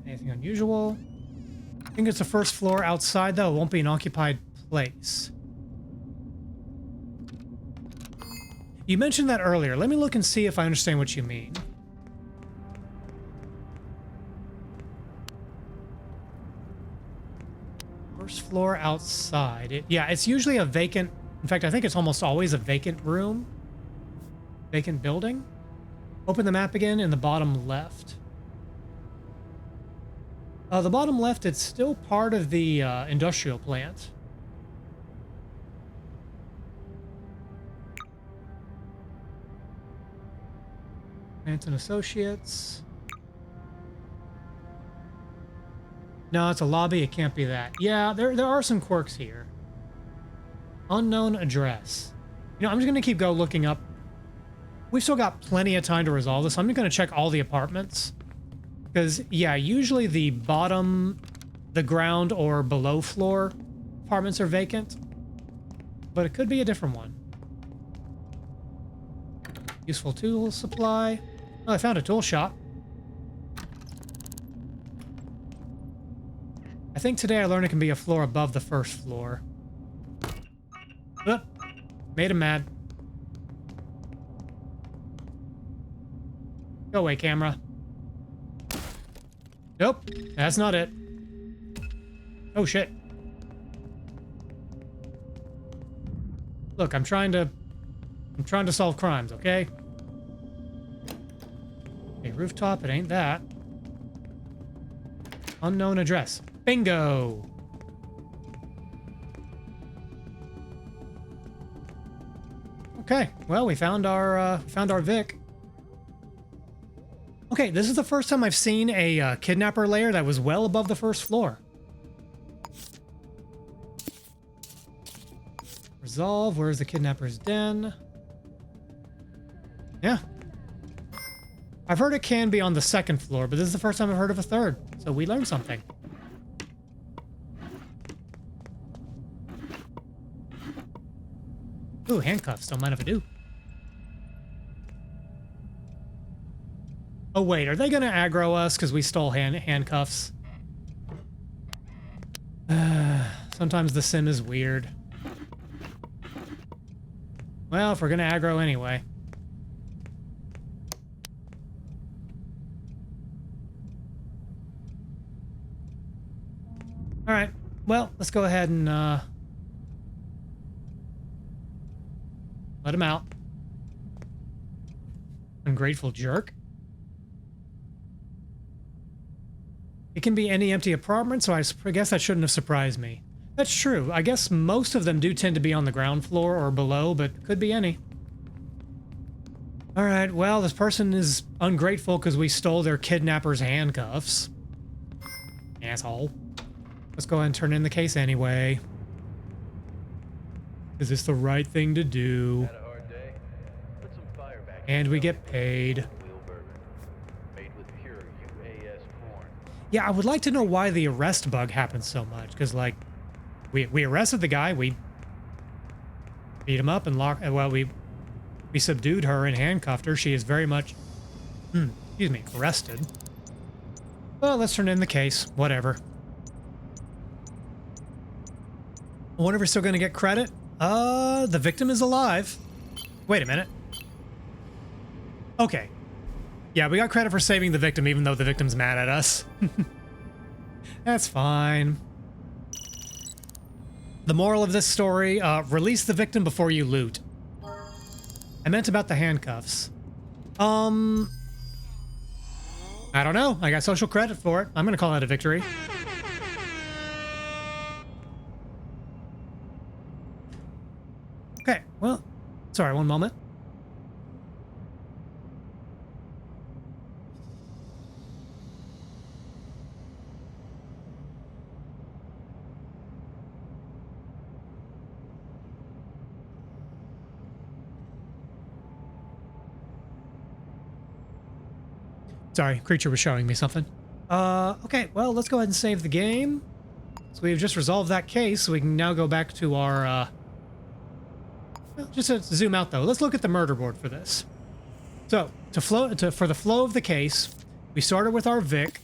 Anything unusual? I think it's the first floor outside, though. It won't be an occupied place. You mentioned that earlier. Let me look and see if I understand what you mean. First floor outside. Yeah, it's usually a vacant... In fact, I think it's almost always a vacant room. Vacant building. Open the map again in the bottom left. The bottom left, it's still part of the industrial plant. Plant and Associates. No, it's a lobby. It can't be that. Yeah, there are some quirks here. Unknown address. You know, I'm just going to keep looking up. We've still got plenty of time to resolve this. I'm just going to check all the apartments. Because, yeah, usually the bottom, the ground, or below floor apartments are vacant. But it could be a different one. Useful tool supply. Oh, I found a tool shop. I think today I learned it can be a floor above the first floor. Oop, made him mad. Go away, camera. Nope, that's not it. Oh shit. Look, I'm trying to solve crimes, okay? Okay, rooftop, it ain't that. Unknown address. Bingo! Okay, well, we found our Vic. Okay, this is the first time I've seen a kidnapper lair that was well above the first floor. Resolve, where's the kidnapper's den? Yeah. I've heard it can be on the second floor, but this is the first time I've heard of a third, so we learned something. Ooh, handcuffs, don't mind if I do. Oh wait, are they gonna aggro us because we stole handcuffs? Sometimes the sim is weird. Well, if we're gonna aggro anyway. Alright, well, let's go ahead and let him out. Ungrateful jerk. It can be any empty apartment, so I guess that shouldn't have surprised me. That's true. I guess most of them do tend to be on the ground floor or below, but could be any. Alright, well, this person is ungrateful because we stole their kidnapper's handcuffs. Asshole. Let's go ahead and turn in the case anyway. Is this the right thing to do? Had a hard day? Put some fire back And in we the get oven. paid. Wheel burger. Made with pure UAS corn. Yeah, I would like to know why the arrest bug happens so much, because, like, we arrested the guy, we beat him up and we subdued her and handcuffed her. She is very much, excuse me, arrested. Well, let's turn in the case. Whatever. I wonder if we're still going to get credit. The victim is alive. Wait a minute. Okay. Yeah, we got credit for saving the victim, even though the victim's mad at us. That's fine. The moral of this story, release the victim before you loot. I meant about the handcuffs. I don't know. I got social credit for it. I'm gonna call that a victory. Okay, well, sorry, one moment. Sorry, creature was showing me something. Okay, well, let's go ahead and save the game. So we've just resolved that case, so we can now go back to our, well, just to zoom out though, let's look at the murder board for this. So, for the flow of the case, we started with our Vic,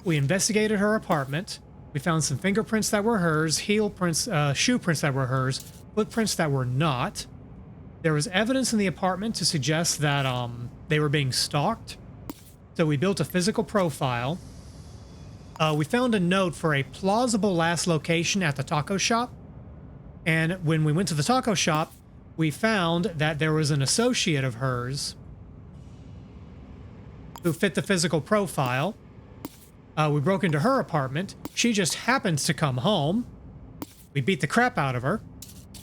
we investigated her apartment, we found some fingerprints that were hers, heel prints, shoe prints that were hers, footprints that were not. There was evidence in the apartment to suggest that, they were being stalked. So we built a physical profile. We found a note for a plausible last location at the taco shop. And when we went to the taco shop, we found that there was an associate of hers who fit the physical profile. We broke into her apartment. She just happened to come home. We beat the crap out of her.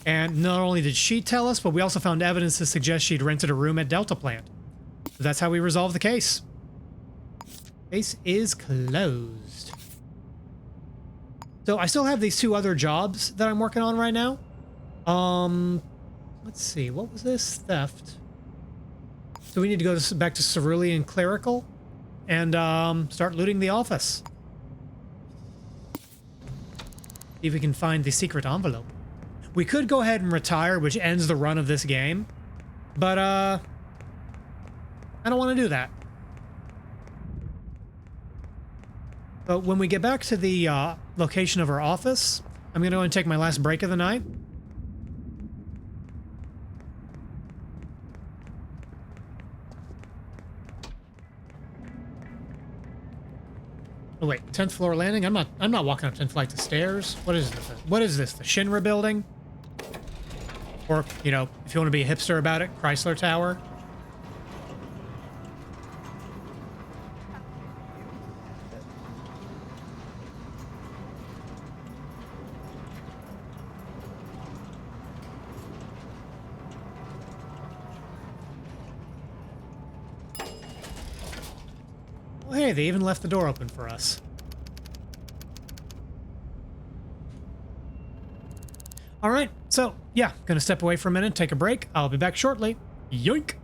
And not only did she tell us, but we also found evidence to suggest she'd rented a room at Delta Plant. So that's how we resolved the case. Case is closed. So I still have these 2 other jobs that I'm working on right now. Let's see, what was this? Theft. So we need to go back to Cerulean Clerical and start looting the office. See if we can find the secret envelope. We could go ahead and retire, which ends the run of this game, but I don't want to do that. But when we get back to the location of our office, I'm going to go and take my last break of the night. Oh wait, 10th floor landing? I'm not walking up 10 flights of stairs. What is this? What is this? The Shinra building? Or, you know, if you want to be a hipster about it, Chrysler Tower. Hey, they even left the door open for us. All right, so yeah, gonna step away for a minute, take a break. I'll be back shortly. Yoink!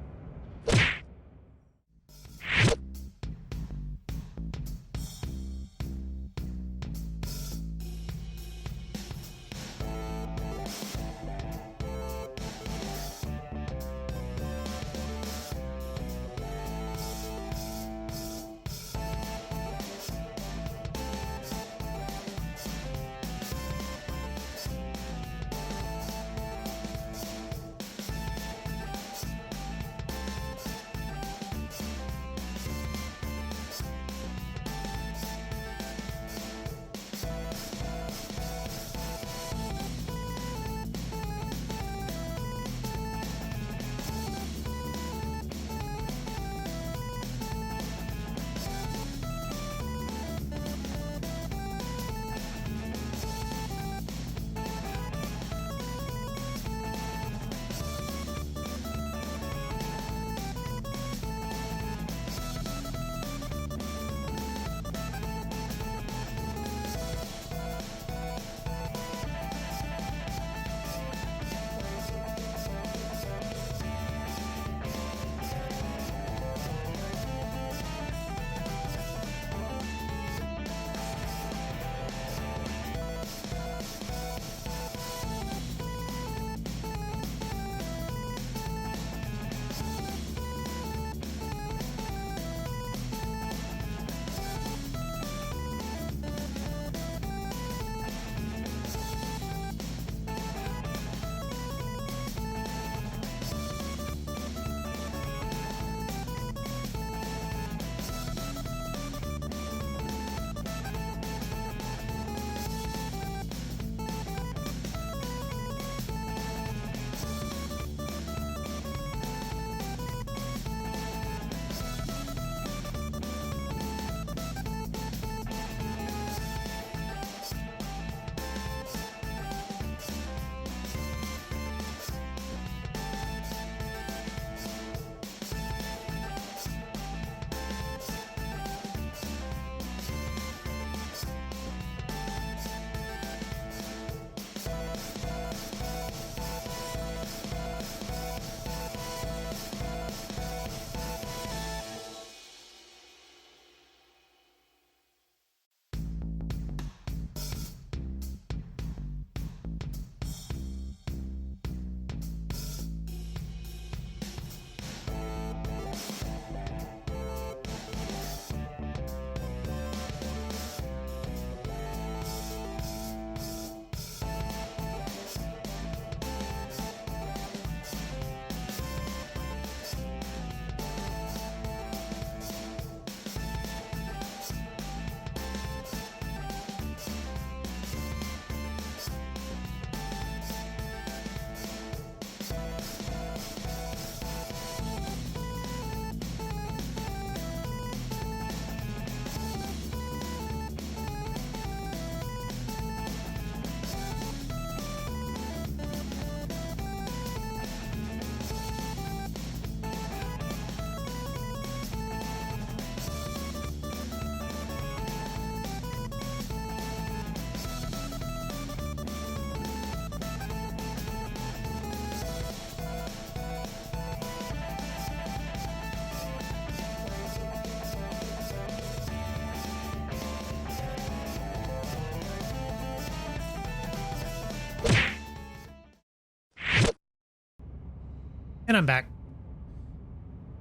And I'm back.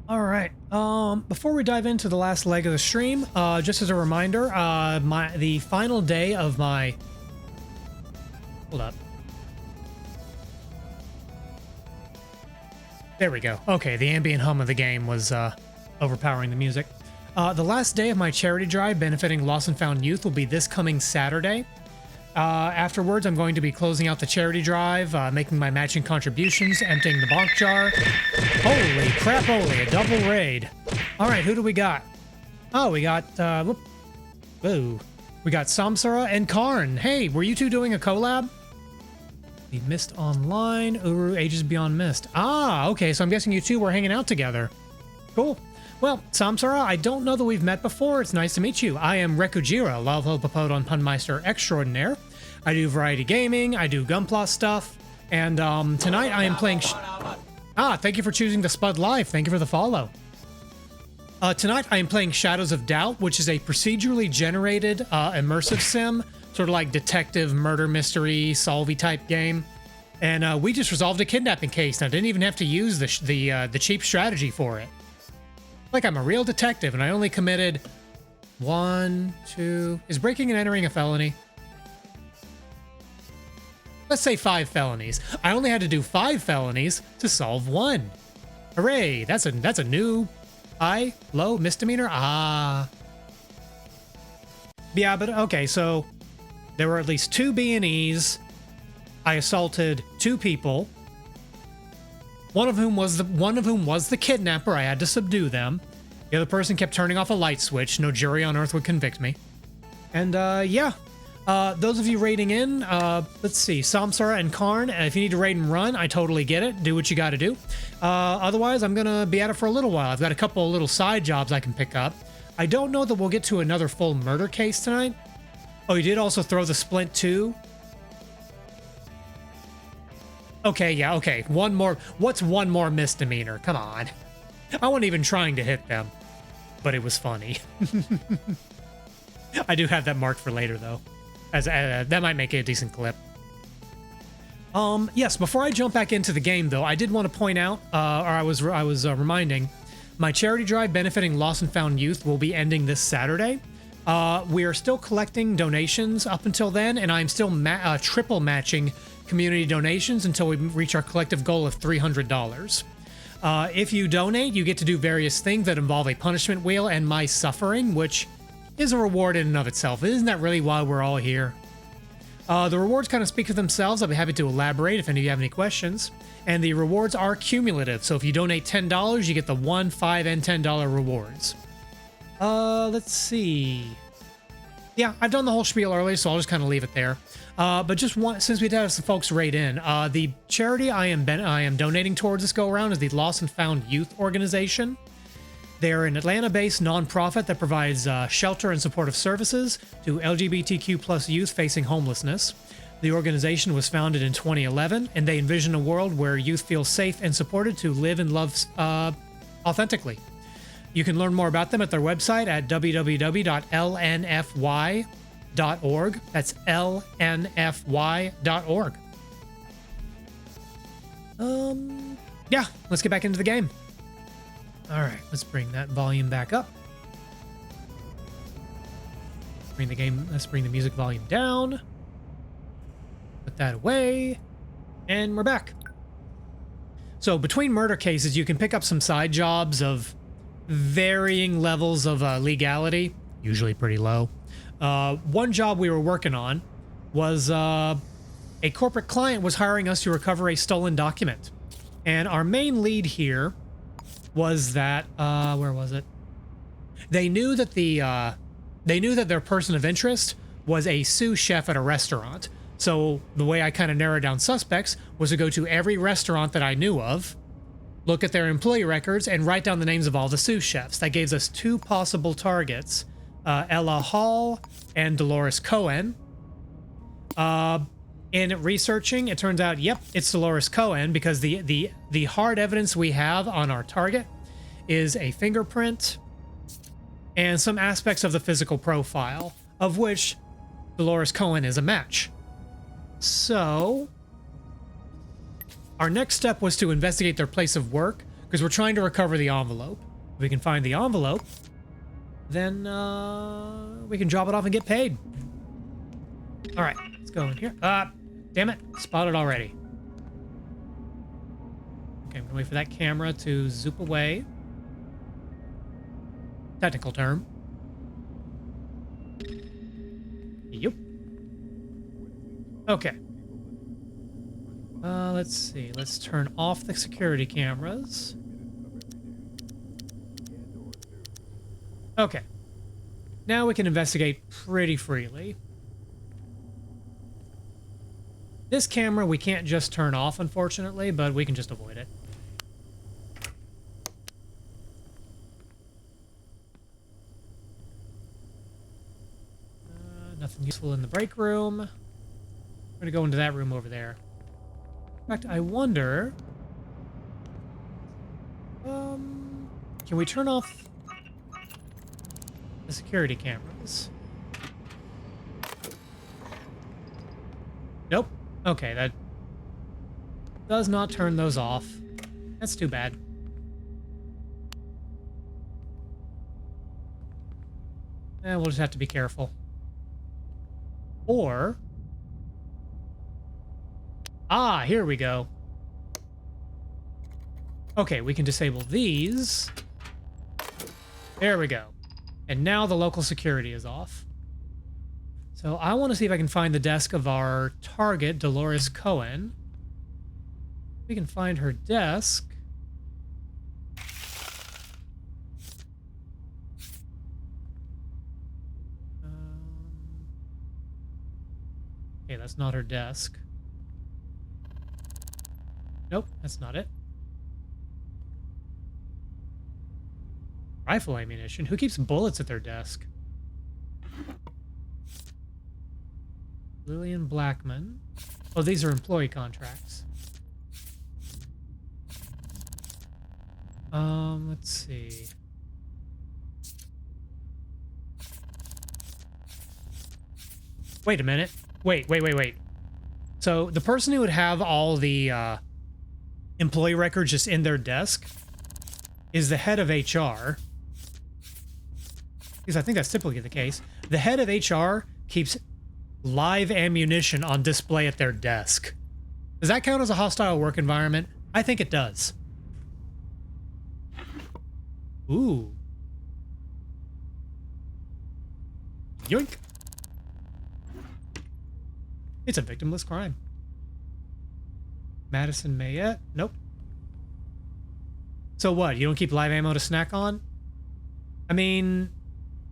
All right. Before we dive into the last leg of the stream, just as a reminder, the final day of my... Hold up. There we go. Okay, the ambient hum of the game was overpowering the music. The last day of my charity drive benefiting Lost and Found Youth will be this coming Saturday. Afterwards, I'm going to be closing out the charity drive, making my matching contributions, emptying the bonk jar. Holy crap, holy, a double raid. All right, who do we got? Oh, we got, whoa. We got Samsara and Karn. Hey, were you two doing a collab? The Mist Online, Uru, Ages Beyond Mist. Ah, okay, so I'm guessing you two were hanging out together. Cool. Well, Samsara, I don't know that we've met before. It's nice to meet you. I am Rekujira, Lalhopapodon Punmeister Extraordinaire. I do variety gaming, I do Gunpla stuff, and tonight I am playing... thank you for choosing the Spud Live. Thank you for the follow. Tonight I am playing Shadows of Doubt, which is a procedurally generated immersive sim, sort of like detective, murder mystery, solvey type game. And we just resolved a kidnapping case, and I didn't even have to use the cheap strategy for it. Like I'm a real detective, and I only committed 1, 2... Is breaking and entering a felony? Let's say 5 felonies. I only had to do 5 felonies to solve 1. Hooray! That's a new low misdemeanor. Yeah, but okay. So there were at least 2 B&Es. I assaulted 2 people. One of whom was the kidnapper. I had to subdue them. The other person kept turning off a light switch. No jury on earth would convict me. And yeah. Those of you raiding in, let's see, Samsara and Karn, if you need to raid and run, I totally get it. Do what you got to do. Otherwise, I'm going to be at it for a little while. I've got a couple of little side jobs I can pick up. I don't know that we'll get to another full murder case tonight. Oh, you did also throw the splint too? Okay, yeah, okay. One more. What's one more misdemeanor? Come on. I wasn't even trying to hit them, but it was funny. I do have that marked for later, though. As that might make it a decent clip. Yes, before I jump back into the game, though, I did want to point out, or I was reminding, my charity drive benefiting Lost and Found Youth will be ending this Saturday. We are still collecting donations up until then, and I'm still triple matching community donations until we reach our collective goal of $300. If you donate, you get to do various things that involve a punishment wheel and my suffering, which is a reward in and of itself. Isn't that really why we're all here? The rewards kind of speak for themselves. I'll be happy to elaborate if any of you have any questions. And the rewards are cumulative. So if you donate $10, you get the $1, $5, and $10 rewards. Let's see. Yeah, I've done the whole spiel earlier, so I'll just kind of leave it there. But just since we had some folks raid in, the charity I am donating towards this go around is the Lost and Found Youth organization. They're an Atlanta-based nonprofit that provides shelter and supportive services to LGBTQ plus youth facing homelessness. The organization was founded in 2011, and they envision a world where youth feel safe and supported to live and love authentically. You can learn more about them at their website at www.lnfy.org. That's lnfy.org. Yeah, let's get back into the game. All right, let's bring that volume back up. Let's bring the music volume down. Put that away. And we're back. So between murder cases, you can pick up some side jobs of varying levels of legality, usually pretty low. One job we were working on was a corporate client was hiring us to recover a stolen document. And our main lead here was that where was it? They knew that their person of interest was a sous chef at a restaurant. So the way I kind of narrowed down suspects was to go to every restaurant that I knew of, look at their employee records, and write down the names of all the sous chefs. That gave us 2 possible targets, Ella Hall and Dolores Cohen. In researching, it turns out, yep, it's Dolores Cohen, because the hard evidence we have on our target is a fingerprint and some aspects of the physical profile, of which Dolores Cohen is a match. So Our next step was to investigate their place of work because we're trying to recover the envelope. If we can find the envelope, then we can drop it off and get paid. All right, let's go in here. Damn it, spotted already. Okay, I'm gonna wait for that camera to zoop away. Technical term. Yep. Okay. Let's see. Let's turn off the security cameras. Okay. Now we can investigate pretty freely. This camera we can't just turn off, unfortunately, but we can just avoid it. Nothing useful in the break room. We're gonna go into that room over there. In fact, I wonder... can we turn off the security cameras? Nope. Okay, that does not turn those off. That's too bad. We'll just have to be careful. Or... Ah, here we go. Okay, we can disable these. There we go. And now the local security is off. So I want to see if I can find the desk of our target, Dolores Cohen. If we can find her desk. Okay, that's not her desk. Nope, that's not it. Rifle ammunition? Who keeps bullets at their desk? Lillian Blackman. Oh, these are employee contracts. Let's see. Wait a minute. Wait. So the person who would have all the employee records just in their desk is the head of HR. Because I think that's typically the case. The head of HR keeps live ammunition on display at their desk. Does that count as a hostile work environment? I think it does. Ooh. Yoink. It's a victimless crime. Madison Mayette? Nope. So what? You don't keep live ammo to snack on? I mean,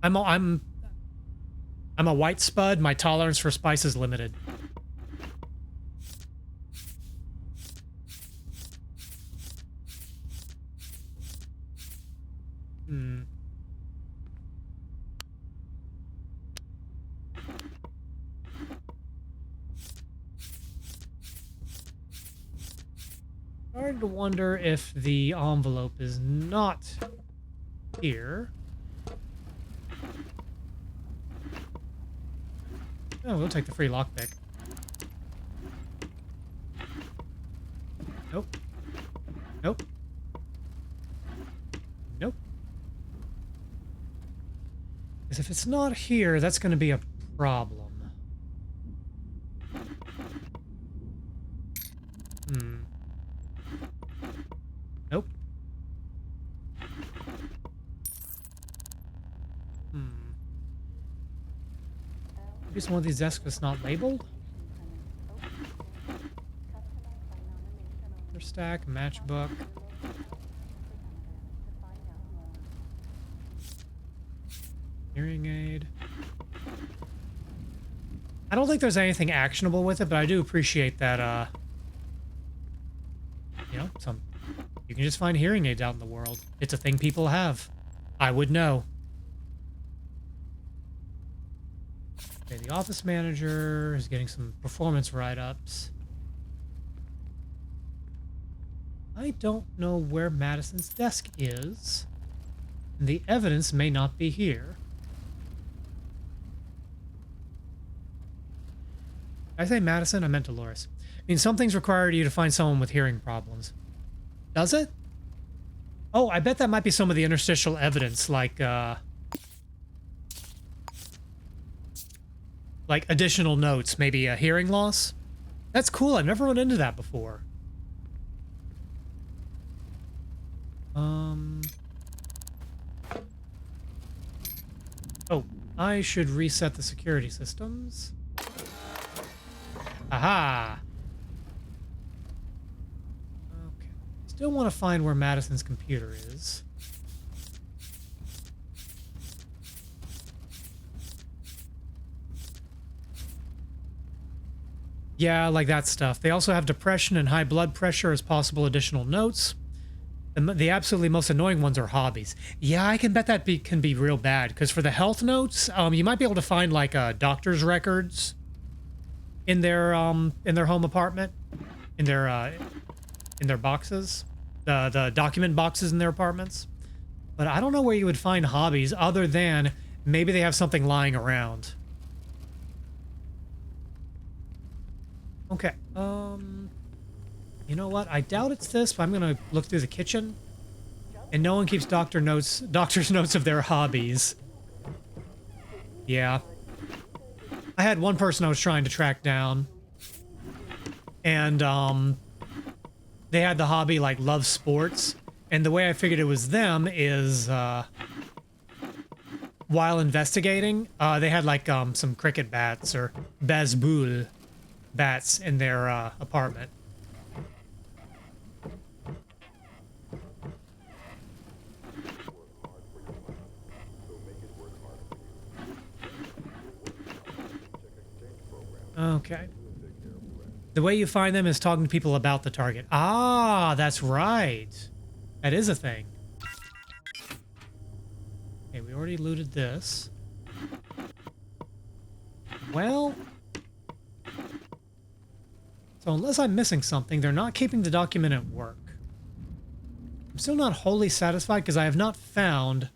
I'm a white spud. My tolerance for spice is limited. Starting to wonder if the envelope is not here. Oh, we'll take the free lockpick. Nope. Nope. Nope. Because if it's not here, that's going to be a problem. Nope. Maybe some of these desks is not labeled? Stack, matchbook. Hearing aid. I don't think there's anything actionable with it, but I do appreciate that, you know, you can just find hearing aids out in the world. It's a thing people have. I would know. Okay, the office manager is getting some performance write-ups. I don't know where Madison's desk is. And the evidence may not be here. Did I say Madison? I meant Dolores. I mean, some things require you to find someone with hearing problems. Does it? Oh, I bet that might be some of the interstitial evidence, like additional notes, maybe a hearing loss. That's cool. I've never run into that before. Oh, I should reset the security systems. Aha! Okay. Still want to find where Madison's computer is. Yeah, like that stuff. They also have depression and high blood pressure as possible additional notes. The absolutely most annoying ones are hobbies. Yeah, I can bet that can be real bad, because for the health notes, you might be able to find like doctor's records in their home apartment, in their boxes, the document boxes in their apartments. But I don't know where you would find hobbies other than maybe they have something lying around. Okay. You know what? I doubt it's this, but I'm gonna look through the kitchen. And no one keeps doctor's notes of their hobbies. Yeah. I had one person I was trying to track down. And they had the hobby like love sports. And the way I figured it was them is while investigating, they had like some cricket bats or baseball bats in their apartment. Okay. The way you find them is talking to people about the target. Ah, that's right. That is a thing. Okay, we already looted this. Well... So unless I'm missing something, they're not keeping the document at work. I'm still not wholly satisfied because I have not found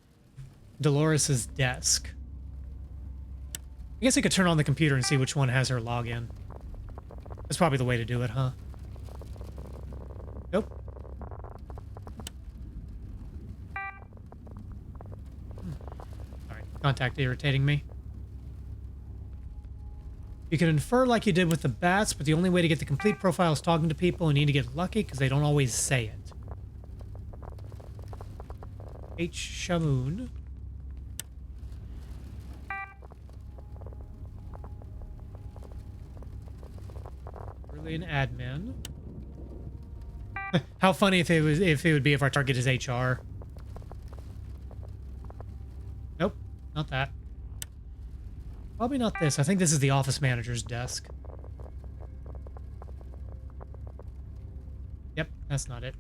Dolores's desk. I guess I could turn on the computer and see which one has her login. That's probably the way to do it, huh? Nope. Alright, contact irritating me. You can infer like you did with the bats, but the only way to get the complete profile is talking to people and you need to get lucky because they don't always say it. H. Shamoon. Really an admin. How funny if it would be if our target is HR. Nope, not that. Probably not this. I think this is the office manager's desk. Yep, that's not it.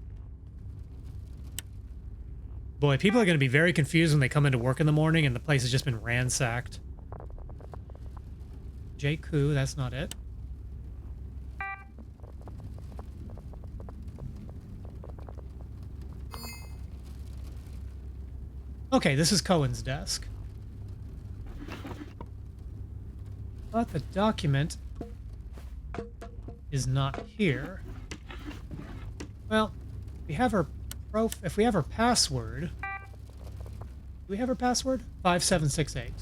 Boy, people are going to be very confused when they come into work in the morning and the place has just been ransacked. J. Koo, that's not it. Okay, this is Cohen's desk. But the document is not here. Well, we have her if we have her password. Do we have her password? 5768.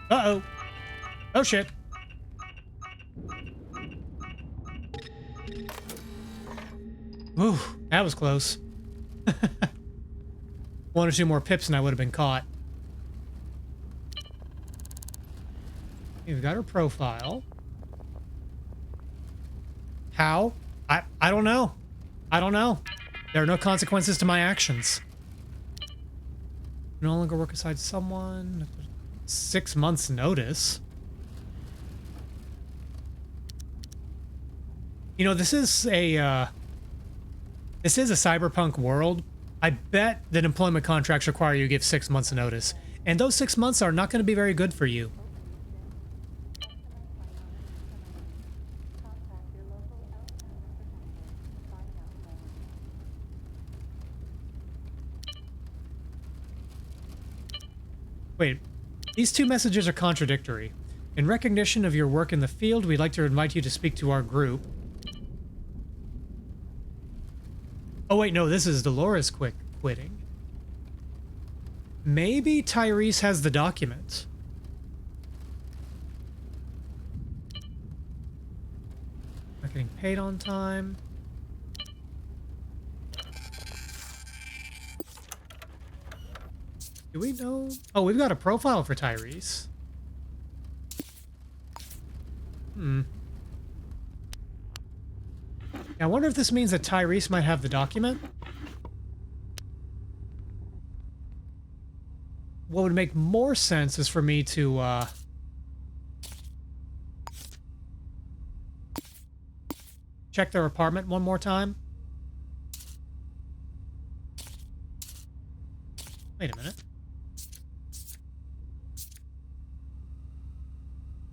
Uh-oh. Oh shit. Ooh, that was close. One or two more pips and I would have been caught. We've got her profile. How? I don't know. I don't know. There are no consequences to my actions. No longer work aside someone. 6 months notice. You know, this is a cyberpunk world. I bet that employment contracts require you to give 6 months notice. And those 6 months are not going to be very good for you. Wait, These two messages are contradictory. In recognition of your work in the field, we'd like to invite you to speak to our group. Oh wait, no, this is Dolores quitting. Maybe Tyrese has the document. Not getting paid on time. Do we know? Oh, we've got a profile for Tyrese. Hmm. I wonder if this means that Tyrese might have the document. What would make more sense is for me to, check their apartment one more time. Wait a minute.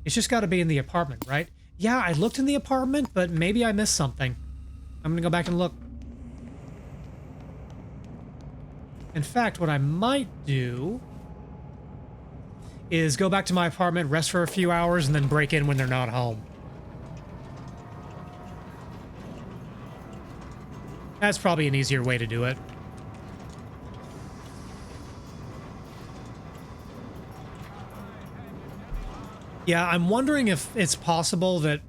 It's just got to be in the apartment, right? Yeah, I looked in the apartment, but maybe I missed something. I'm gonna go back and look. In fact, what I might do is go back to my apartment, rest for a few hours, and then break in when they're not home. That's probably an easier way to do it. Yeah, I'm wondering if it's possible that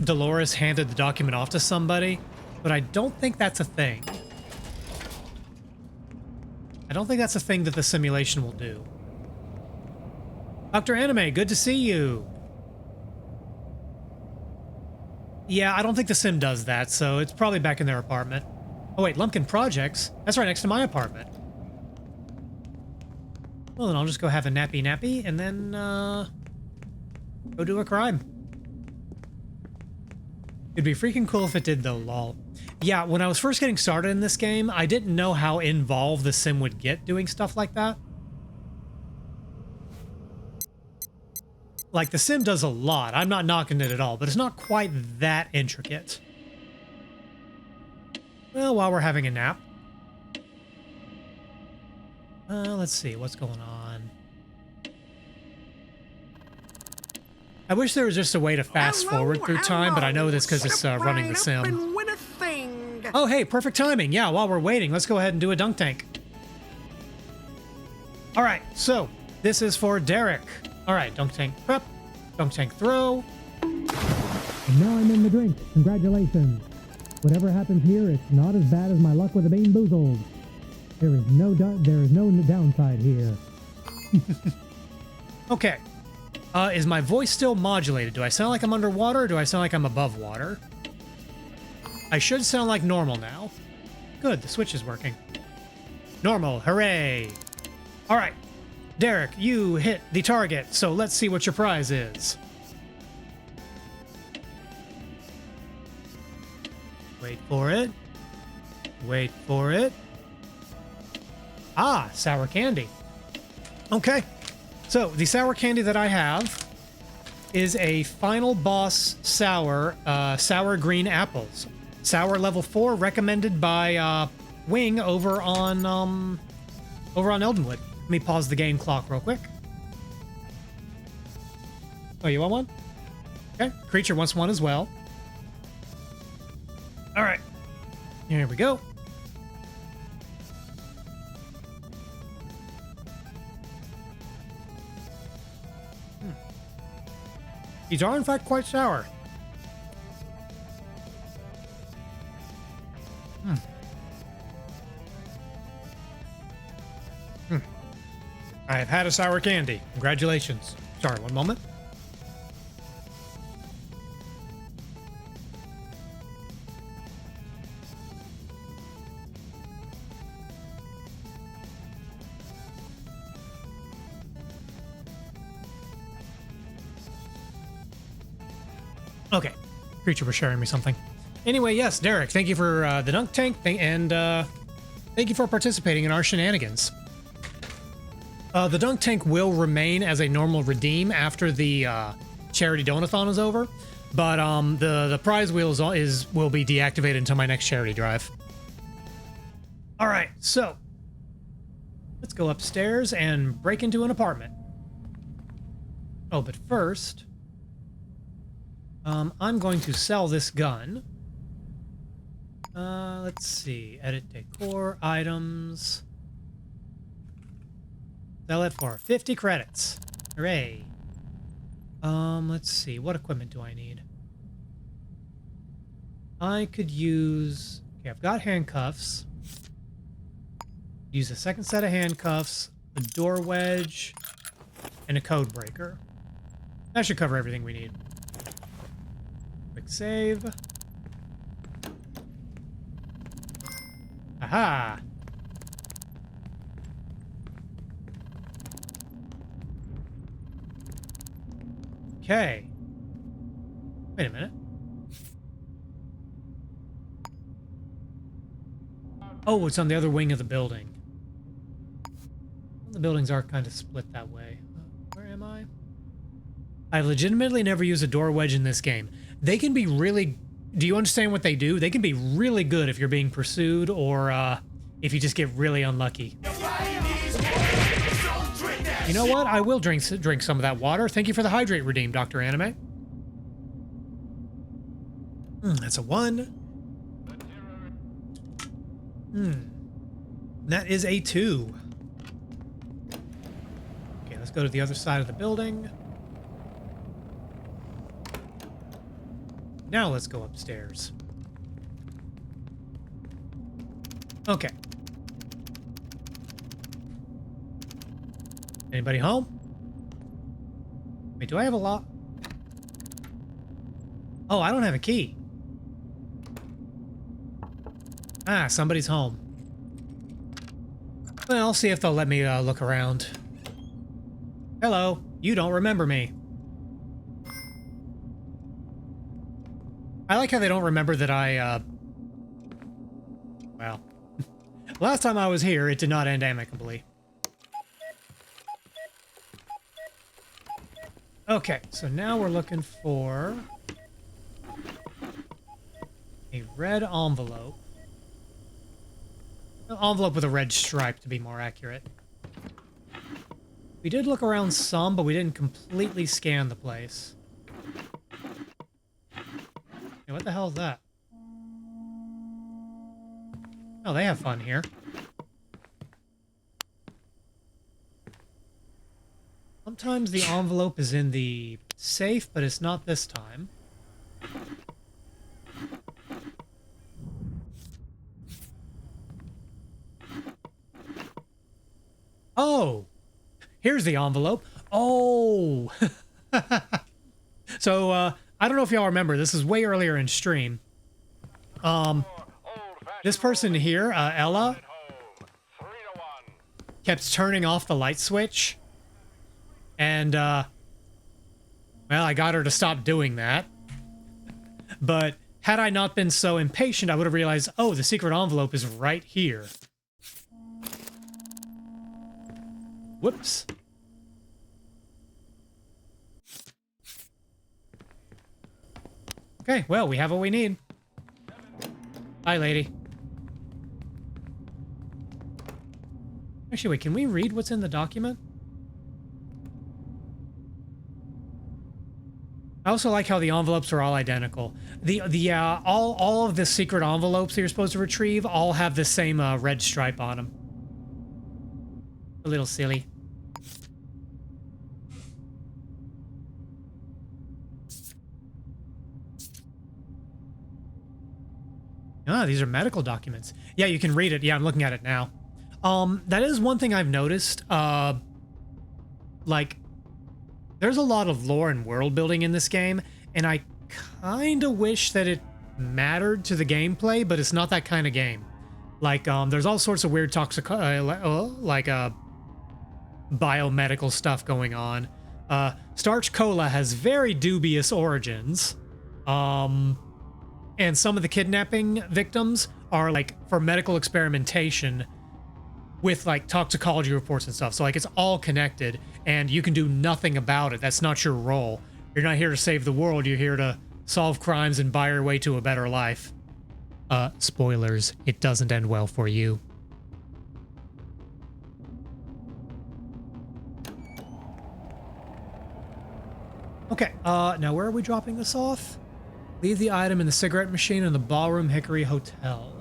Dolores handed the document off to somebody, but I don't think that's a thing. I don't think that's a thing that the simulation will do. Dr. Anime, good to see you. Yeah, I don't think the sim does that, so it's probably back in their apartment. Oh wait, Lumpkin Projects? That's right next to my apartment. Well, then I'll just go have a nappy and then, go do a crime. It'd be freaking cool if it did though, lol. Yeah, when I was first getting started in this game, I didn't know how involved the sim would get doing stuff like that. Like, the sim does a lot. I'm not knocking it at all, but it's not quite that intricate. Well, while we're having a nap. Let's see, what's going on? I wish there was just a way to fast forward through time, but I know this because it's running the sim. Oh, hey, perfect timing. Yeah, while we're waiting, let's go ahead and do a dunk tank. All right, so this is for Derek. All right, dunk tank prep, dunk tank throw. And now I'm in the drink. Congratulations. Whatever happens here, it's not as bad as my luck with the Bane Boozled. There is no downside here. Okay. Is my voice still modulated? Do I sound like I'm underwater or do I sound like I'm above water? I should sound like normal now. Good, the switch is working. Normal, hooray! All right, Derek, you hit the target, so let's see what your prize is. Wait for it. Wait for it. Ah, sour candy. Okay. So, the sour candy that I have is a Final Boss Sour, Sour Green Apples. Sour level 4, recommended by, Wing over on Eldenwood. Let me pause the game clock real quick. Oh, you want one? Okay, Creature wants one as well. All right, here we go. These are, in fact, quite sour. I have had a sour candy. Congratulations. Sorry, one moment. Okay. Creature was sharing me something. Anyway, yes, Derek, thank you for the dunk tank thing, and thank you for participating in our shenanigans. The dunk tank will remain as a normal redeem after the charity donathon is over, but the prize wheel will be deactivated until my next charity drive. All right, so let's go upstairs and break into an apartment. Oh, but first, I'm going to sell this gun. Let's see. Edit decor, items. Sell it for 50 credits. Hooray. Let's see. What equipment do I need? I could use... Okay, I've got handcuffs. Use a second set of handcuffs, a door wedge, and a code breaker. That should cover everything we need. Quick save. Aha! Okay. Wait a minute. Oh, it's on the other wing of the building. The buildings are kind of split that way. Where am I? I legitimately never use a door wedge in this game. They can be really... Do you understand what they do? They can be really good if you're being pursued or if you just get really unlucky. You know what? I will drink some of that water. Thank you for the hydrate redeem, Dr. Anime. That's a 1. That is a 2. Okay, let's go to the other side of the building. Now let's go upstairs. Okay. Anybody home? Wait, do I have a lock? Oh, I don't have a key. Ah, somebody's home. Well, I'll see if they'll let me look around. Hello, you don't remember me. I like how they don't remember that I, well, last time I was here, it did not end amicably. Okay, so now we're looking for a red envelope. An envelope with a red stripe, to be more accurate. We did look around some, but we didn't completely scan the place. Hey, what the hell is that? Oh, they have fun here. Sometimes the envelope is in the safe, but it's not this time. Oh! Here's the envelope. Oh! So, I don't know if y'all remember, this is way earlier in stream. This person here, Ella, kept turning off the light switch. And, well, I got her to stop doing that. But had I not been so impatient, I would have realized, oh, the secret envelope is right here. Whoops. Okay, well, we have what we need. Bye, lady. Actually, wait, can we read what's in the document? I also like how the envelopes are all identical. All of the secret envelopes that you're supposed to retrieve all have the same red stripe on them. A little silly. Ah, these are medical documents. Yeah, you can read it. Yeah, I'm looking at it now. That is one thing I've noticed. Like, there's a lot of lore and world building in this game, and I kind of wish that it mattered to the gameplay, but it's not that kind of game. Like, there's all sorts of weird biomedical stuff going on. Starch Cola has very dubious origins. And some of the kidnapping victims are like for medical experimentation with like toxicology reports and stuff. So like it's all connected and you can do nothing about it. That's not your role. You're not here to save the world. You're here to solve crimes and buy your way to a better life. Spoilers, it doesn't end well for you. Okay, now where are we dropping this off? Leave the item in the cigarette machine in the Ballroom Hickory Hotel.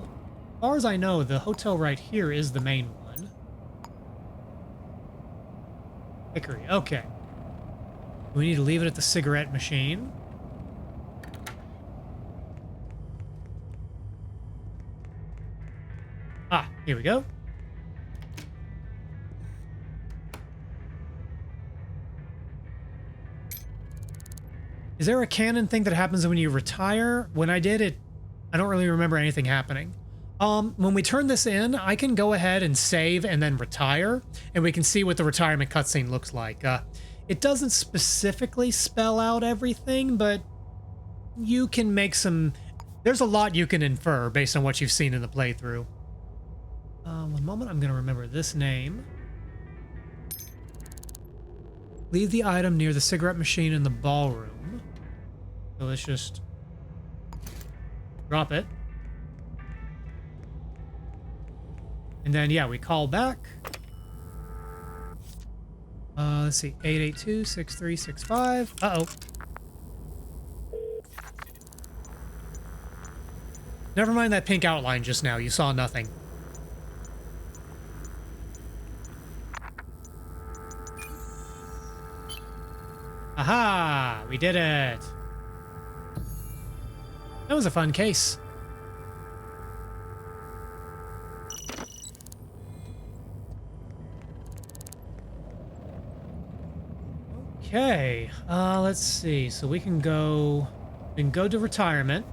As far as I know, the hotel right here is the main one. Hickory, okay. We need to leave it at the cigarette machine. Ah, here we go. Is there a canon thing that happens when you retire? When I did it, I don't really remember anything happening. When we turn this in, I can go ahead and save and then retire, and we can see what the retirement cutscene looks like. It doesn't specifically spell out everything, but you can make some... There's a lot you can infer based on what you've seen in the playthrough. One moment, I'm going to remember this name. Leave the item near the cigarette machine in the ballroom. So let's just drop it. And then, yeah, we call back. Let's see, 882-6365. Uh-oh. Never mind that pink outline just now. You saw nothing. Aha! We did it! That was a fun case. Okay, let's see. So we can go to retirement.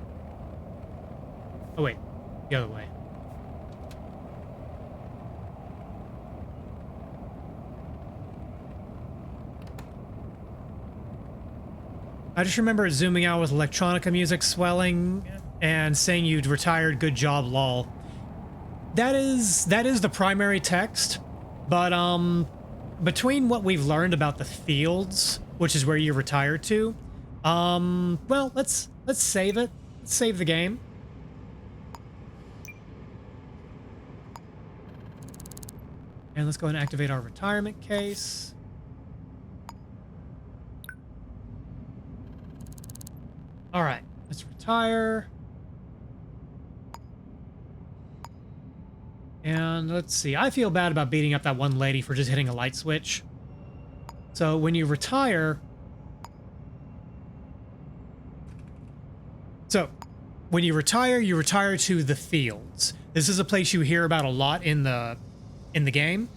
Oh wait, the other way. I just remember zooming out with electronica music swelling and saying you'd retired, good job, lol. That is the primary text, but between what we've learned about the fields, which is where you retire to, well, let's save it. Let's save the game. And let's go and activate our retirement case. All right, let's retire. And let's see, I feel bad about beating up that one lady for just hitting a light switch. So when you retire... you retire to the fields. This is a place you hear about a lot in the game.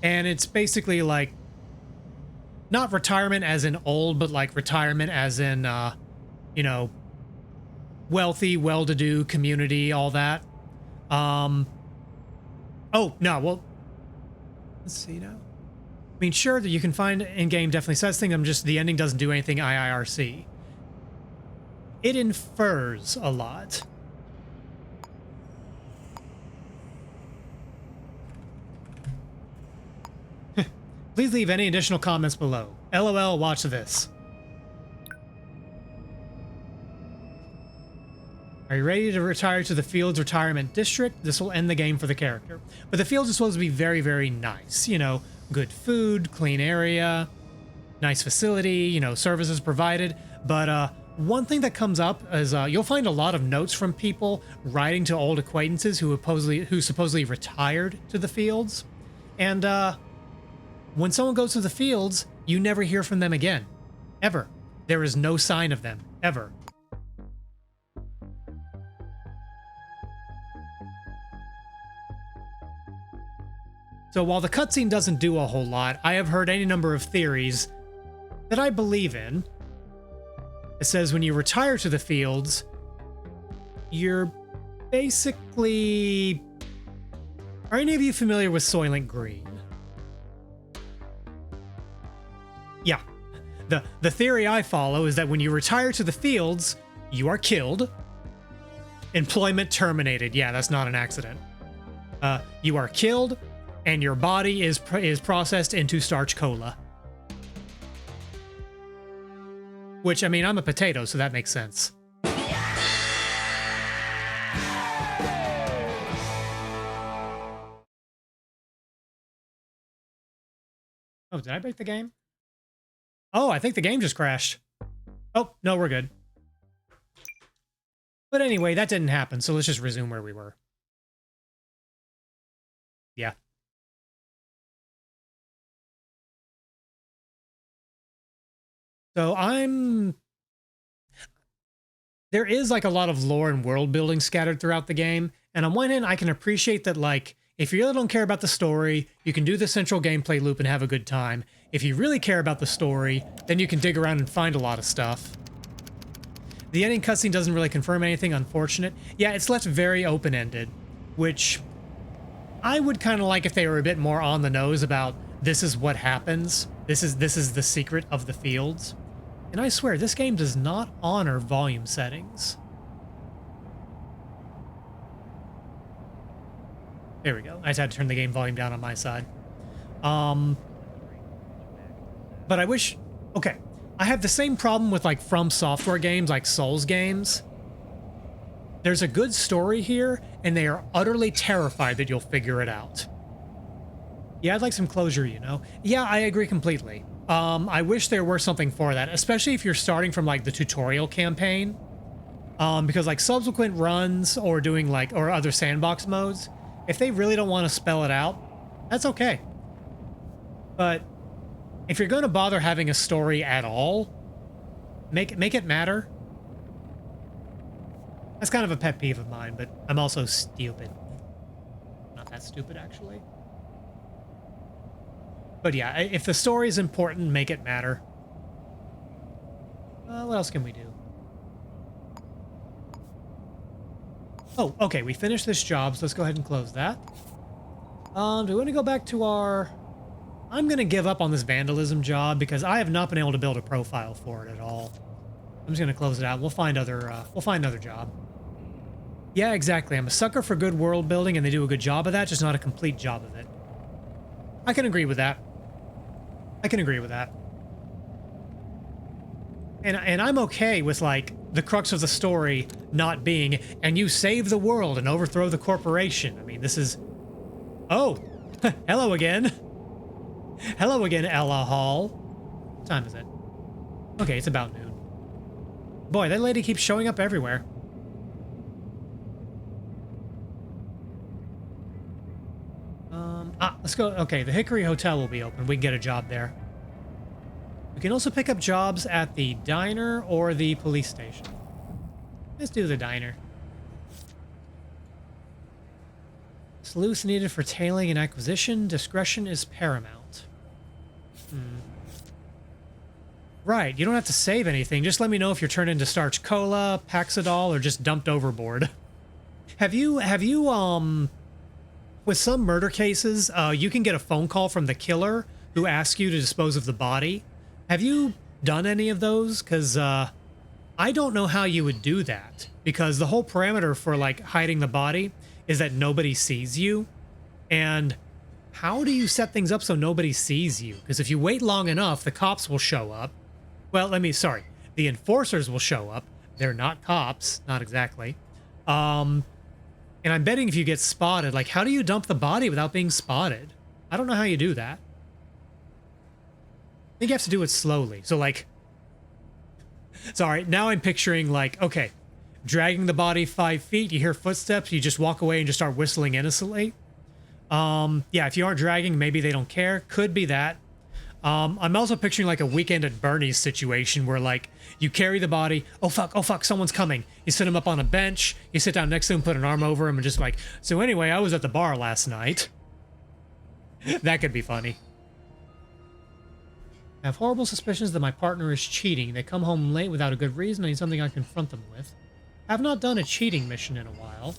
And it's basically like, not retirement as in old, but like retirement as in, you know, wealthy, well-to-do community, all that. Oh, no, well, let's see now. I mean, sure, that you can find in-game definitely says things, just the ending doesn't do anything IIRC. It infers a lot. Please leave any additional comments below. LOL, watch this. Are you ready to retire to the Fields Retirement District? This will end the game for the character. But the Fields are supposed to be very, very nice. You know, good food, clean area, nice facility, you know, services provided. But one thing that comes up is you'll find a lot of notes from people writing to old acquaintances who supposedly retired to the Fields. And when someone goes to the Fields, you never hear from them again. Ever. There is no sign of them. Ever. So while the cutscene doesn't do a whole lot, I have heard any number of theories that I believe in. It says when you retire to the Fields, you're basically... Are any of you familiar with Soylent Green? Yeah. The theory I follow is that when you retire to the Fields, you are killed. Employment terminated. Yeah, that's not an accident. You are killed, and your body is processed into starch cola. Which, I mean, I'm a potato, so that makes sense. Oh, did I break the game? Oh, I think the game just crashed. Oh, no, we're good. But anyway, that didn't happen, so let's just resume where we were. Yeah. So there is like a lot of lore and world building scattered throughout the game. And on one hand, I can appreciate that, like, if you really don't care about the story, you can do the central gameplay loop and have a good time. If you really care about the story, then you can dig around and find a lot of stuff. The ending cutscene doesn't really confirm anything, unfortunate. Yeah, it's left very open-ended, which I would kind of like if they were a bit more on the nose about this is what happens. This is the secret of the fields. And I swear, this game does not honor volume settings. There we go. I just had to turn the game volume down on my side. But I wish... Okay. I have the same problem with, like, From Software games, like Souls games. There's a good story here, and they are utterly terrified that you'll figure it out. Yeah, I'd like some closure, you know? Yeah, I agree completely. I wish there were something for that, especially if you're starting from, like, the tutorial campaign. Because, like, subsequent runs or doing, like, or other sandbox modes, if they really don't want to spell it out, that's okay. But if you're going to bother having a story at all, make it matter. That's kind of a pet peeve of mine, but I'm also stupid. Not that stupid, actually. But yeah, if the story is important, make it matter. What else can we do? Oh, okay, we finished this job, so let's go ahead and close that. Do we want to go back to our... I'm going to give up on this vandalism job because I have not been able to build a profile for it at all. I'm just going to close it out. We'll find another job. Yeah, exactly. I'm a sucker for good world building, and they do a good job of that, just not a complete job of it. I can agree with that. I can agree with that. And I'm okay with, like, the crux of the story not being, and you save the world and overthrow the corporation. I mean, this is... Oh! Hello again! Hello again, Ella Hall. What time is it? Okay, it's about noon. Boy, that lady keeps showing up everywhere. Let's go. Okay, the Hickory Hotel will be open. We can get a job there. We can also pick up jobs at the diner or the police station. Let's do the diner. Sleuths needed for tailing and acquisition. Discretion is paramount. Right, you don't have to save anything. Just let me know if you're turned into Starch Cola, Paxidol, or just dumped overboard. Have you, with some murder cases, you can get a phone call from the killer who asks you to dispose of the body. Have you done any of those? Because I don't know how you would do that. Because the whole parameter for, like, hiding the body is that nobody sees you. And how do you set things up so nobody sees you? Because if you wait long enough, the cops will show up. Well, the enforcers will show up. They're not cops, not exactly. And I'm betting if you get spotted, like, how do you dump the body without being spotted? I don't know how you do that. I think you have to do it slowly. So, like, sorry, now I'm picturing, like, okay, dragging the body 5 feet, you hear footsteps, you just walk away and just start whistling innocently. Yeah, if you aren't dragging, maybe they don't care. Could be that. I'm also picturing, like, a Weekend at Bernie's situation where, like, you carry the body, oh fuck, someone's coming. You sit him up on a bench, you sit down next to him, put an arm over him, and just like, so anyway, I was at the bar last night. That could be funny. I have horrible suspicions that my partner is cheating. They come home late without a good reason. I need something I can confront them with. I have not done a cheating mission in a while.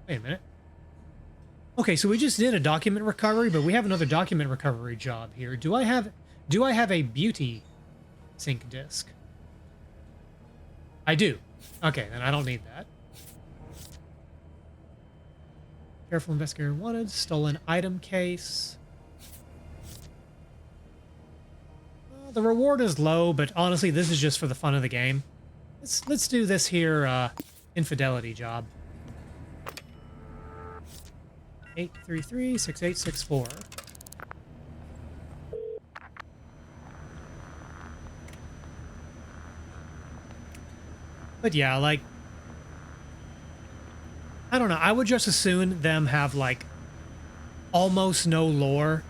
Wait a minute. Okay, so we just did a document recovery, but we have another document recovery job here. Do I have a beauty sync disk? I do. Okay, then I don't need that. Careful investigator wanted. Stolen item case. The reward is low, but honestly, this is just for the fun of the game. Let's do this here infidelity job. 833-6864. But yeah, like, I don't know. I would just as soon them have like almost no lore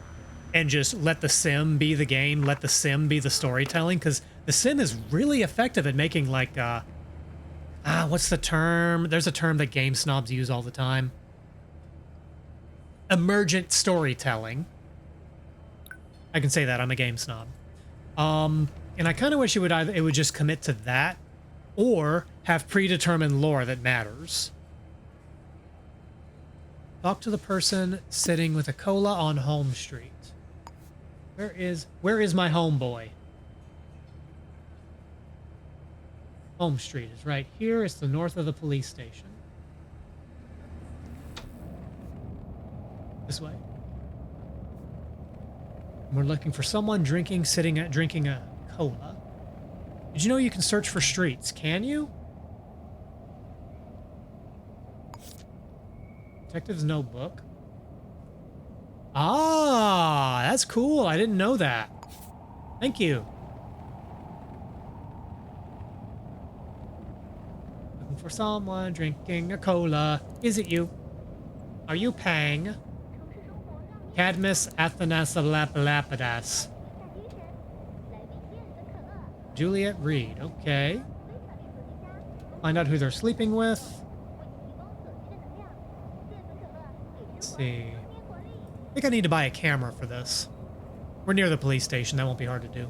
and just let the sim be the game, let the sim be the storytelling, because the sim is really effective at making like what's the term? There's a term that game snobs use all the time. Emergent storytelling. I can say that, I'm a game snob. And I kind of wish it would just commit to that or have predetermined lore that matters. Talk to the person sitting with a cola on Home Street. Where is my homeboy? Home Street is right here. It's the north of the police station. This way. We're looking for someone drinking a cola. Did you know you can search for streets? Can you? Detective's notebook. Ah, that's cool. I didn't know that. Thank you. Looking for someone drinking a cola. Is it you? Are you Pang? Cadmus Athanasalapidapidas. Juliet Reed. Okay. Find out who they're sleeping with. Let's see. I think I need to buy a camera for this. We're near the police station. That won't be hard to do.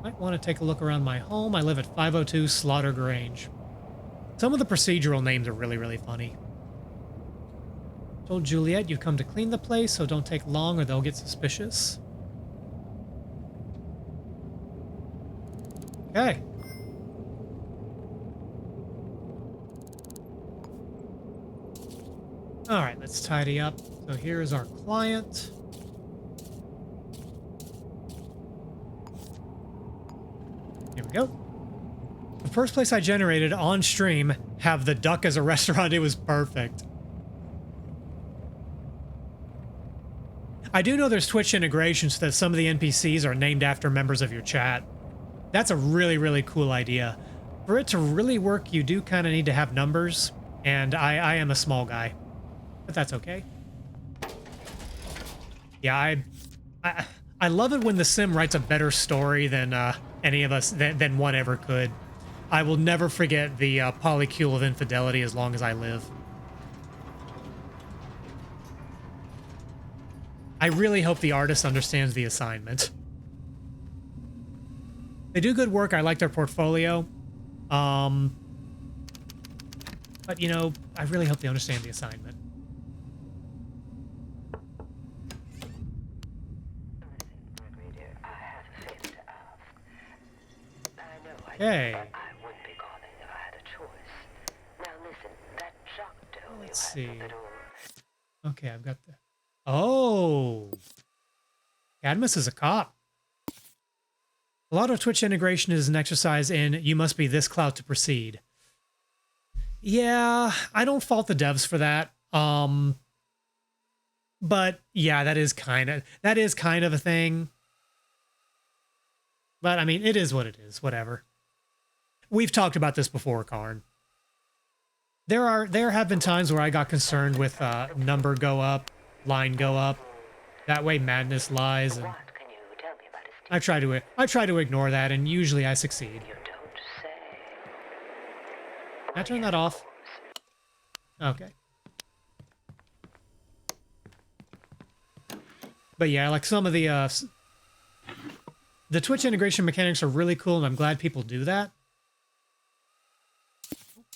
Might want to take a look around my home. I live at 502 Slaughter Grange. Some of the procedural names are really, really funny. Told Juliet you've come to clean the place, so don't take long or they'll get suspicious. Okay. All right, let's tidy up. So here is our client. Here we go. The first place I generated on stream have the duck as a restaurant. It was perfect. I do know there's Twitch integrations so that some of the NPCs are named after members of your chat. That's a really, really cool idea. For it to really work, you do kind of need to have numbers, and I am a small guy. But that's okay. Yeah, I love it when the sim writes a better story than any of us than one ever could. I will never forget the polycule of infidelity as long as I live. I really hope the artist understands the assignment. They do good work. I like their portfolio. But you know, I really hope they understand the assignment. Okay. Let's see. Okay, I've got the... Oh! Cadmus is a cop. A lot of Twitch integration is an exercise in you must be this clout to proceed. Yeah, I don't fault the devs for that. But yeah, that is kind of a thing. But I mean, it is what it is, whatever. We've talked about this before, Karn. There have been times where I got concerned with number go up, line go up. That way madness lies, and I try to ignore that, and usually I succeed. Can I turn that off? Okay. But yeah, like some of the Twitch integration mechanics are really cool, and I'm glad people do that.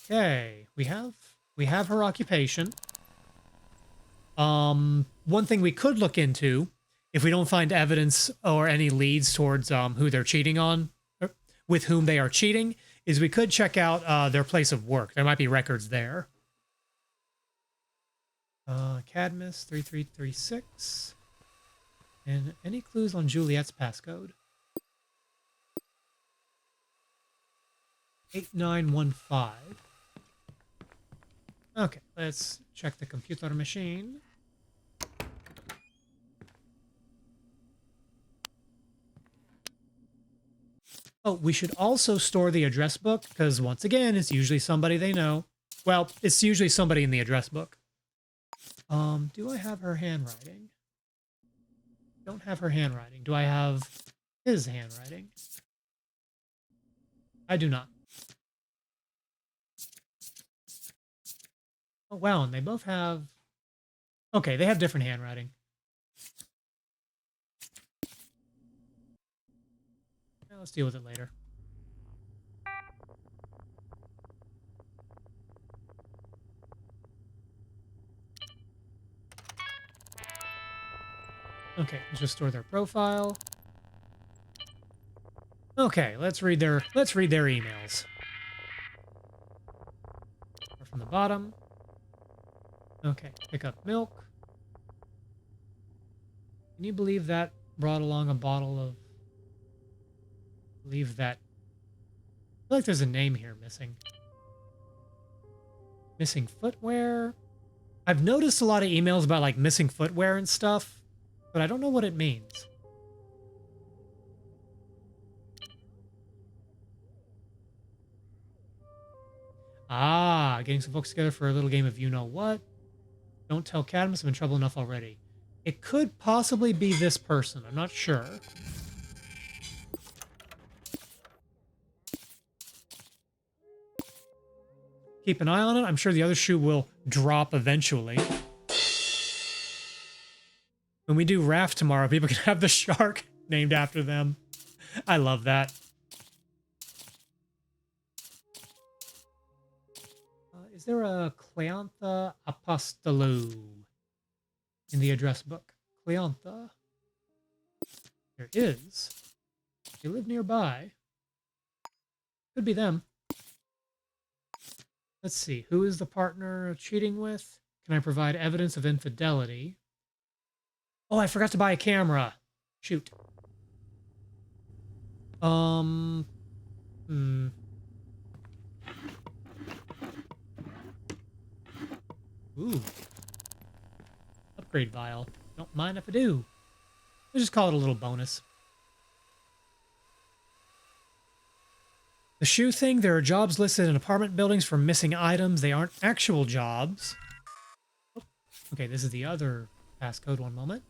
Okay, we have her occupation. One thing we could look into, if we don't find evidence or any leads towards who they're cheating on, or with whom they are cheating, is we could check out their place of work. There might be records there. Cadmus 3336. And any clues on Juliet's passcode? 8915. Okay, let's check the computer machine. Oh, we should also store the address book because once again, it's usually somebody they know. Well, it's usually somebody in the address book. Do I have her handwriting? Don't have her handwriting. Do I have his handwriting? I do not. Oh, wow, and they both have... Okay, they have different handwriting. Well, let's deal with it later. Okay, let's just store their profile. Okay, let's read their emails. Start from the bottom. Okay, pick up milk. Can you believe that brought along a bottle of... Believe that... I feel like there's a name here missing. Missing footwear. I've noticed a lot of emails about like missing footwear and stuff, but I don't know what it means. Ah, getting some folks together for a little game of you-know-what. Don't tell Cadmus, I'm in trouble enough already. It could possibly be this person. I'm not sure. Keep an eye on it. I'm sure the other shoe will drop eventually. When we do Raft tomorrow, people can have the shark named after them. I love that. Is there a Cleantha Apostolou in the address book? Cleantha. There is. They live nearby. Could be them. Let's see. Who is the partner cheating with? Can I provide evidence of infidelity? Oh, I forgot to buy a camera. Shoot. Ooh. Upgrade vial. Don't mind if I do. We'll just call it a little bonus. The shoe thing, there are jobs listed in apartment buildings for missing items. They aren't actual jobs. Oh, okay, this is the other passcode. One moment.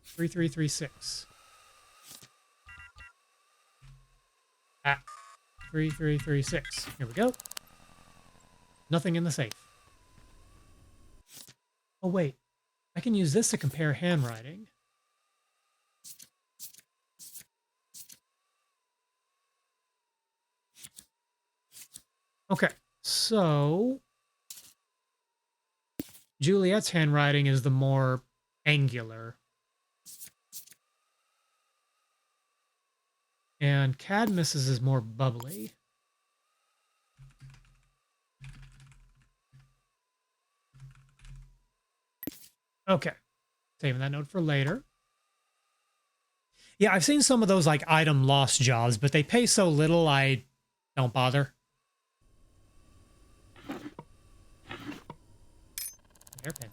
3336. Ah, 3336. Here we go. Nothing in the safe. Oh, wait. I can use this to compare handwriting. Okay, so Juliet's handwriting is the more angular. And Cadmus's is more bubbly. Okay, saving that note for later. Yeah, I've seen some of those like item lost jobs, but they pay so little I don't bother. Hairpin.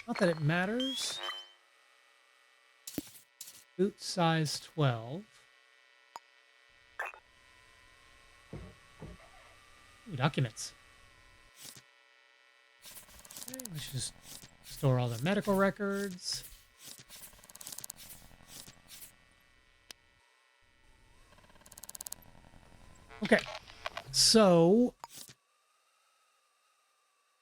Not that it matters. Boot size 12. Ooh, documents. Okay, let's just store all their medical records. Okay, so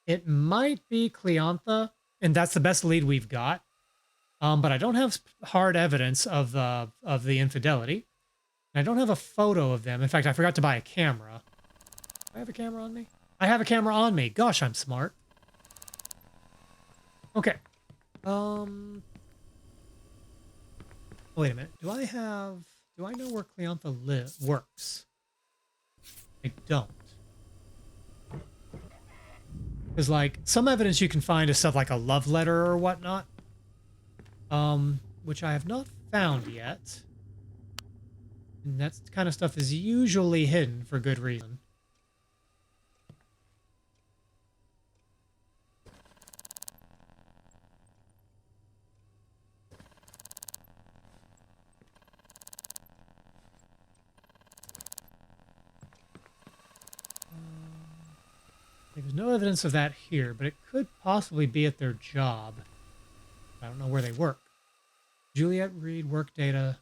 it might be Cleantha, and that's the best lead we've got. But I don't have hard evidence of the infidelity. And I don't have a photo of them. In fact, I forgot to buy a camera. Do I have a camera on me? I have a camera on me. Gosh, I'm smart. Okay. Wait a minute. Do I know where Cleantha works? I don't. Because, like, some evidence you can find is stuff like a love letter or whatnot. Which I have not found yet. And that kind of stuff is usually hidden for good reason. There's no evidence of that here, but it could possibly be at their job. I don't know where they work. Juliet Reed, work data,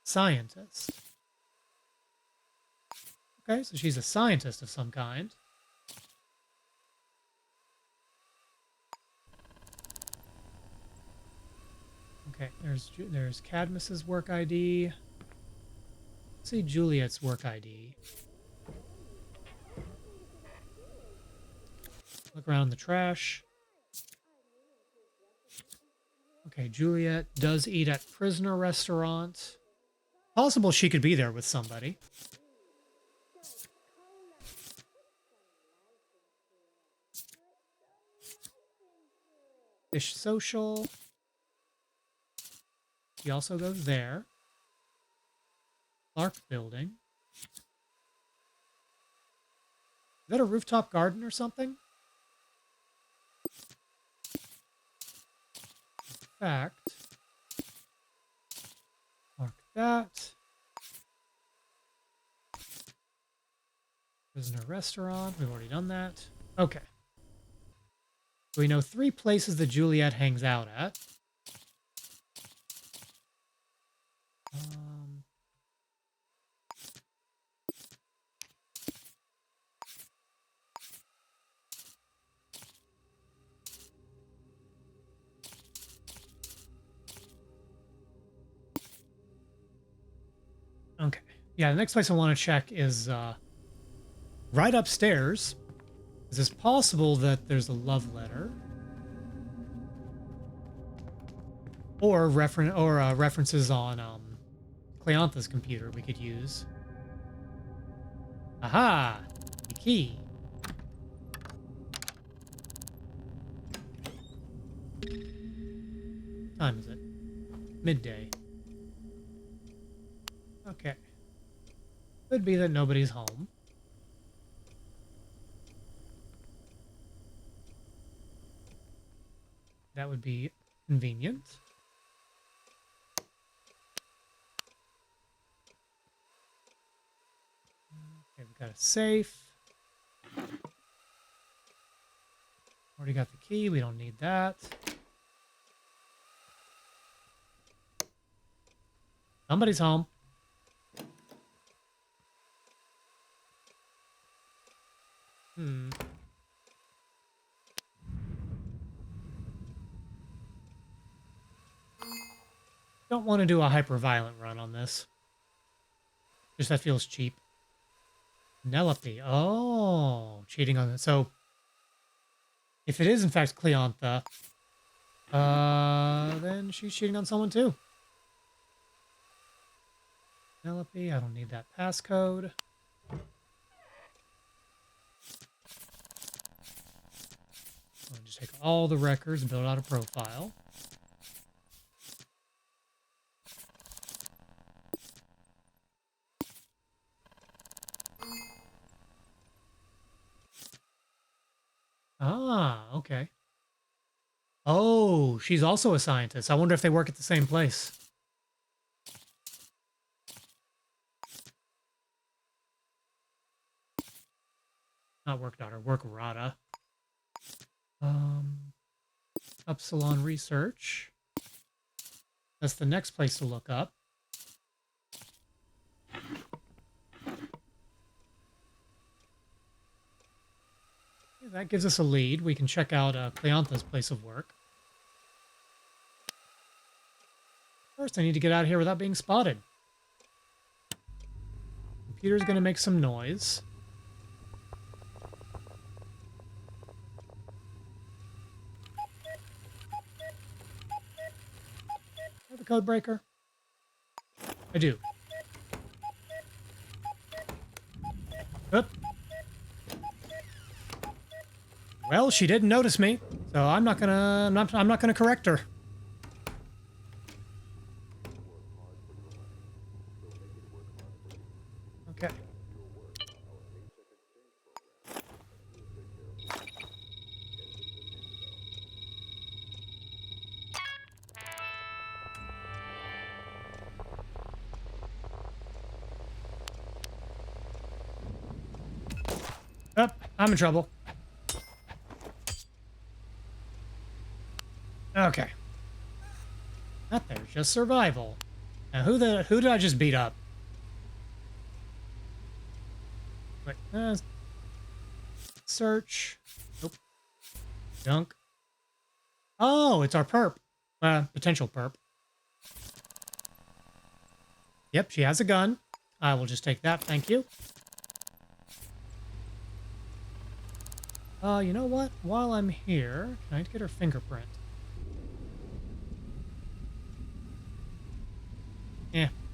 scientist. Okay, so she's a scientist of some kind. Okay, there's Cadmus's work ID. Let's see Juliet's work ID. Look around in the trash. Okay, Juliet does eat at prisoner restaurant. Possible she could be there with somebody. Fish social. She also goes there. Clark building. Is that a rooftop garden or something? Fact. Mark that. Prisoner restaurant. We've already done that. Okay. So we know 3 places that Juliet hangs out at. Okay. Yeah, the next place I want to check is right upstairs. Is it possible that there's a love letter? Or references on Cleantha's computer we could use. Aha! The key. What time is it? Midday. Okay. Could be that nobody's home. That would be convenient. Okay, we've got a safe. Already got the key. We don't need that. Somebody's home. Don't want to do a hyper-violent run on this. Just that feels cheap. Penelope. Oh, cheating on it. So, if it is in fact Cleantha, then she's cheating on someone too. Penelope, I don't need that passcode. I'll just take all the records and build out a profile. Ah, okay. Oh, she's also a scientist. I wonder if they work at the same place. Not work daughter, work Rada. Upsilon Research. That's the next place to look up. Yeah, that gives us a lead. We can check out Cleantha's place of work. First, I need to get out of here without being spotted. Computer's going to make some noise. Have a code breaker? I do. Oop. Well, she didn't notice me, so I'm not gonna correct her. Okay. Oh, I'm in trouble. Okay. That there's just survival. Now who did I just beat up? Wait, search. Nope. Junk. Oh, it's our perp. Potential perp. Yep, she has a gun. I will just take that, thank you. You know what? While I'm here, can I get her fingerprint?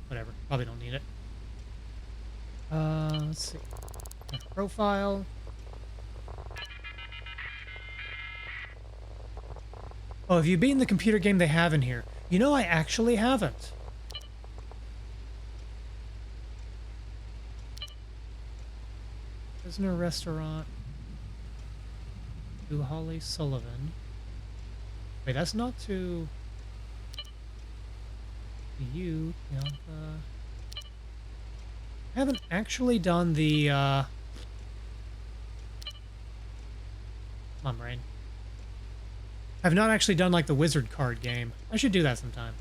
Whatever. Probably don't need it. Let's see. Profile. Oh, have you beaten the computer game they have in here? You know, I actually haven't. Prisoner Restaurant. To Holly Sullivan. Wait, that's not to you, Bianca. I haven't actually done the, Come on, brain. I've not actually done, like, the wizard card game. I should do that sometime.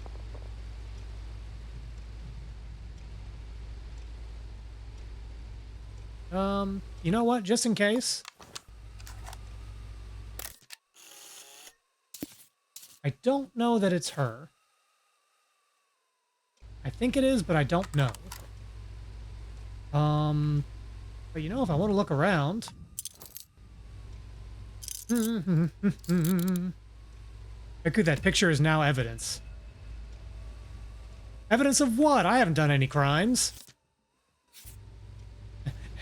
You know what? Just in case. I don't know that it's her. I think it is, but I don't know. But you know, if I want to look around... Okay, that picture is now evidence. Evidence of what? I haven't done any crimes.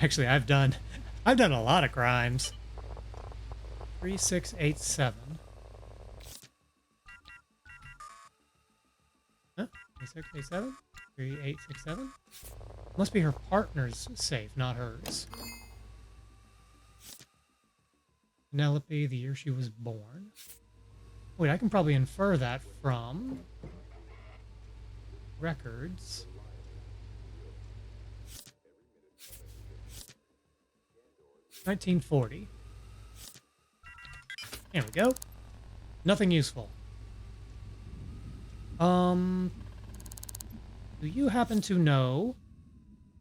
Actually, I've done a lot of crimes. 3687. Huh? 3687? 3867? Must be her partner's safe, not hers. Penelope, the year she was born. Wait, I can probably infer that from records. $1940. There we go. Nothing useful. Do you happen to know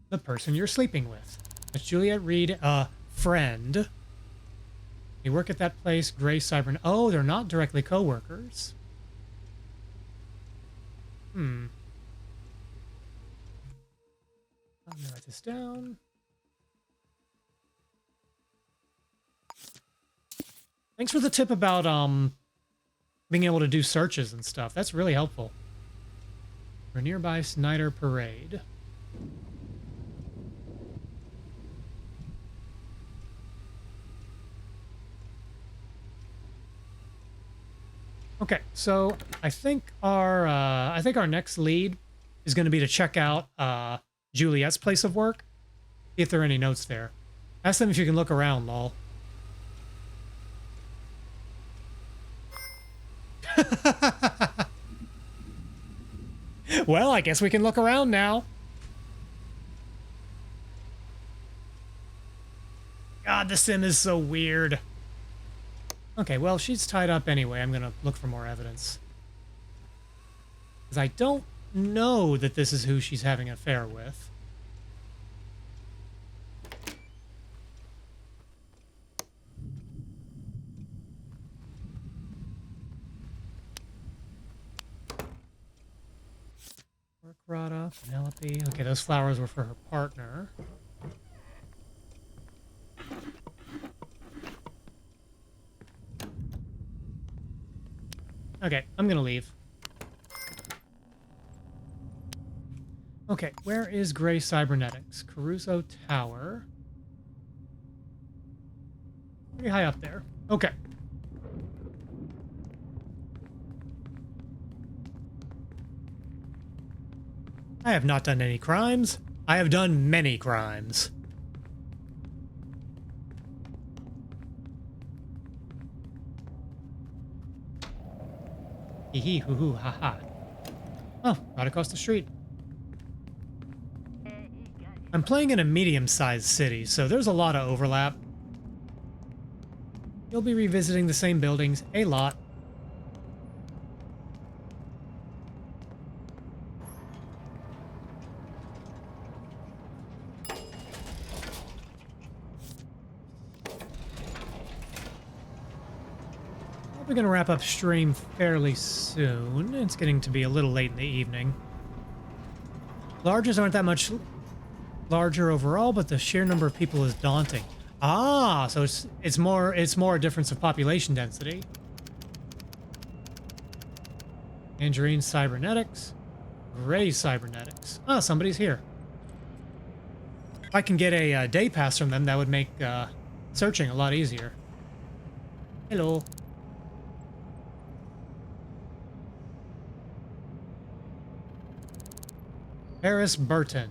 the person you're sleeping with? It's Juliet Reed, friend. You work at that place, Gray Cyber... Oh, they're not directly co-workers. I'm gonna write this down. Thanks for the tip about, being able to do searches and stuff. That's really helpful. For a nearby Snyder Parade. Okay, so I think our next lead is going to be to check out Juliet's place of work. See if there are any notes there. Ask them if you can look around, lol. Well, I guess we can look around now. God, the sim is so weird. Okay, well, she's tied up anyway. I'm gonna look for more evidence. Because I don't know that this is who she's having an affair with. Work Rada, Penelope. Okay, those flowers were for her partner. Okay, I'm gonna leave. Okay, where is Gray Cybernetics? Caruso Tower. Pretty high up there. Okay. I have not done any crimes. I have done many crimes. Hee hee hoo hoo ha ha. Oh, right across the street. I'm playing in a medium-sized city, so there's a lot of overlap. You'll be revisiting the same buildings a lot. We're going to wrap up stream fairly soon. It's getting to be a little late in the evening. Larges aren't that much larger overall, but the sheer number of people is daunting. Ah, so it's more a difference of population density. Tangerine cybernetics. Gray cybernetics. Ah, somebody's here. If I can get a day pass from them, that would make searching a lot easier. Hello. Paris Burton.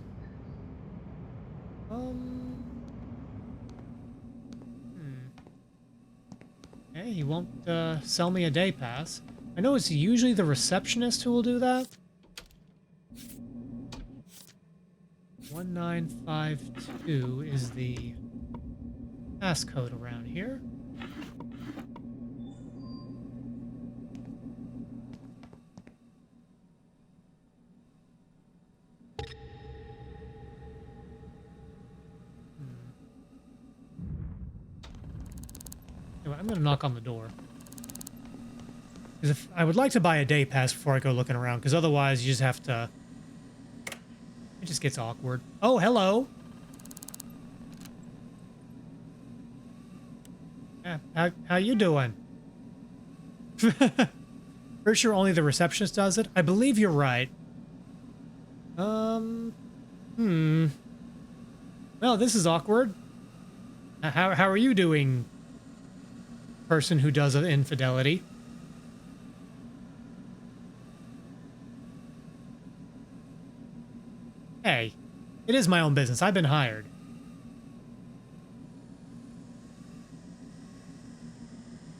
Okay, he won't sell me a day pass. I know it's usually the receptionist who will do that. 1952 is the passcode around here. Anyway, I'm going to knock on the door. Because if I would like to buy a day pass before I go looking around, because otherwise you just have to... It just gets awkward. Oh, hello. Yeah, how you doing? Pretty sure only the receptionist does it. I believe you're right. Well, this is awkward. How are you doing, person who does an infidelity? Hey, it is my own business. I've been hired.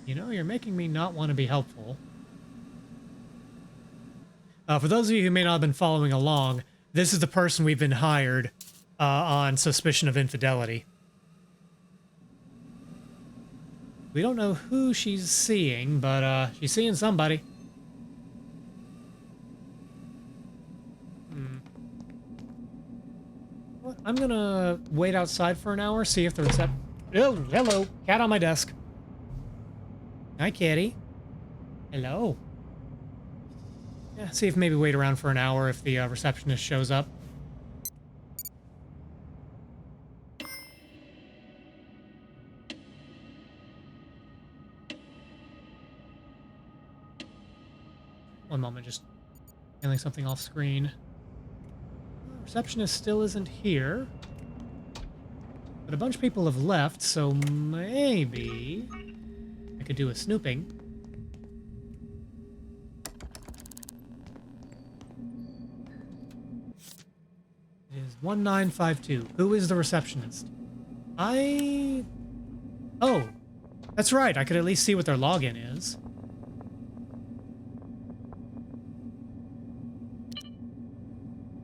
You know, you're making me not want to be helpful. For those of you who may not have been following along, this is the person we've been hired on suspicion of infidelity. We don't know who she's seeing, but she's seeing somebody. Well, I'm gonna wait outside for an hour, see if the Oh, hello. Cat on my desk. Hi, kitty. Hello. Yeah, see if maybe wait around for an hour if the receptionist shows up. One moment, just handling something off screen. Receptionist still isn't here. But a bunch of people have left, so maybe I could do a snooping. It is 1952. Who is the receptionist? Oh, that's right. I could at least see what their login is.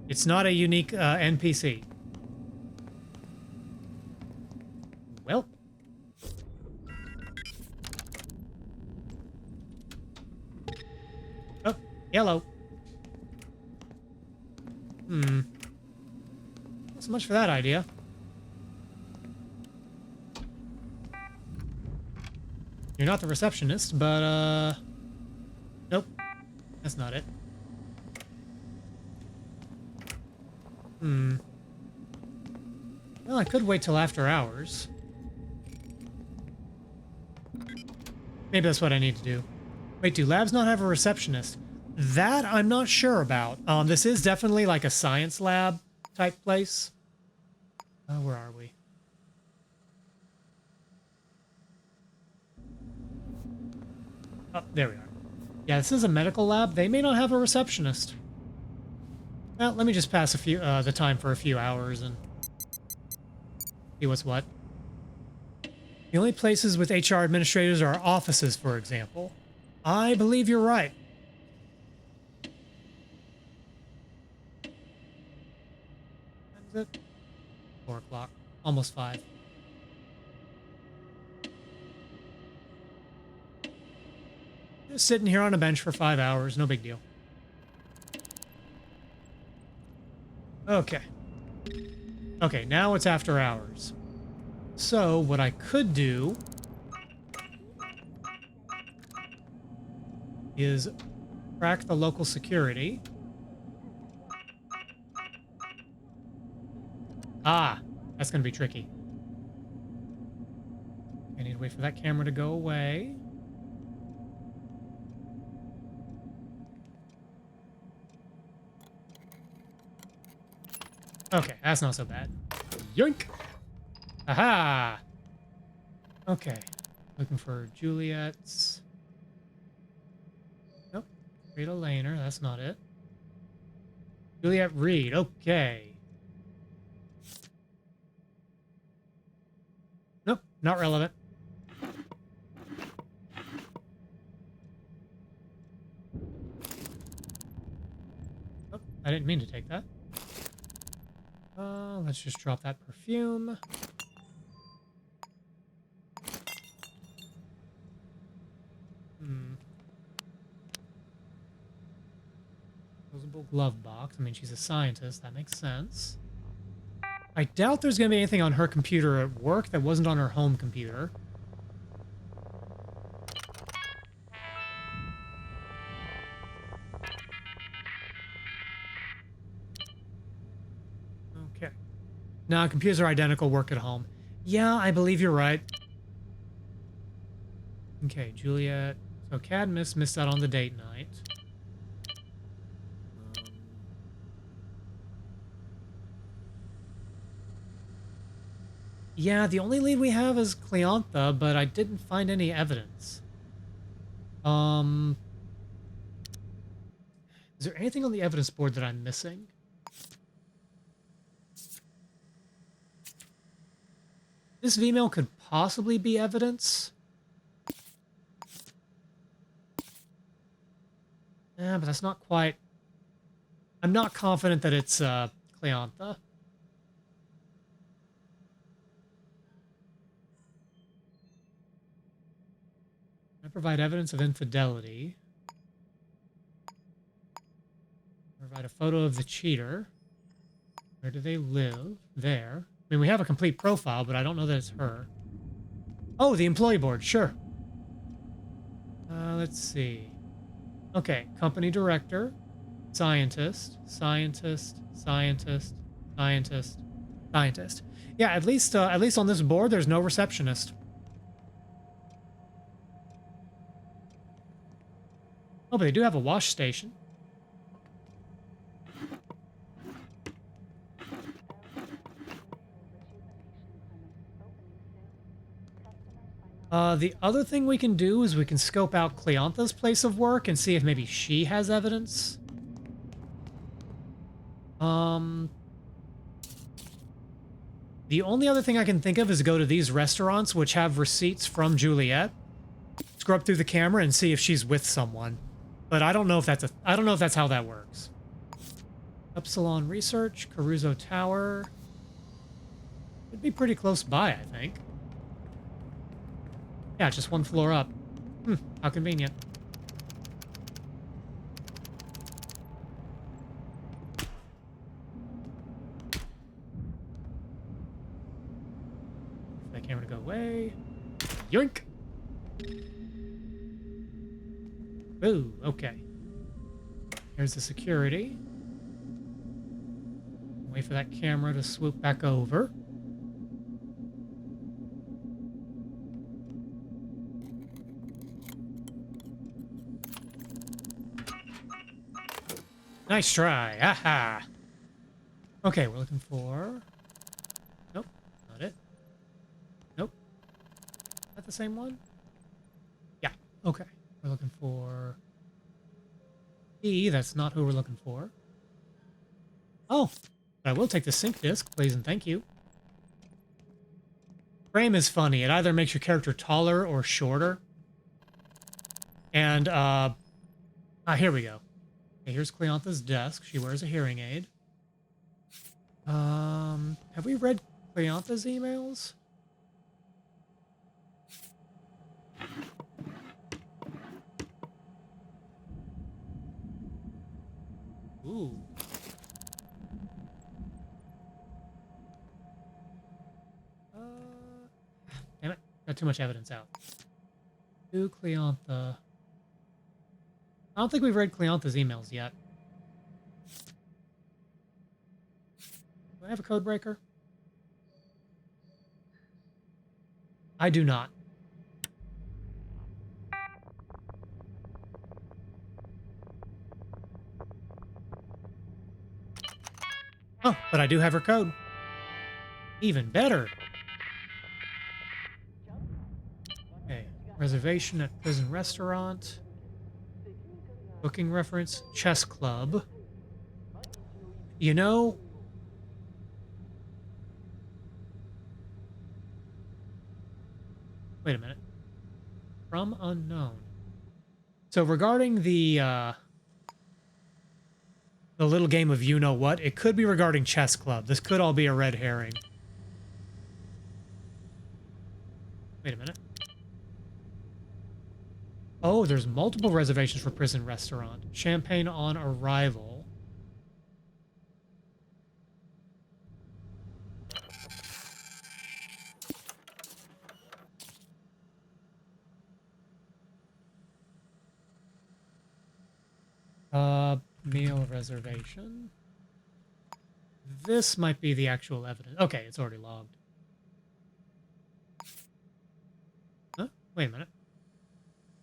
It's not a unique NPC. Well. Oh, yellow. Not so much for that idea. You're not the receptionist, but, nope. That's not it. Well, I could wait till after hours. Maybe that's what I need to do. Wait, do labs not have a receptionist? That I'm not sure about. This is definitely like a science lab type place. Where are we? Oh, there we are. Yeah, this is a medical lab. They may not have a receptionist. Well, let me just pass the time for a few hours and see what's what. The only places with HR administrators are offices, for example. I believe you're right. What is it? 4 o'clock. Almost 5. Just sitting here on a bench for 5 hours. No big deal. Okay. Okay, now it's after hours. So, what I could do is track the local security. Ah, that's going to be tricky. I need to wait for that camera to go away. Okay, that's not so bad. Yoink! Aha! Okay. Looking for Juliet's. Nope. Rita Laner, that's not it. Juliet Reed, okay. Nope, not relevant. Oh, I didn't mean to take that. Let's just drop that perfume. Disposable glove box. I mean, she's a scientist. That makes sense. I doubt there's going to be anything on her computer at work that wasn't on her home computer. Okay. No, computers are identical. Work at home. Yeah, I believe you're right. Okay, Juliet. So Cadmus missed out on the date night. Yeah, the only lead we have is Cleantha, but I didn't find any evidence. Is there anything on the evidence board that I'm missing? This Vmail could possibly be evidence. Yeah, but that's not quite... I'm not confident that it's Cleantha. I provide evidence of infidelity. Provide a photo of the cheater. Where do they live? There. I mean, we have a complete profile, but I don't know that it's her. Oh, the employee board. Sure. Let's see. Okay, company director, scientist, scientist, scientist, scientist, scientist. Yeah, at least on this board, there's no receptionist. Oh, but they do have a wash station. The other thing we can do is we can scope out Cleantha's place of work and see if maybe she has evidence. The only other thing I can think of is go to these restaurants which have receipts from Juliet, scrub through the camera and see if she's with someone. But I don't know if that's how that works. Upsilon Research, Caruso Tower. It'd be pretty close by, I think. Yeah, just one floor up. How convenient. That camera to go away. Yoink! Ooh, okay. Here's the security. Wait for that camera to swoop back over. Nice try. Aha. Okay, we're looking for... Nope, not it. Nope. Is that the same one? Yeah, okay. We're looking for... E, that's not who we're looking for. Oh, but I will take the sync disc, please and thank you. Frame is funny. It either makes your character taller or shorter. And, here we go. Okay, here's Cleantha's desk. She wears a hearing aid. Have we read Cleantha's emails? Ooh. Damn it. Got too much evidence out. To Cleantha. I don't think we've read Cleantha's emails yet. Do I have a code breaker? I do not. Oh, but I do have her code. Even better. Okay. Reservation at prison restaurant. Booking reference. Chess club. You know... Wait a minute. From unknown. So regarding the little game of you-know-what, it could be regarding chess club. This could all be a red herring. Wait a minute. Oh, there's multiple reservations for prison restaurant. Champagne on arrival. Meal reservation. This might be the actual evidence. Okay, it's already logged. Huh? Wait a minute.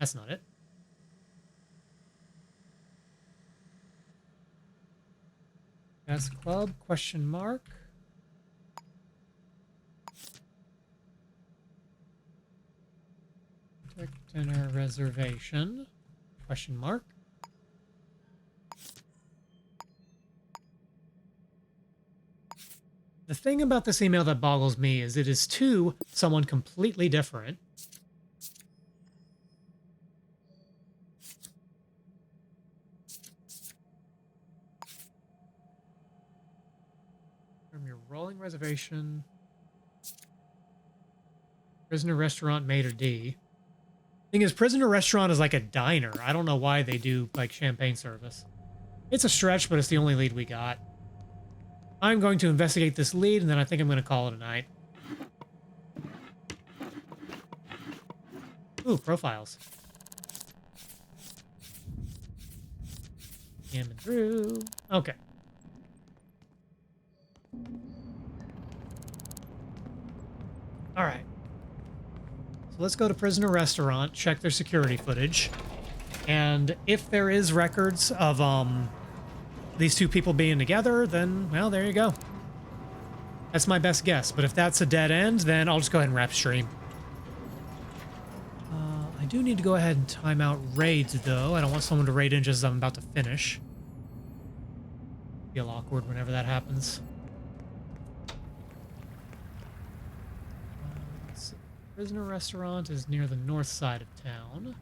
That's not it. Chess club, question mark. Dinner reservation, question mark. The thing about this email that boggles me is it is to someone completely different. From your rolling reservation. Prisoner restaurant maitre d'. Thing is, prisoner restaurant is like a diner. I don't know why they do like champagne service. It's a stretch, but it's the only lead we got. I'm going to investigate this lead, and then I think I'm going to call it a night. Ooh, profiles. Scamming through. Okay. All right. So let's go to prisoner restaurant, check their security footage. And if there is records of these two people being together, then, well, there you go. That's my best guess. But if that's a dead end, then I'll just go ahead and wrap stream. I do need to go ahead and time out raids, though. I don't want someone to raid in just as I'm about to finish. Feel awkward whenever that happens. Let's see. Prisoner restaurant is near the north side of town.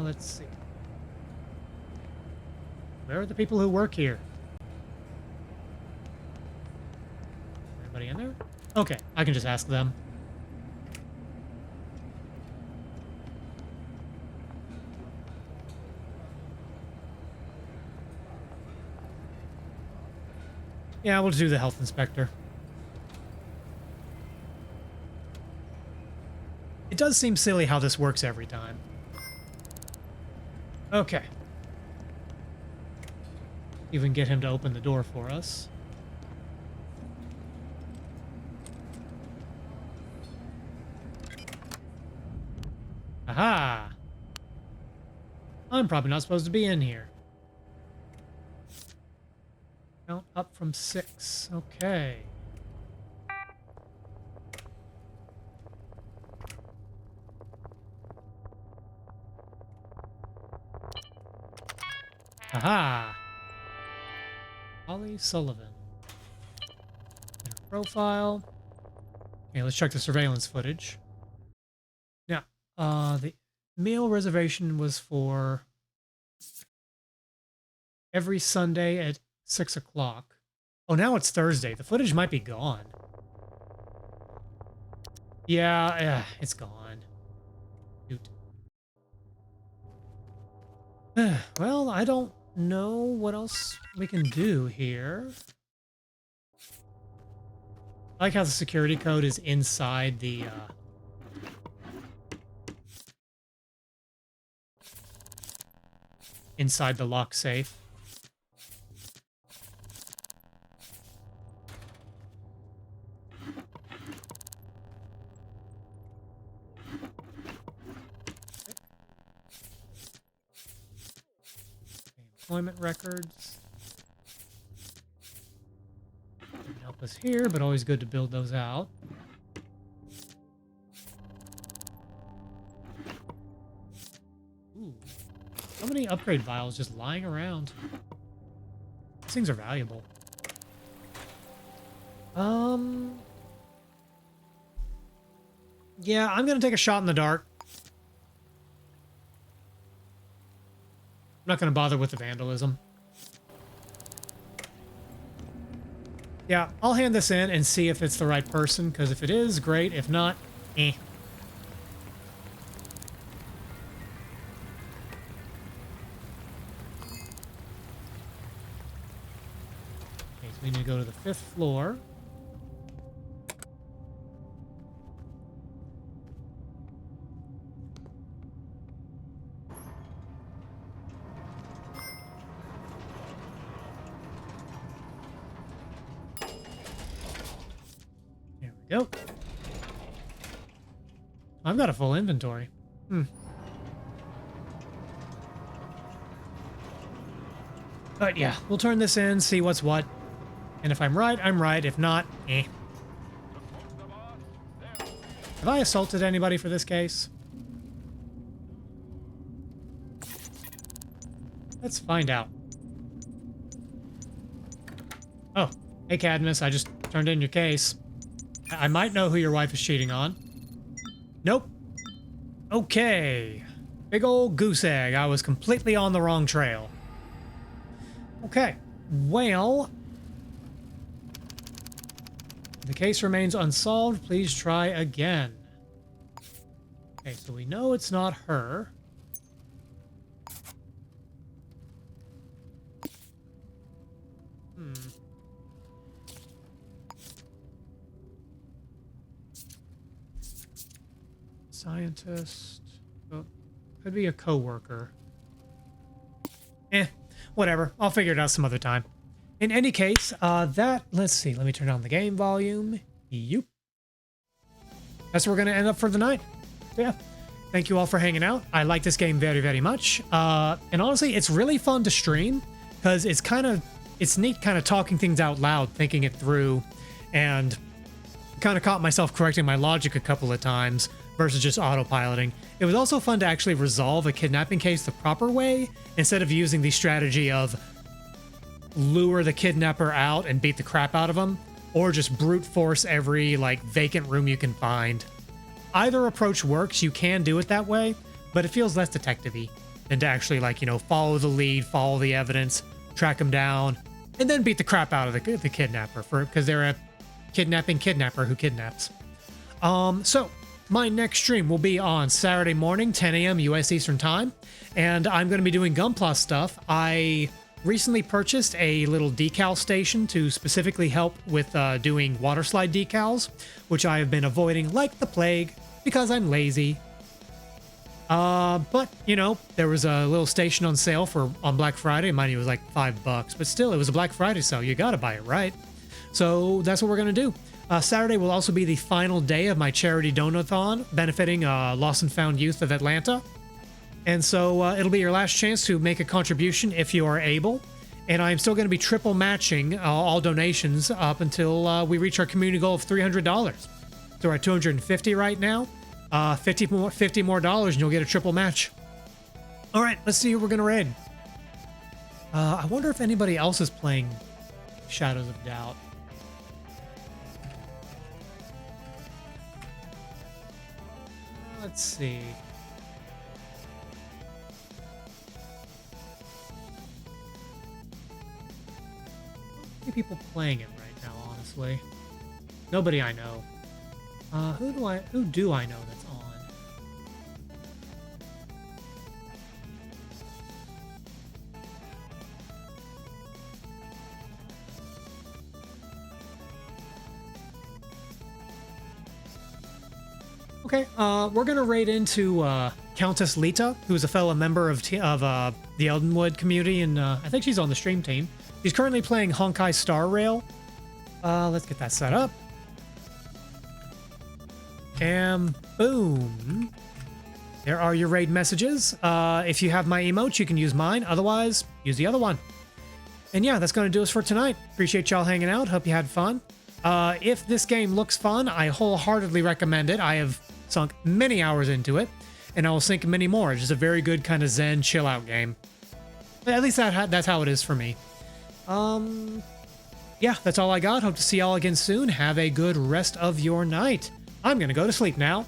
Let's see. Where are the people who work here? Anybody in there? Okay, I can just ask them. Yeah, we'll do the health inspector. It does seem silly how this works every time. Okay. Even get him to open the door for us. Aha! I'm probably not supposed to be in here. Count up from 6. Okay. Aha! Holly Sullivan. And her profile. Okay, let's check the surveillance footage. Now, the meal reservation was for every Sunday at 6 o'clock. Oh, now it's Thursday. The footage might be gone. Yeah, it's gone. Shoot. Well, I don't know what else we can do here. I like how the security code is inside the lock safe. Employment records. Didn't help us here, but always good to build those out. Ooh. So many upgrade vials just lying around. These things are valuable. Yeah, I'm gonna take a shot in the dark. I'm not gonna bother with the vandalism. Yeah, I'll hand this in and see if it's the right person, because if it is, great. If not, eh. Okay, so we need to go to the 5th floor. There we go. I've got a full inventory. But yeah, we'll turn this in, see what's what. And if I'm right, I'm right. If not, eh. Have I assaulted anybody for this case? Let's find out. Oh, hey Cadmus, I just turned in your case. I might know who your wife is cheating on. Nope. Okay. Big old goose egg. I was completely on the wrong trail. Okay. Well, the case remains unsolved. Please try again. Okay, so we know it's not her. Scientist. Oh, could be a coworker. Whatever. I'll figure it out some other time. In any case, let's see. Let me turn on the game volume. Yep. That's where we're going to end up for the night. Yeah. Thank you all for hanging out. I like this game very, very much. And honestly, it's really fun to stream because it's neat kind of talking things out loud, thinking it through, and kind of caught myself correcting my logic a couple of times versus just autopiloting. It was also fun to actually resolve a kidnapping case the proper way instead of using the strategy of lure the kidnapper out and beat the crap out of them, or just brute force every vacant room you can find. Either approach works. You can do it that way, but it feels less detective-y than to actually follow the lead, follow the evidence, track them down, and then beat the crap out of the kidnapper because they're a kidnapping kidnapper who kidnaps. So my next stream will be on Saturday morning, 10 a.m. U.S. Eastern Time, and I'm going to be doing Gunpla stuff. I recently purchased a little decal station to specifically help with doing water slide decals, which I have been avoiding like the plague because I'm lazy. But there was a little station on sale on Black Friday. Mind you, it was like $5, but still, it was a Black Friday sale. You gotta buy it, right? So that's what we're gonna do. Saturday will also be the final day of my charity donathon benefiting Lost and Found Youth of Atlanta. And so it'll be your last chance to make a contribution if you are able. And I'm still going to be triple matching all donations up until we reach our community goal of $300. So we're at $250 right now. $50 more and you'll get a triple match. All right, let's see who we're going to raid. I wonder if anybody else is playing Shadows of Doubt. Let's see. How many people playing it right now, honestly? Nobody I know. Who do I know that's on? Okay, we're gonna raid into Countess Lita, who's a fellow member of the Eldenwood community, and I think she's on the stream team. She's currently playing Honkai Star Rail. Let's get that set up. And boom. There are your raid messages. If you have my emotes, you can use mine. Otherwise, use the other one. And yeah, that's going to do us for tonight. Appreciate y'all hanging out. Hope you had fun. If this game looks fun, I wholeheartedly recommend it. I have sunk many hours into it, and I will sink many more. It's just a very good kind of zen chill out game. At least that's how it is for me. Yeah, that's all I got. Hope to see y'all again soon. Have a good rest of your night. I'm going to go to sleep now.